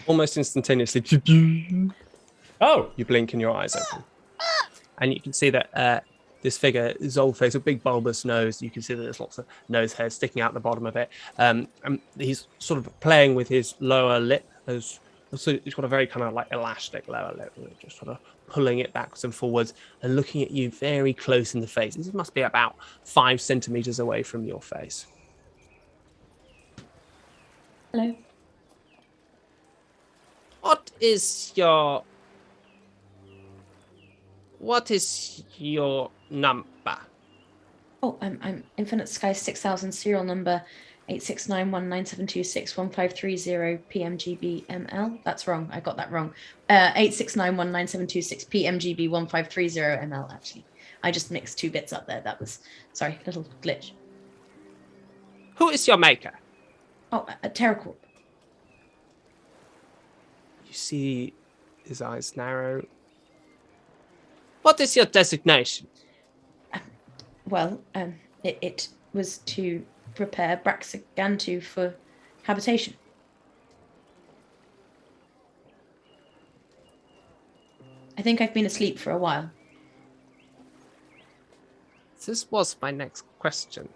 Almost instantaneously, Oh, you blink and your eyes open, and you can see that this figure, his old face, a big bulbous nose. You can see that there's lots of nose hairs sticking out the bottom of it. And he's sort of playing with his lower lip. So he's got a very kind of like elastic lower lip, just sort of pulling it backwards and forwards and looking at you very close in the face. This must be about 5 centimeters away from your face. Hello. What is your number? Oh, I'm Infinite Sky 6000, serial number 8691972615330 PMGB-ML. That's wrong. I got that wrong. 869197261 PMGB-1530 ML, actually. I just mixed 2 bits up there. That was, sorry, little glitch. Who is your maker? Oh, a TerraCorp. You see his eyes narrow. What is your designation? Well, it was to prepare Braxigantu for habitation. I think I've been asleep for a while. This was my next question.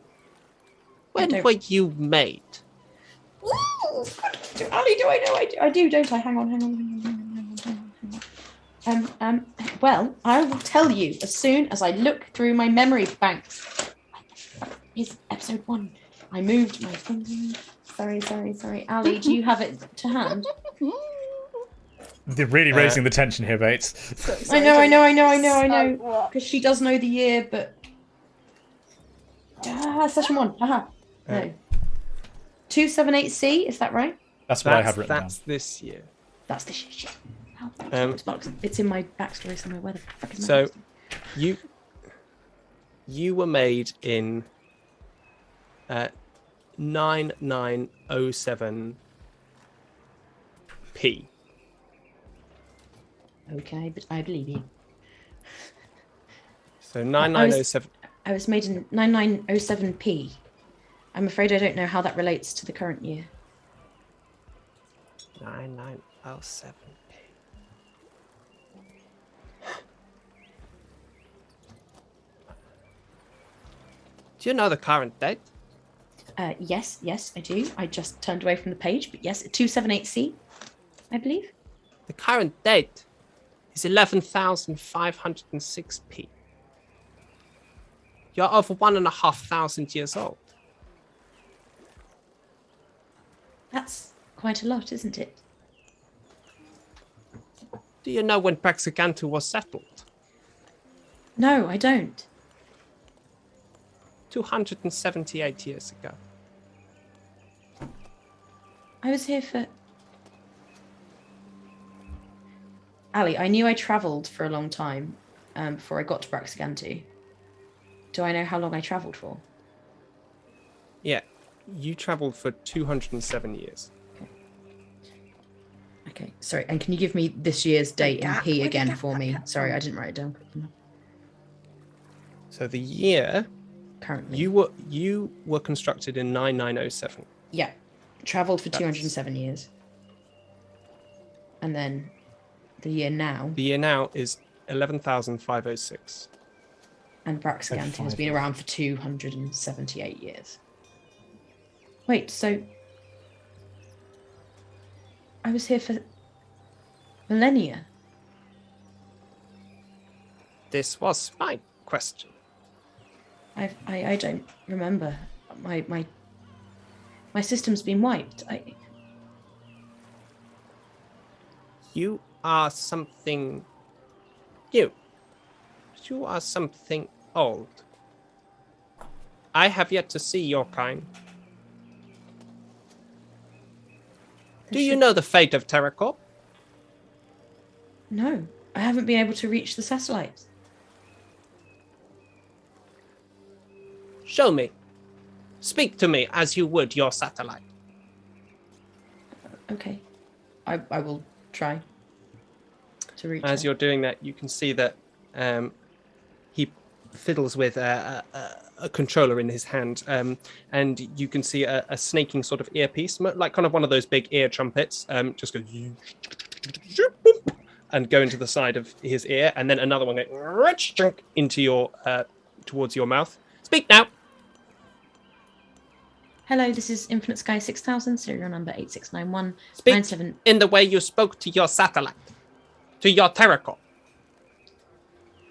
When were you made? Ooh, Ali, do I know? I do, don't I? Hang on. Well, I will tell you as soon as I look through my memory banks. Here's episode 1. I moved my thing. Sorry. Ali, do you have it to hand? They're really raising the tension here, Bates. I know. Because she does know the year, but session 1. Haha. No. 278C, is that right? That's what I have written down. That's this year. That's the shit. It's in my backstory somewhere. Where the fuck is So, you were made in 9907 P. Okay, but I believe you. So 9907. I was made in 9907P. I'm afraid I don't know how that relates to the current year. 9907. Do you know the current date? Yes, I do. I just turned away from the page, but yes, 278C, I believe. The current date is 11,506p. You're over 1,500 years old. That's quite a lot, isn't it? Do you know when Braxigantu was settled? No, I don't. 278 years ago. I was here for... Ali, I knew I travelled for a long time before I got to Braxigantu. Do I know how long I travelled for? Yeah, you travelled for 207 years. Okay, sorry. And can you give me this year's date in P again for me? Sorry, I didn't write it down quick enough. So the year Currently. you were constructed in 9907. Yeah, travelled for 207 years. And then the year now. The year now is 11,506. And Braxigantu has been around for 278 years. Wait, so I was here for millennia. This was my question. I don't remember. My system's been wiped. You are something new. You are something old. I have yet to see your kind. Do you know the fate of TerraCorp? No, I haven't been able to reach the satellites. Show me. Speak to me as you would your satellite. Okay. I will try to reach As her. you're doing that, you can see that he fiddles with a controller in his hand, and you can see a snaking sort of earpiece, like kind of one of those big ear trumpets, just go and go into the side of his ear, and then another one go into your towards your mouth. Speak now. Hello, this is Infinite Sky 6000, serial number 8691. Speak 97... in the way you spoke to your satellite, to your TerraCorp.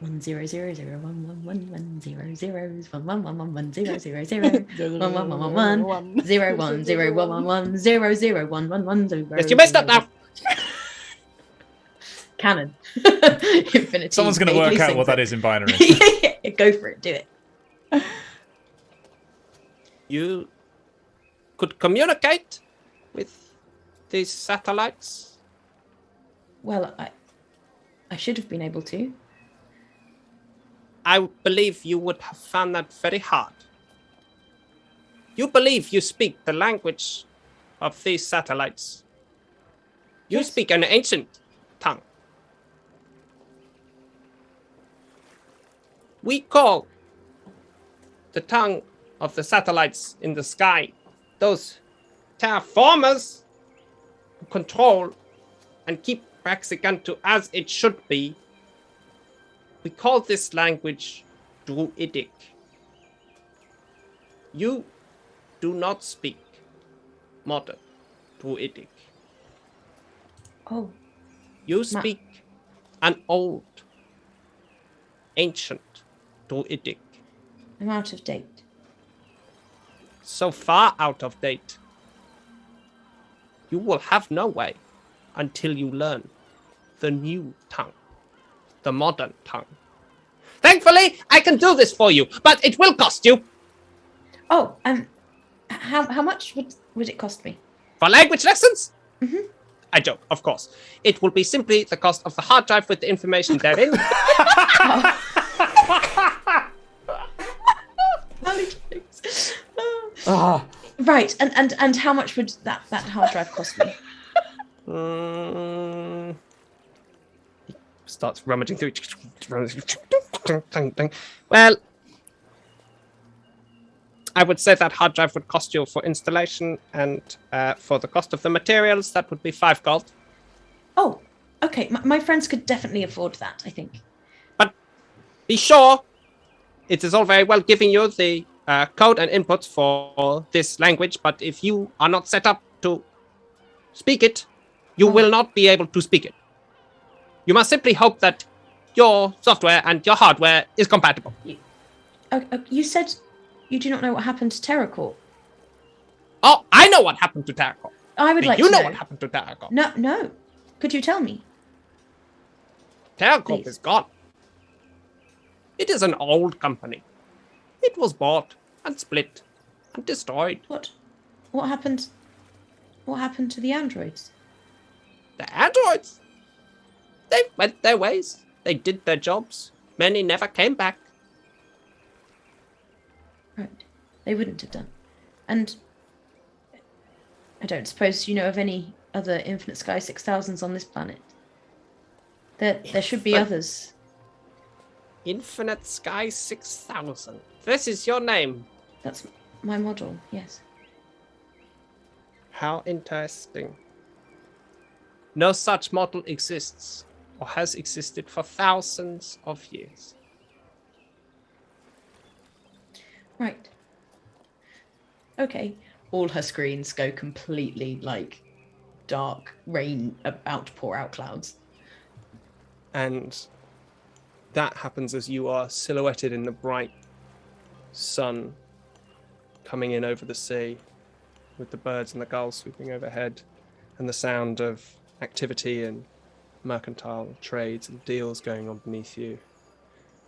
1001111100011111111111111. Yes, you messed up now. Canon. Infinity. Someone's going to work out what that is in binary. Go for it. Do it. You could communicate with these satellites? Well, I should have been able to. I believe you would have found that very hard. You believe you speak the language of these satellites. You Yes. speak an ancient tongue. We call the tongue of the satellites in the sky. Those terraformers who control and keep Praxicantu as it should be. We call this language Druidic. You do not speak modern Druidic. Oh. You speak an old, ancient Druidic. I'm out of date. So far out of date. You will have no way until you learn the new tongue, the modern tongue. Thankfully, I can do this for you, but it will cost you. Oh, how much would it cost me? For language lessons? Mm-hmm. I joke, of course. It will be simply the cost of the hard drive with the information therein. Right, and how much would that hard drive cost me? He starts rummaging through. Well, I would say that hard drive would cost you for installation and for the cost of the materials, that would be 5 gold. Oh, okay. My friends could definitely afford that, I think. But be sure, it is all very well giving you the code and inputs for this language, but if you are not set up to speak it, you will not be able to speak it. You must simply hope that your software and your hardware is compatible. You said you do not know what happened to TerraCorp. Oh, I know what happened to TerraCorp. I would like to know. You know what happened to TerraCorp. No. Could you tell me? TerraCorp Please. is gone. It is an old company. It was bought and split and destroyed. What happened? What happened to the androids? The androids, they went their ways. They did their jobs. Many never came back. Right. They wouldn't have done. And I don't suppose you know of any other Infinite Sky 6000s on this planet. There should be others. Infinite Sky 6000. This is your name. That's my model, yes. How interesting. No such model exists or has existed for thousands of years. Right. Okay. All her screens go completely like dark, rain about to pour out clouds. And that happens as you are silhouetted in the bright sun coming in over the sea, with the birds and the gulls sweeping overhead, and the sound of activity and mercantile trades and deals going on beneath you.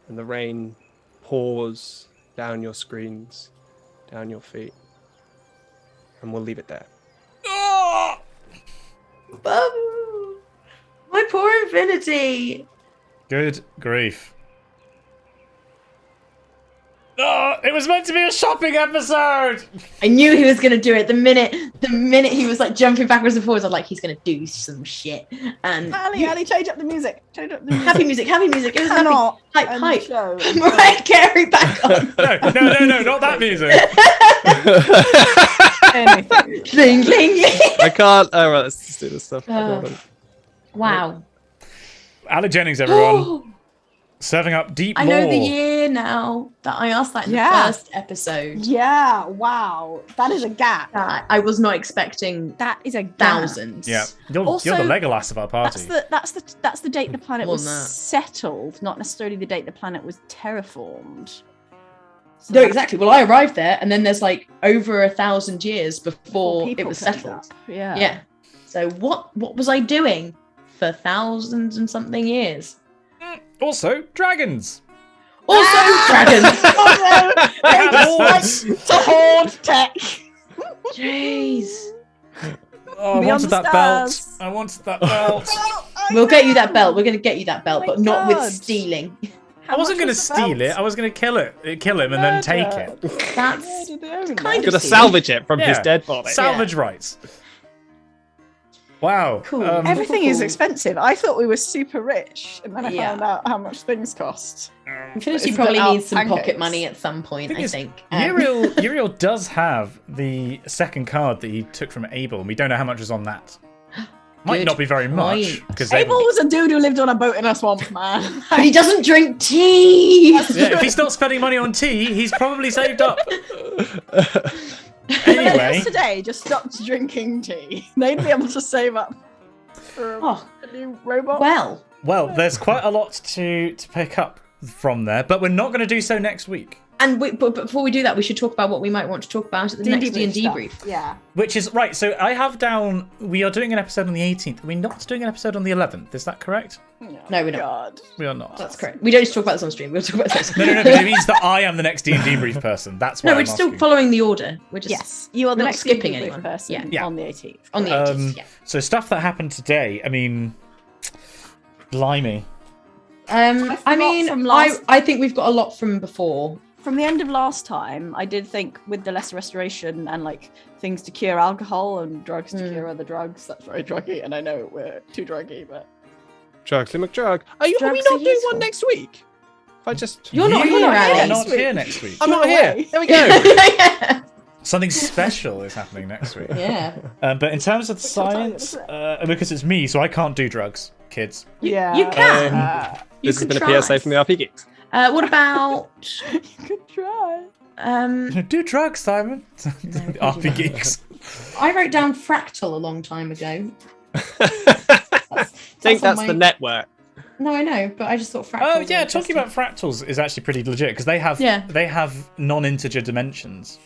And the rain pours down your screens, down your feet. And we'll leave it there. Babu! My poor Infinity! Good grief. Oh, it was meant to be a shopping episode. I knew he was going to do it. The minute he was like jumping backwards and forwards, I was like, he's going to do some shit. And Ali, change up the music. happy music. It was Cannot hype. Mariah Carey back on. No, not that music. Anything. Ding, ding, ding. I can't. Oh, right, let's just do this stuff. Wow. Ali Jennings, everyone. Serving up deep I lore. know the year now that I asked that in the first episode. Yeah, wow. That is a gap. I was not expecting That is a gap. thousands. Yeah, you're Also, the Legolas of our party. That's the date the planet More was than that. settled, not necessarily the date the planet was terraformed. So No, that's exactly. Well, I arrived there, and then there's like over 1,000 years before it people was turned settled. up. Yeah. Yeah. So what was I doing for thousands and something years? Also, dragons. Also, dragons. They have swords. To hoard tech. Jeez. Oh, I Beyond wanted the that belt. stars. I wanted that belt. We'll get you that belt. We're going to get you that belt, Oh but my not with God. stealing. I wasn't going to steal it. I was going to kill him and then take it. That's kind Gonna of salvage it from his Yeah. dead body. Salvage rights. Wow. Cool. Everything is expensive. I thought we were super rich, and then I Yeah. found out how much things cost. Infinity It's probably got needs some pancakes. pocket money at some point, I think. Uriel does have the second card that he took from Abel, and we don't know how much is on that. Might Good not be very much. point. Because Abel was a dude who lived on a boat in a swamp, man. But he doesn't drink tea. if he's not spending money on tea, he's probably saved up. Anyway, Today just stopped drinking tea. They'd be able to save up for Oh, a new robot. well. there's quite a lot to pick up from there, but we're not going to do so next week. And but before we do that, we should talk about what we might want to talk about at the next D&D stuff. brief. Yeah. Which is right. So I have down. We are doing an episode on the 18th. Are we not doing an episode on the 11th? Is that correct? No, we're not. God. We are not. That's correct. We don't just talk about this on stream. We'll talk about this. No. But it means that I am the next D&D brief person. That's why. No, we're I'm still asking. following the order. We're just Yes, you are the we're not next skipping DnDebrief anyone. person Yeah. on the 18th. On the 18th. Yeah. So stuff that happened today. I mean, blimey. I mean, from last- I think we've got a lot from before. From the end of last time, I did think with the lesser restoration and like things to cure alcohol and drugs to cure other drugs. That's very druggy, and I know we're too druggy, but Drugsy McDrug. Are we Drugs are not doing useful. one next week? If I just. You're not You here, are Ali. not here next week. I'm not away. here. There we go. Yeah. Something special is happening next week. Yeah. But in terms of the I'll tell you, science, what's because it's me, so I can't do drugs, kids. yeah, You can. You This has could been try. a PSA from the RPGeeks. What about you could try. Do drugs, Simon. RPGeeks. I wrote down fractal a long time ago. I think on that's my- the network. No, I know, but I just thought fractal. Oh was yeah, interesting. talking about fractals is actually pretty legit because they have non-integer dimensions,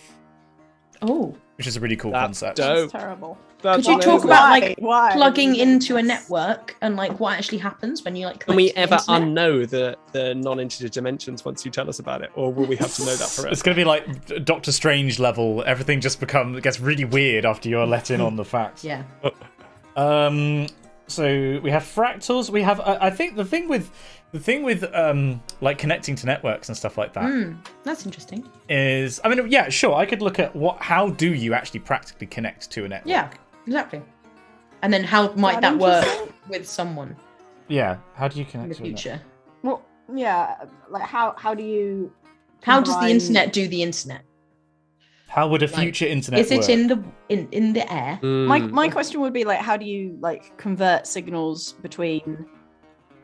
Oh, which is a really cool That's concept. dope. That's terrible. That's could you talk amazing. about like Why? plugging into a network and like what actually happens when you like? Can we connect to the ever internet? unknow the non-integer dimensions once you tell us about it, or will we have to know that forever? It's going to be like Doctor Strange level. Everything just gets really weird after you're let in on the facts. Yeah. So we have fractals. We have. I think the thing with like connecting to networks and stuff like that That's interesting. is. I mean, yeah, sure. I could look at how do you actually practically connect to a network? Yeah, exactly. And then how might that work with someone Yeah. How do you in connect the to a network? future? Well, yeah. Like how do you? How does the combine- internet do the internet? How would a Like, future internet Is it work? in the air? My question would be like, how do you like convert signals between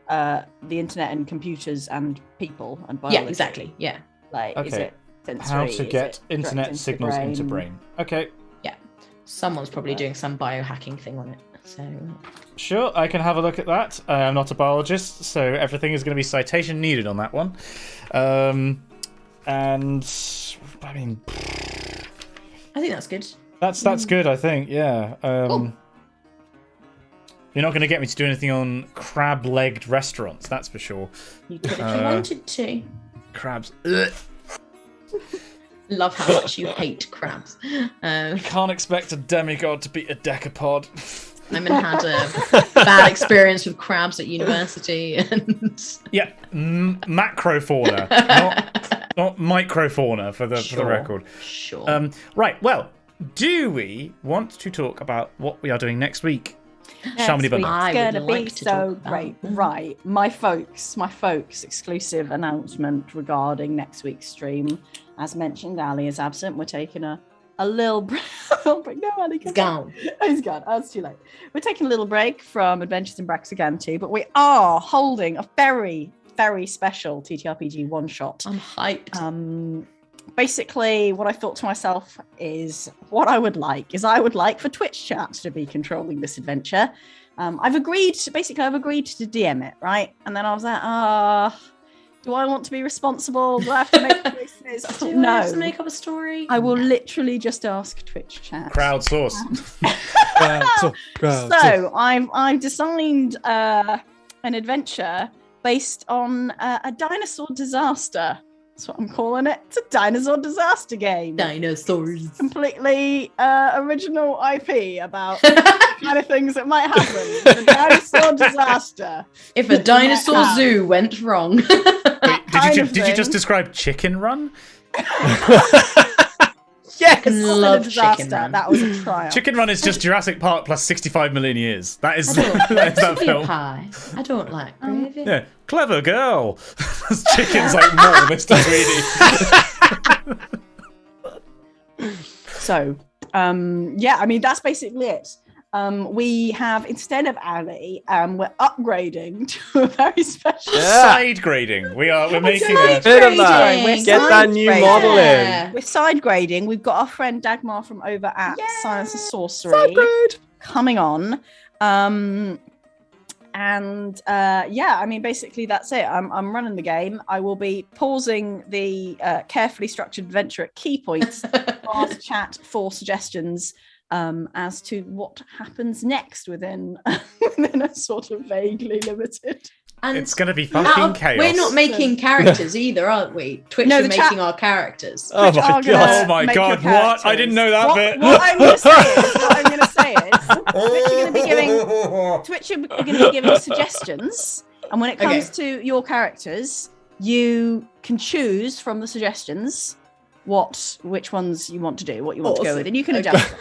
the internet and computers and people and biology? Yeah, exactly. Yeah. Like, is Okay. it sensory? How Is to it get direct internet into the signals into brain? Okay. Someone's probably doing some biohacking thing on it. So Sure, I can have a look at that. I'm not a biologist, so everything is going to be citation needed on that one. And I mean, I think that's good. that's good. I think, yeah. Cool. You're not going to get me to do anything on crab-legged restaurants, that's for sure. You could if you wanted to. Crabs. Ugh. Love how much you hate crabs. Can't expect a demigod to beat a decapod. Simon had a bad experience with crabs at university, and Yeah, macrofauna, not microfauna for the Sure. record. sure. Right, well, do we want to talk about what we are doing next week? Shall we, Next week's I would gonna like be to so talk about great. that. Right, my folks, exclusive announcement regarding next week's stream. As mentioned, Ali is absent. We're taking a little break. No, Ali, It's gone. Oh, he's gone. Oh, it's too late. We're taking a little break from Adventures in Braxigantu, but we are holding a very, very special TTRPG one shot. I'm hyped. Basically, what I thought to myself is I would like for Twitch chat to be controlling this adventure. I've agreed to DM it, right? And then I was like, do I want to be responsible? Do I have to make choices? I thought, Do I have to no. make up a story? I will literally just ask Twitch chat. Crowdsource. So I've designed an adventure based on a dinosaur disaster. That's what I'm calling it. It's a dinosaur disaster game. Dinosaurs. Completely original IP about the kind of things that might happen. The dinosaur disaster. If a dinosaur zoo went wrong. Wait, kind did of you just thing. describe Chicken Run? Yes. It wasn't a Love disaster. Chicken Run. That was a triumph. Chicken Run is just Jurassic Park plus 65 million years. That is, I don't that is that like film. pie. I don't like gravy. Yeah, clever girl. Chicken's like more Mr. Greedy. So, yeah, I mean, that's basically it. We have, instead of Ali, we're upgrading to a very special Side grading. We're making a Bit of that. We're Get that new model in. Yeah. We're side grading. We've got our friend Dagmar from over at Science and Sorcery Side grade. coming on. Yeah, I mean, basically that's it. I'm running the game. I will be pausing the carefully structured adventure at key points to ask chat for suggestions as to what happens next within a sort of vaguely limited. And It's going to be fucking chaos. we're not making characters either, aren't we? Twitch No, are the making chat- our characters. Oh Which my are gonna god. Oh my make god, your what? I didn't know that what, bit. What I'm going to say is, Twitch are going to be giving suggestions, and when it comes to your characters, you can choose from the suggestions which ones you want to do, what you want to go with, and you can adjust them.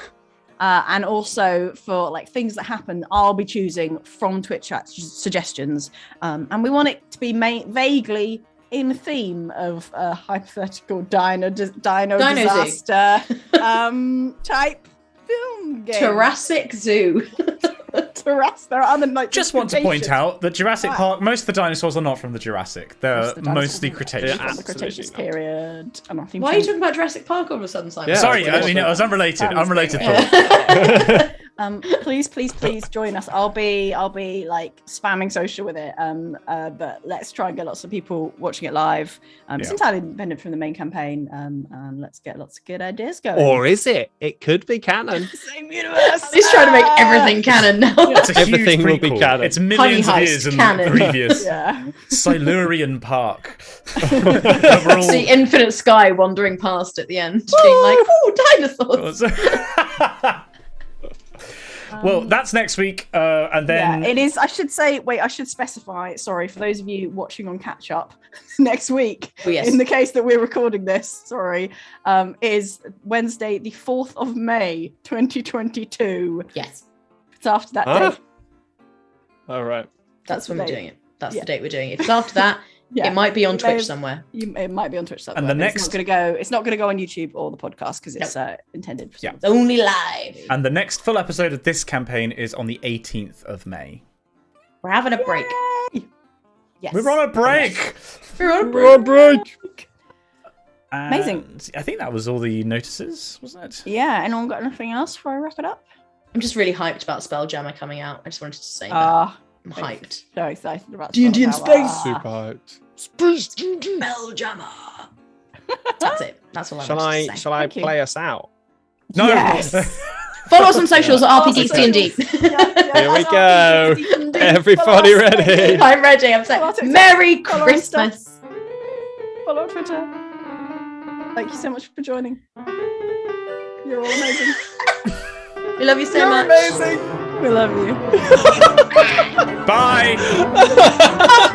And also for like things that happen, I'll be choosing from Twitch chat suggestions, and we want it to be vaguely in theme of a hypothetical dino disaster type film game. Jurassic Zoo. There are other like Just want to point Cretaceous. out that Jurassic Park, most of the dinosaurs are not from the Jurassic. They're Most of the dinosaurs mostly are Cretaceous. from the Cretaceous period. And I think Why are you talking about Jurassic Park all of a sudden, Simon? Yeah. Sorry, I mean, it was unrelated. That was Unrelated great. thought. Please join us. I'll be like spamming social with it. But let's try and get lots of people watching it live. It's entirely independent from the main campaign. And let's get lots of good ideas going. Or is it? It could be canon. Same universe. He's trying to make everything canon now. It's a huge Everything will be prequel. canon. It's millions of Honey years Heist in canon. the previous. Yeah. Silurian Park. We're all- See Infinite Sky wandering past at the end, being like, "Oh, dinosaurs!" Well, that's next week, and then it is. I should specify. Sorry for those of you watching on catch up. Next week, Oh, yes. in the case that we're recording this, is Wednesday, the 4th of May, 2022. Yes, It's after that Huh? date. All right. that's when we're the doing it. That's Yeah. the date we're doing it. If it's after that, Yeah. it might be on It may Twitch have- somewhere. It might be on Twitch somewhere. And the but next- it's not going to go on YouTube or the podcast because it's intended for Yeah. It's only live. and the next full episode of this campaign is on the 18th of May. We're having a break. Yes. We're on a break. We're on a break. break. Amazing. And I think that was all the notices, wasn't it? Yeah. Anyone got anything else before I wrap it up? I'm just really hyped about Spelljammer coming out. I just wanted to say that. I'm hyped. So excited about D&D in Spelljammer. space. Super hyped. Spelljammer. That's it. That's all I Shall wanted I to say. shall I Thank you. play us out? No. Yes. Follow us on socials at RPGeeks D&D. Here we go. Everybody ready? I'm ready. I'm Follow saying our TikTok. Merry Follow our Christmas. Follow on Twitter. Thank you so much for joining. You're all amazing. We love you so You're much. amazing. We love you. Bye.